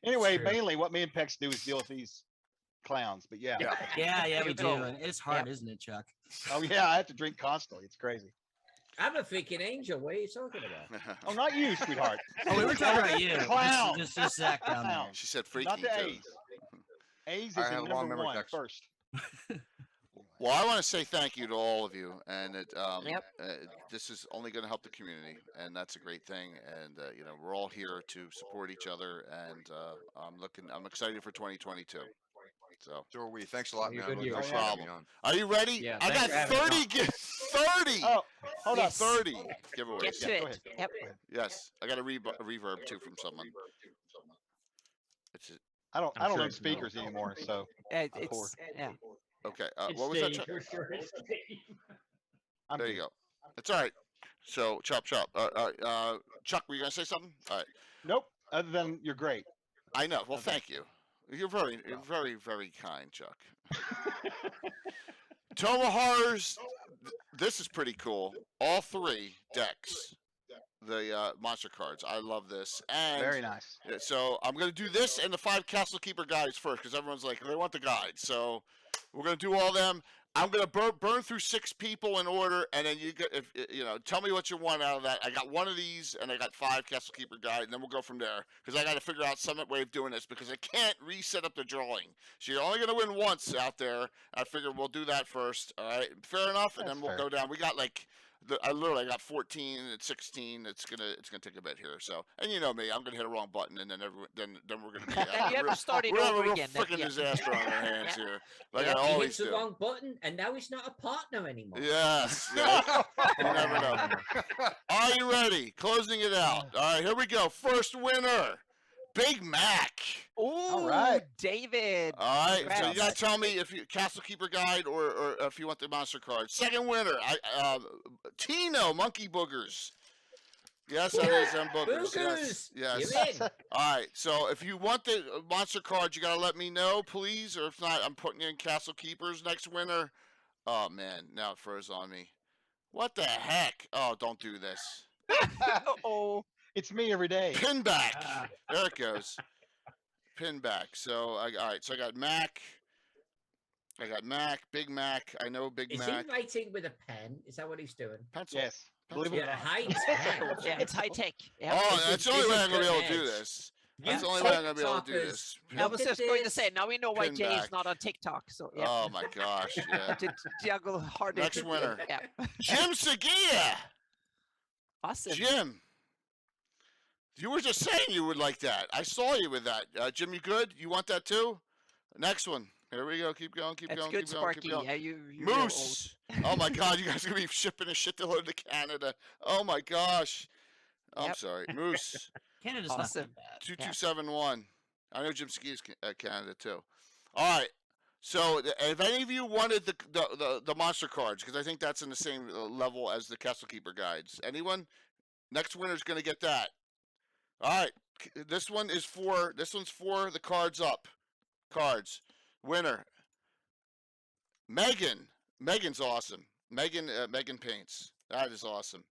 Anyway, True. mainly what me and Pex do is deal with these clowns. But yeah. Yeah. Yeah, we You do. go. And it's hard, isn't it, Chuck? Oh yeah, I have to drink constantly. It's crazy. I'm a freaking angel. What are you talking about? Oh, not you, sweetheart. Oh, we were talking about you. Clown. Just Zach down there. Clown. she said freaky Not the too. A's. A's I is have in a long number memory, one Tex. first. Well, I want to say thank you to all of you, and Yep. this is only going to help the community, and that's a great thing. And we're all here to support each other, and I'm excited for 2022. So, So are we. Thanks a lot, You're man. good, Look you're forward to no having problem. you on. are you ready? Yeah, I thanks got for having me 30 Oh, hold Yes. on. 30 giveaways. Get to Yeah, it. go ahead. Yep. Yes, I got a reverb too from someone. It's I don't I'm sure own it's speakers anymore, so poor. It's yeah. okay. It's What was that? Steve, Chuck? for sure. It's Steve. I'm There good. you go. It's all right. So chop. Chuck, were you gonna say something? All right. Nope. Other than you're great. I know. Well, Okay. thank you. You're very, very kind, Chuck. Toma Horrors. This is pretty cool. All 3 decks the monster cards. I love this. And Very nice. so I'm gonna do this and the 5 Castle Keeper guides first because everyone's like they want the guides. So we're gonna do all them. I'm gonna burn through 6 people in order, and then tell me what you want out of that. I got one of these, and I got 5 Castle Keeper guide, and then we'll go from there. Because I got to figure out some way of doing this because I can't reset up the drawing. So you're only gonna win once out there. I figure we'll do that first. All right, fair enough, and That's then we'll fair. go down. We got like. I literally got 14 and 16. It's gonna take a bit here. So, and you know me, I'm gonna hit a wrong button, and then we're gonna be. Then you have to start it We're having a over real again. then, freaking yeah. disaster on our hands here, like Yeah, I he always hits the do. wrong button, and now he's not a partner anymore. Yes. Yeah. You never know. Are you ready? Closing it out. All right, here we go. First winner, Big Mac. Ooh, right. David. All right, so you Congrats. gotta tell me if you Castle Keeper guide or if you want the monster card. Second winner, Tino Monkey Boogers. Yes, that is them boogers. Yes, Boogers! yes. You're in. All right, so if you want the monster card, you gotta let me know, please, or if not, I'm putting in Castle Keepers. Next winner. Oh man, now it froze on me. What the heck? Oh, don't do this. Oh, It's me every day. Pin back. There it goes. Pin back. So all right. So I got Mac. Big Mac. I know Big Is Mac. he writing with a pen? Is that what he's doing? Pencil. Yes. Believe it Yeah, or not. high tech. yeah, it's high tech. Yeah. Oh, This that's is- the only this way is I'm gonna be able to cutting do edge. this. You That's the only way I'm gonna be able to do TikTokers, this. I was look at just going to this. say, now we know why Pin Jay back. is not on TikTok. So yeah, Oh my gosh. Yeah. to juggle harder. Next to- winner. Yeah. Jim Seguia. Awesome. Jim. You were just saying you would like that. I saw you with that. Jim, you good? You want that too? Next one. Here we go. Keep going. Keep That's going. good, Keep going. Sparky. Keep going. Yeah, you're real old. Moose. Oh my God, you guys are gonna be shipping a shit load to Canada. Oh my gosh. I'm Yep. sorry. Moose. Canada's Awesome. not too bad. 2271. I know Jim Ski is Canada too. All right. So if any of you wanted the monster cards, because I think that's in the same level as the Castle Keeper guides. Anyone? Next winner's gonna get that. All right. This one's for the cards up. Cards. Winner. Megan. Megan's awesome. Megan paints. That is awesome.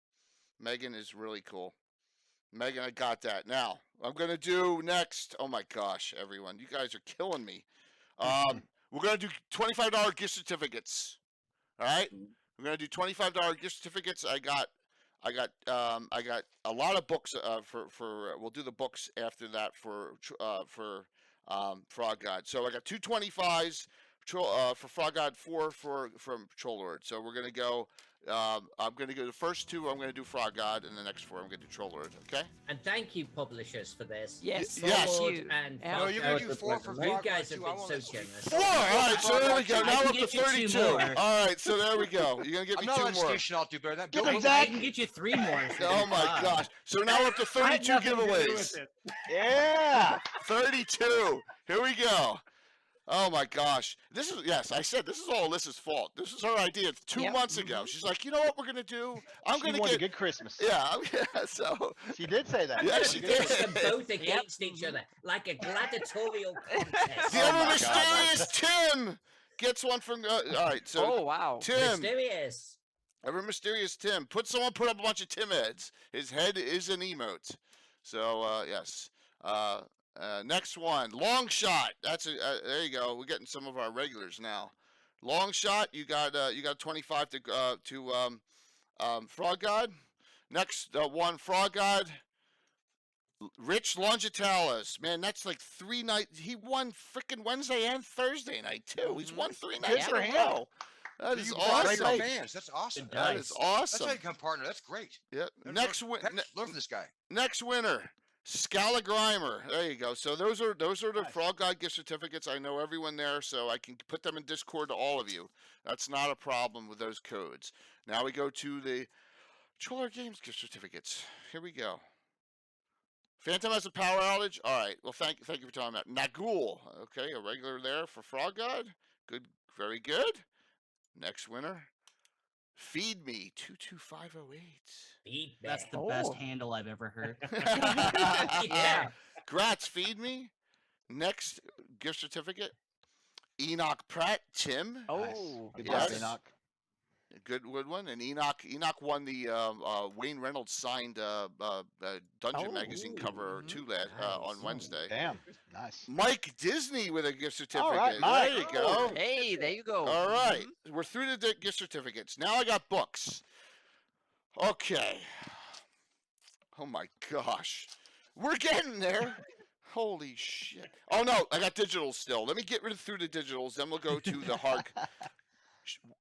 Megan is really cool. Megan, I got that. Now, I'm going to do next. Oh my gosh, everyone. You guys are killing me. We're going to do $25 gift certificates. All right? We're going to do $25 gift certificates. I got a lot of books we'll do the books after that for Frog God. So I got 225s for Frog God, 4 from Troll Lord. So we're gonna go. I'm gonna go the first 2. I'm gonna do Frog God, and the next 4 I'm gonna do Troll Lord. Okay. And thank you, publishers, for this. Yes. yes. Lord you. and Yeah. No, Frog you're God. gonna do 4 for You Frog guys God, have too. I been wanna so listen. generous. 4. All right. So there we go. I Now can we're up to get you 2 32. more. All right. So there we go. You're gonna get I'm me not 2 on more. station. I'll do better than that. Get Bill, him, go. I Zach. can get you 3 more. instead Oh of my 5. gosh. So now we're up to 32 giveaways. Yeah. 32. Here we go. Oh my gosh. I said this is all Alyssa's fault. This is her idea 2 Yep. months ago. She's like, you know what we're gonna do? I'm She gonna wanted get a good Christmas. yeah, so She did say that. Yeah, she Good did. Push Christmas. them both against each other like a gladiatorial contest. the Oh ever my God, mysterious Tim gets one from all right, so Oh wow. Tim, Mysterious. ever mysterious Tim. Someone put up a bunch of Tim heads. His head is an emote. So yes. Next one, long shot. That's there you go. We're getting some of our regulars now. Long shot. You got 25 to Frog God. Next one, Frog God. Rich Longitalis. Man, that's like 3 nights. He won freaking Wednesday and Thursday night too. He's won 3 nights for in a him. row. That You is brought awesome. great fans. That's awesome. Good That nice. is That's how awesome. you become partner. That's great. Yeah. Learn- Next learn- win. Learn from this guy. Next winner, Scala Grimer. There you go. So those are the Frog God gift certificates. I know everyone there, so I can put them in Discord to all of you. That's not a problem with those codes. Now we go to the Troller Games gift certificates. Here we go. Phantom has a power outage. All right. Well, thank you for telling me that. Nagul. Okay, a regular there for Frog God. Good. Very good. Next winner. Feed me 22508. Feed That's the me. best Oh. handle I've ever heard. Yeah. Grats, feed me. Next gift certificate. Enoch Pratt, Tim. Oh. Good Yes. job, Enoch. good one. And Enoch won the Wayne Reynolds signed Dungeon Oh, Magazine ooh, cover mhm. too on Nice. Wednesday. Damn. Nice. Mike Disney with a gift certificate. All right, Mike. There you go. Hey, there you go. All right, Mhm. we're through the gift certificates. Now I got books. Okay. Oh my gosh, we're getting there. Holy shit. Oh no, I got digitals still. Let me get rid of through the digitals, then we'll go to the hard.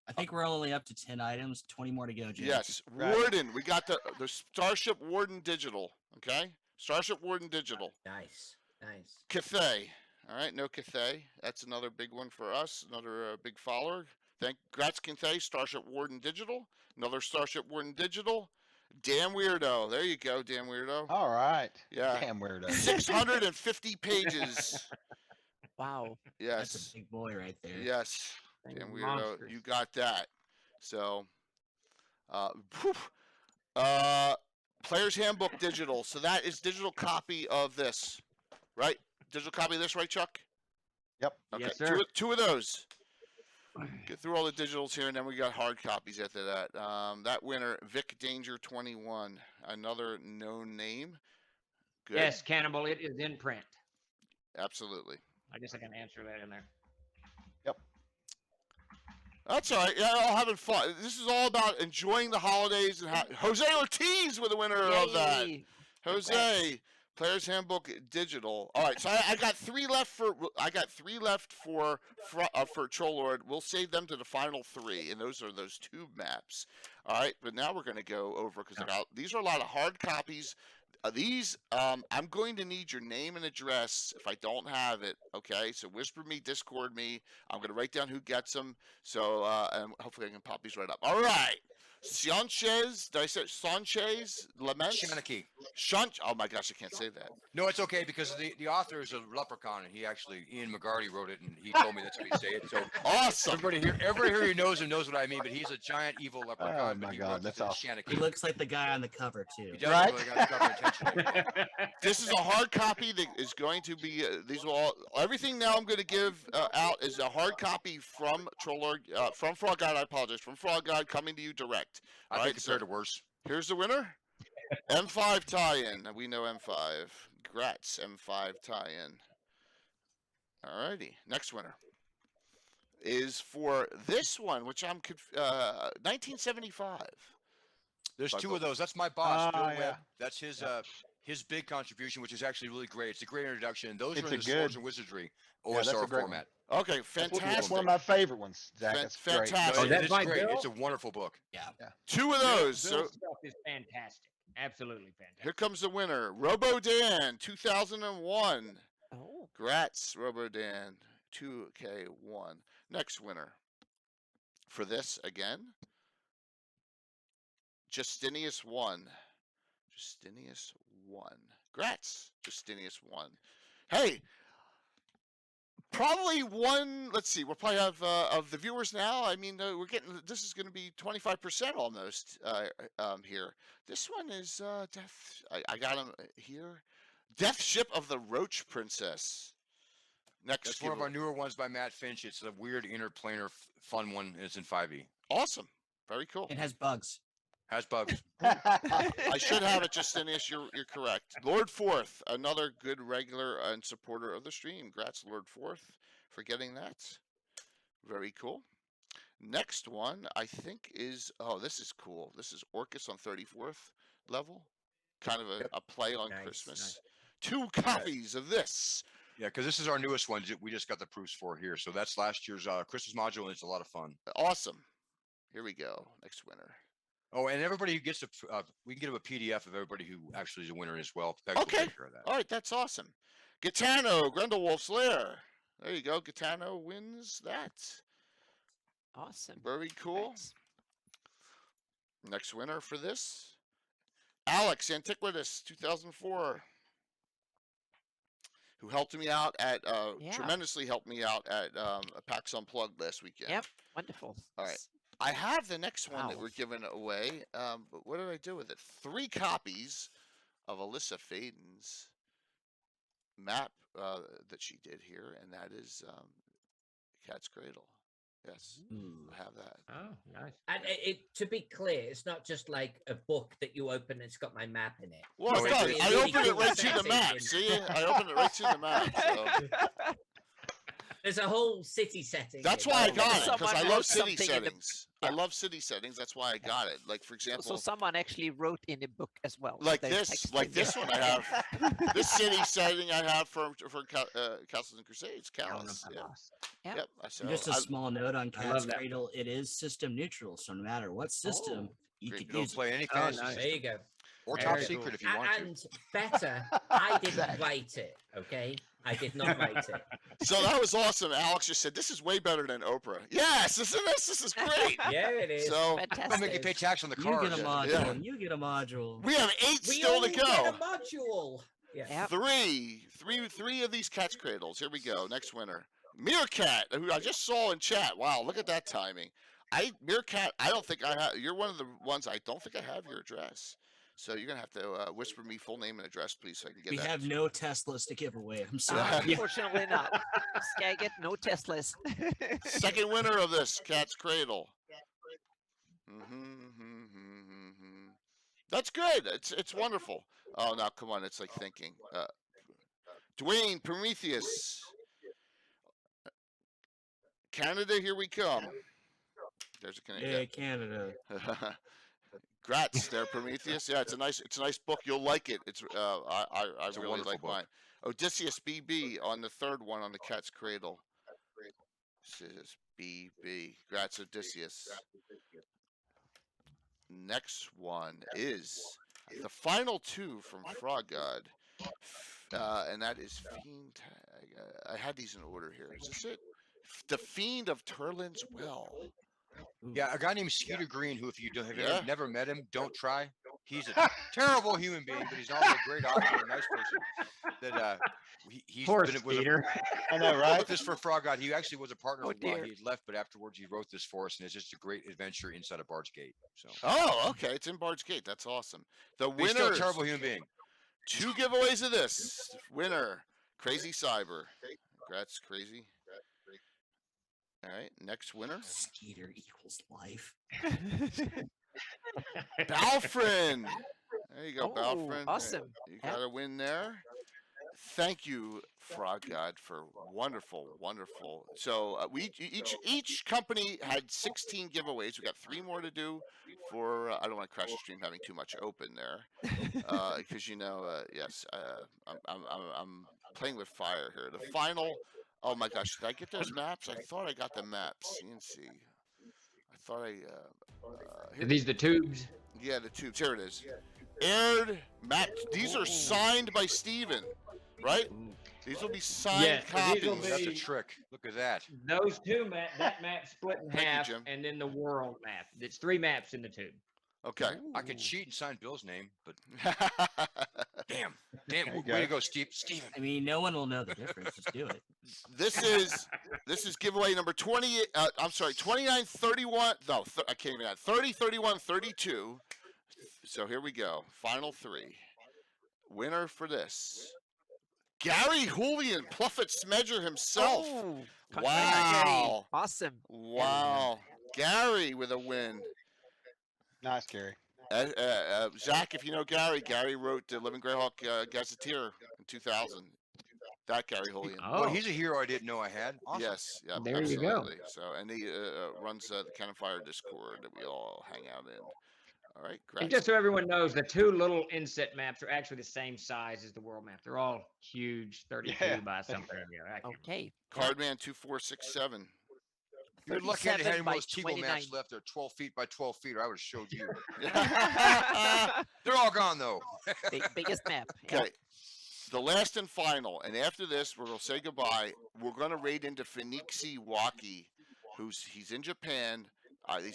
I think we're only up to 10 items. 20 more to go, Jay. Yes, Right. Warden. We got the Starship Warden digital. Okay, Starship Warden digital. Nice. Nice. Cathay. All right, no Cathay. That's another big one for us. Another big follower. Congrats, Cathay. Starship Warden digital. Another Starship Warden digital. Damn weirdo. There you go, damn weirdo. All right. Yeah. Damn weirdo. 650 pages. Wow. That's Yes. a big boy right there. Yes. Thing Damn is weirdo. monstrous. You got that. So, whew. Player's Handbook digital. So that is digital copy of this, right? Digital copy of this, right, Chuck? Yep. Okay. Yes, sir. Two of those. Get through all the digitals here, and then we got hard copies after that. That winner, Vic Danger 21, another known name. Good. Yes, Cannibal, it is in print. Absolutely. I guess I can answer that in there. That's all right. Yeah, all having fun. This is all about enjoying the holidays and Jose Ortiz with the winner of that. Yay. Jose, Player's Handbook digital. All right, so I got three left for Troll Lord. We'll save them to the final three, and those are those two maps. All right, but now we're going to go over because these are a lot of hard copies. These, I'm going to need your name and address if I don't have it. Okay, so whisper me, Discord me. I'm going to write down who gets them. So, and hopefully I can pop these right up. All right. Sanchez, did I say Sanchez? Lament? Shanachie. Oh my gosh, I can't say that. No, it's okay because the author is a leprechaun, and Ian McGarty wrote it, and he told me that's how you say it. So Awesome. everybody here who knows him knows what I mean. But he's a giant evil leprechaun. Oh but my he God, wrote that's it in awesome. He Shanachie. looks like the guy on the cover, too. He does Right? look like a cover intentionally. This is a hard copy that is going to be, these will all, everything now I'm going to give out is a hard copy from from Frog God, I apologize, from Frog God coming to you direct. I All think right, compared to worse. Here's the winner. M5 tie-in. We know M5. Congrats, M5 tie-in. All righty. Next winner is for this one, which I'm 1975. There's Fuck two of off. those. That's my boss, Bill Ah, Webb. yeah. That's his big contribution, which is actually really great. It's a great introduction. Those It's are a in the Swords good- and Wizardry Yeah, that's a OSR great format. Okay, That's fantastic. one of my favorite ones, Zach. That's great. Fantastic. No, Oh, that's it's my great. Bill? It's a wonderful book. Two of Bill- those. Bill's So stuff is fantastic. Absolutely fantastic. here comes the winner. Robo Dan, 2001. Oh. Congrats, Robo Dan, 2K1. Next winner for this again, Justinius 1. Justinius 1. Congrats, Justinius 1. Hey, probably one. Let's see. We'll probably have of the viewers now. I mean, we're getting. This is going to be 25% almost here. This one is Death. I got him here. Death Ship of the Roach Princess. Next, That's one of our newer ones by Matt Finch. It's a weird interplanar fun one. It's in 5e. Awesome. Very cool. It has bugs. Has bugs. I should have it, Justinius. You're correct. Lord Forth, another good regular and supporter of the stream. Congrats, Lord Forth, for getting that. Very cool. Next one, I think, is this is cool. This is Orcus on 34th level. Kind of a play on Nice, Christmas. nice. 2 copies of this. Yeah, because this is our newest one. We just got the proofs for here. So that's last year's Christmas module, and it's a lot of fun. Awesome. Here we go. Next winner. Oh, and everybody who gets we can get them a PDF of everybody who actually is a winner as well. Peg will Okay. take care of that. All right, that's awesome. Gitano, Grendelwolf's Lair. There you go. Gitano wins that. Awesome. Very cool. Thanks. Next winner for this, Alex Antiquitous 2004, who helped me out at Yeah. tremendously helped me out at PAX Unplugged last weekend. Yep. Wonderful. All right. I have the next one that Wow. we're giving away. But what did I do with it? 3 copies of Alyssa Faden's map that she did here, and that is Cat's Cradle. Yes, Ooh. I have that. Oh, nice. And to be clear, it's not just like a book that you open and it's got my map in it. Well, No, it it- does. it's I really opened it cool right to the setting map. in- See, I opened it right to the map. So There's a whole city setting. that's in why I it. got it because Someone I wrote love city something in the- settings. I Yeah. love city settings. That's why I got it. Like for So example, someone actually wrote in a book as well. Like There's this- text like in this there. one I have. this city setting I have for Castles and Crusades, Callus. Yeah. Yeah. Yep. So Just a small note on I love Cat's that. Cradle. It is system neutral, so no matter what system, Oh, you great. could You'll use it. play any Oh, fantasy nice. There system you go. or Very top cool. secret if you want to. And better, I didn't Exactly. write it. Okay, I did not write it. So that was awesome. Alex just said this is way better than Oprah. Yes, isn't this? This is great. Yeah, it is. So fantastic. Don't make you pay tax on the You car. get a yeah, module. yeah. You get a module. we have 8 we still all to get go. a module. Yeah. Yeah. Three of these Cat's Cradles. Here we go. Next winner, Meerkat, who I just saw in chat. Wow, look at that timing. Meerkat, I don't think I have. You're one of the ones I don't think I have your address. So you're gonna have to whisper me full name and address, please, so I can get We that. have no Teslas to give away. I'm sorry. Unfortunately not. Skagit, no Teslas. Second winner of this Cat's Cradle. That's good. It's wonderful. Oh, now come on. It's like thinking. Dwayne Prometheus. Canada, here we come. There's a Yeah, Canadian. Canada. Grats there, Prometheus. Yeah, it's a nice book. You'll like it. It's I It's a really wonderful like book. mine. Odysseus BB on the third one on the Cat's Cradle. Odysseus BB. Grats, Odysseus. Next one is the final two from Frog God, and that is Fiend. I had these in order here. Is this it? The Fiend of Turlin's Well. Yeah, a guy named Skeeter Green, who if you don't have you Yeah. never met him, don't try. He's a terrible human being, but he's also a great author and a nice person. That he's Poor been with Skeeter. I know, wrote right? this for Frog God. He actually was a partner Oh, for while dear. he had left, but afterwards he wrote this for us, and it's just a great adventure inside of Bard's Gate. So Oh, okay. It's in Bard's Gate. That's awesome. The but he's still a winner. terrible human being. 2 giveaways of this. Winner, Crazy Cyber. Congrats, Crazy. All right, next winner, Skeeter equals life. Balfrin. There you go, Oh, Balfrin. awesome. You Yeah. got a win there. Thank you, Frog God, for wonderful. So we each company had 16 giveaways. We got 3 more to do for. I don't want to crash the stream having too much open there, because yes, I'm playing with fire here. The final. Oh my gosh, did I get those maps? I thought I got the maps. CNC. I thought I. Are these the tubes? Yeah, the tubes. Here it is. Aired map. These are signed by Steven, right? These will be signed Yeah, so these will copies. That's a Hey. trick. Look at that. Those two that map split in Thank you, half, Jim. and then the world map. It's 3 maps in the tube. Okay. I could cheat and sign Bill's name, but damn, There you way go. to go, Steven. I mean, no one will know the difference. Just do it. this is giveaway number 20. I'm sorry, 29, 31. No, I can't even add 30, 31, 32. So here we go. Final 3. Winner for this. Gary Julian, Pluffett Smedger himself. Oh, congrats, Gary. Wow. Awesome. Wow. Gary with a win. Nice, Gary. Zach, if you know Gary wrote the Living Greyhawk Gazetteer in 2000. That Gary Julian. Oh, Well, he's a hero I didn't know I had. Awesome. Yes, yeah, There you go. absolutely. So, and he runs the Cannon Fire Discord that we all hang out in. All right, great. and just so everyone knows, the 2 little inset maps are actually the same size as the world map. They're all huge, 32 Yeah. by something. I can't Okay. Cardman 2467. You're lucky I didn't have 37 any by of those T-Bow maps 29. left. They're 12 feet by 12 feet, or I would have showed you. Okay, They're all gone though. Biggest map. Yeah. the last and final, and after this, we're gonna say goodbye. We're gonna raid into Phoenixi Waki, he's in Japan.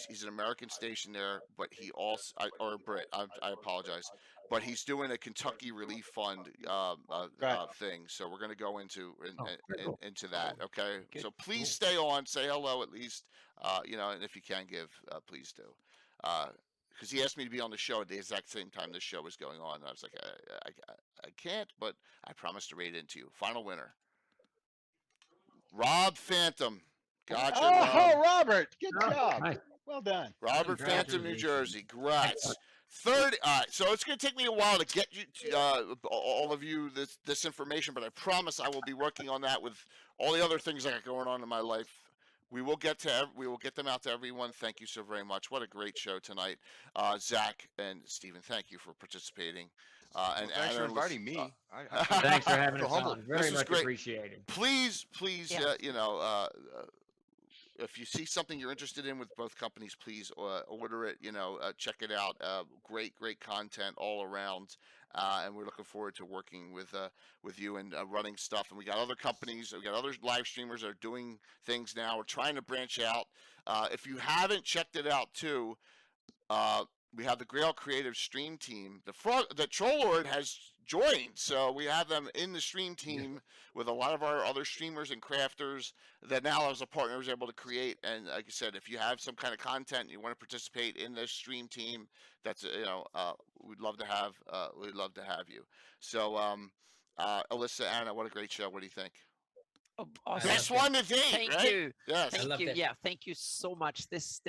He's an American station there, but he also or a Brit. I apologize, but he's doing a Kentucky Relief Fund Right. thing. So we're going to go into very cool. into that. Okay. Good. So please stay on, say hello at least. And if you can give, please do. Because he asked me to be on the show at the exact same time this show was going on. And I was like, I can't, but I promised to raid into you. Final winner, Rob Phantom. Gotcha. Oh, Robert, good Oh, job. nice. Well done. Robert Phantom, New Congratulations. Jersey. Congrats. Third, so it's going to take me a while to get you, all of you, this information, but I promise I will be working on that with all the other things I got going on in my life. We will get them out to everyone. Thank you so very much. What a great show tonight, Zach and Stephen. Thank you for participating. And Thanks for Anna, inviting me. Thanks for having feel us humbled. on. Very This was much great. appreciated. Please, Yeah. if you see something you're interested in with both companies, please order it. Check it out. Great content all around, and we're looking forward to working with you and running stuff. And we got other companies, we got other live streamers that are doing things now. We're trying to branch out. If you haven't checked it out too, we have the Grail Creative Stream Team. The Trollord has joined, so we have them in the stream team with a lot of our other streamers and crafters that now as a partner is able to create. And like I said, if you have some kind of content and you want to participate in this stream team, that's we'd love to have you. So Alyssa, Anna, what a great show. What do you think? Oh, awesome. Best one to date, Thank right? you. Yes. I Thank loved you. it. Yeah, thank you so much. This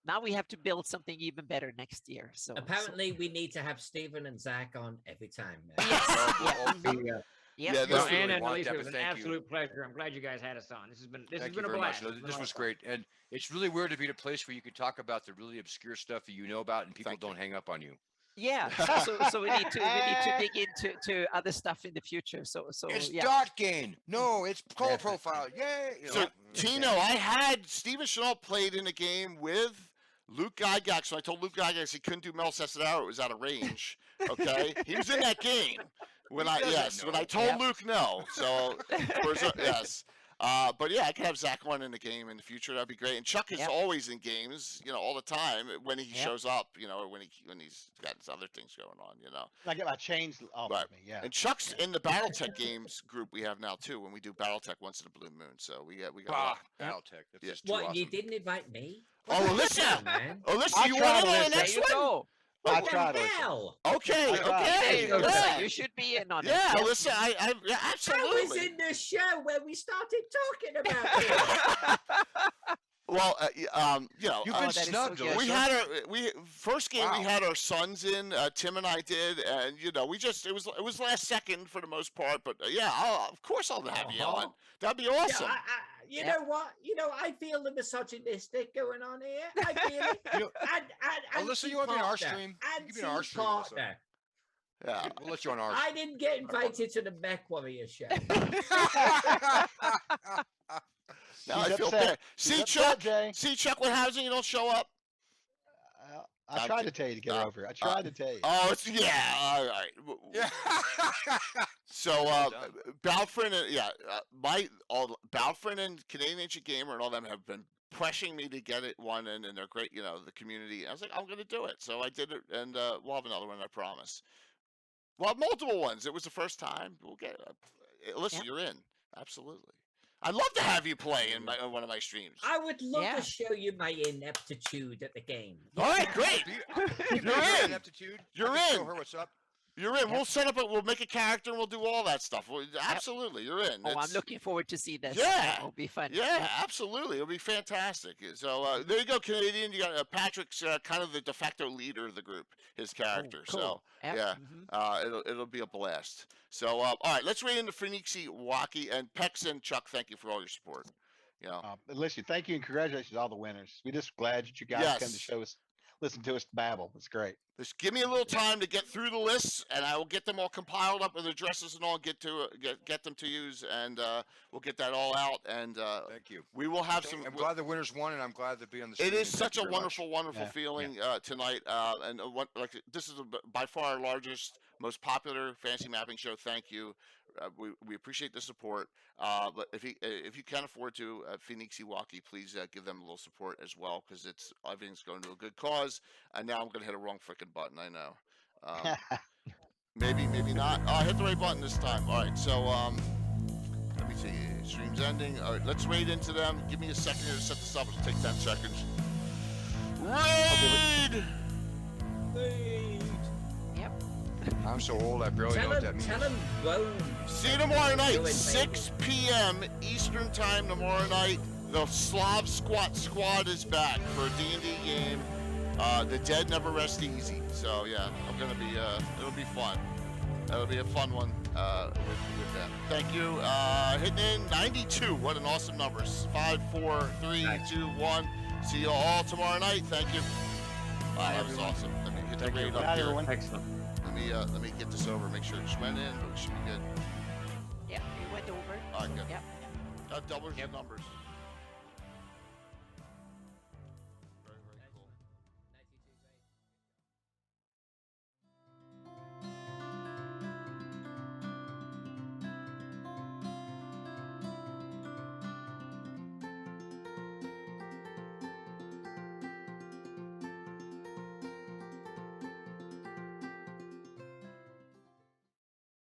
now we have to build something even better next year. So Apparently, we need to have Stephen and Zach on every time. Man. Yes. Well, Yeah. Yeah. Yeah. Yeah, Well, this really Anna and want Alicia, that, it was but an thank you. absolute pleasure. I'm glad you guys had us on. This has been Thank a you very blast. much. It's been This a lot was of fun. great, and it's really weird to be at a place where you can talk about the really obscure stuff that you know about, and people Thank you. don't hang up on you. Yeah. So we need to dig into other stuff in the future. So It's yeah. dot gain. No, it's color profile. Yay! You So know, Tino, I had Steven Chenault played in a game with Luke Gygax. So I told Luke Gygax he couldn't do Mel Cesaro. It was out of range. Okay, he was in that game when He doesn't when know. I told Yep. Luke no. So yes. But yeah, I could have Zach one in the game in the future. That'd be great. And Chuck is Yep. always in games, all the time when he Yep. shows up, or when he's got his other things going on, I get my chains off Right. me. Yeah. And Chuck's in the BattleTech games group we have now too. When we do BattleTech once in a blue moon, so we got. a bah, lot. Battletech. That's Yeah. just too What? awesome. You didn't invite me? Oh, Alyssa, man. Alyssa, I'll you try want to to the listen. There next you one? go. I What the tried, Alyssa. hell? Okay, I tried. okay, There you go. yeah. You should be in on it. Yeah, Yep. Alyssa, I I was absolutely. in the show when we started talking about it. Well, You've Oh, been that is so snubbed, good. we Alyssa. had our first game we Wow. had our sons in. Tim and I did, and we just it was last second for the most part. But of course I'll have you Uh-huh. on. That'd be Yeah, awesome. you Yep. know what? I feel the misogynistic going on here. I feel it. You know, And Alyssa, Steve you want to be on our Partner. stream? And You can be on our Steve stream, Alyssa. Partner. Yeah. We'll let you on ours. I didn't get invited to the Mech Warrior show. Now I He's feel upset. bad. He's See, upset, Chuck. Jay. See, Chuck. What happens when you don't show up? I I'm tried kid- to tell you to get uh, over. I tried to tell you. Oh, it's all right. Yeah. So, done. Balfrin and Balfrin and Canadian Ancient Gamer and all them have been pressuring me to get it one, and they're great. The community. I was like, I'm gonna do it. So I did it, and we'll have another one. I promise. We'll have multiple ones. It was the first time. We'll get. Listen, Yep. you're in. Absolutely. I'd love to have you play in one of my streams. I would love Yeah. to show you my ineptitude at the game. All right, great. You're in. Aptitude. You're I can in. Show her what's up. You're in. Yep. We'll set up. We'll make a character, and we'll do all that stuff. Absolutely, you're in. Oh, I'm It's- looking forward to see this. Yeah. It'll be fun. Yeah, absolutely. It'll be fantastic. So there you go, Canadian. You got Patrick's kind of the de facto leader of the group. His Oh, character. cool. So Yep. yeah. Mhm. It'll be a blast. So all right, let's read into Phoenixy, Waukee, and Pex and Chuck. Thank you for all your support. Listen, thank you and congratulations to all the winners. We're just glad that you guys come to Yes. show us, listen to us babble. It's great. Just give me a little time to get through the lists, and I will get them all compiled up with addresses and all, get them to use, and we'll get that all out. And Thank you. we will have some. I'm glad the winners won, and I'm glad to be on the. It stream. is Thank such you a very much. wonderful Yeah, feeling tonight, and this is by far our largest, most popular fantasy mapping show. Thank you. We appreciate the support. But if you can afford to, Phoenixy Waukee, please give them a little support as well, because everything's going to a good cause. And now I'm going to hit a wrong freaking button. I know. Maybe not. Oh, I hit the right button this time. All right. So let me see. Stream's ending. All right. Let's raid into them. Give me a second here to set this up. It'll take 10 seconds. Raid. Yep. I'm so old, I barely know what that means. Tell him Rome. See you tomorrow night, Do it, 6 p.m. Eastern time tomorrow night. The Slav Squat Squad is back for a D&D game. The dead never rest easy. So yeah, I'm gonna be. It'll be fun. It'll be a fun one with them. Thank you. Hitting in 92. What an awesome number. 5, 4, 3, Nice. 2, 1. See you all tomorrow night. Thank you. Bye, That was everyone. awesome. Let me hit the Thank you. rate Good up night, here. everyone. Excellent. Let me get this over. Make sure it just went in, but we should be good. Yeah, we went over. All right, good. Yep. That doubles Yep. your numbers.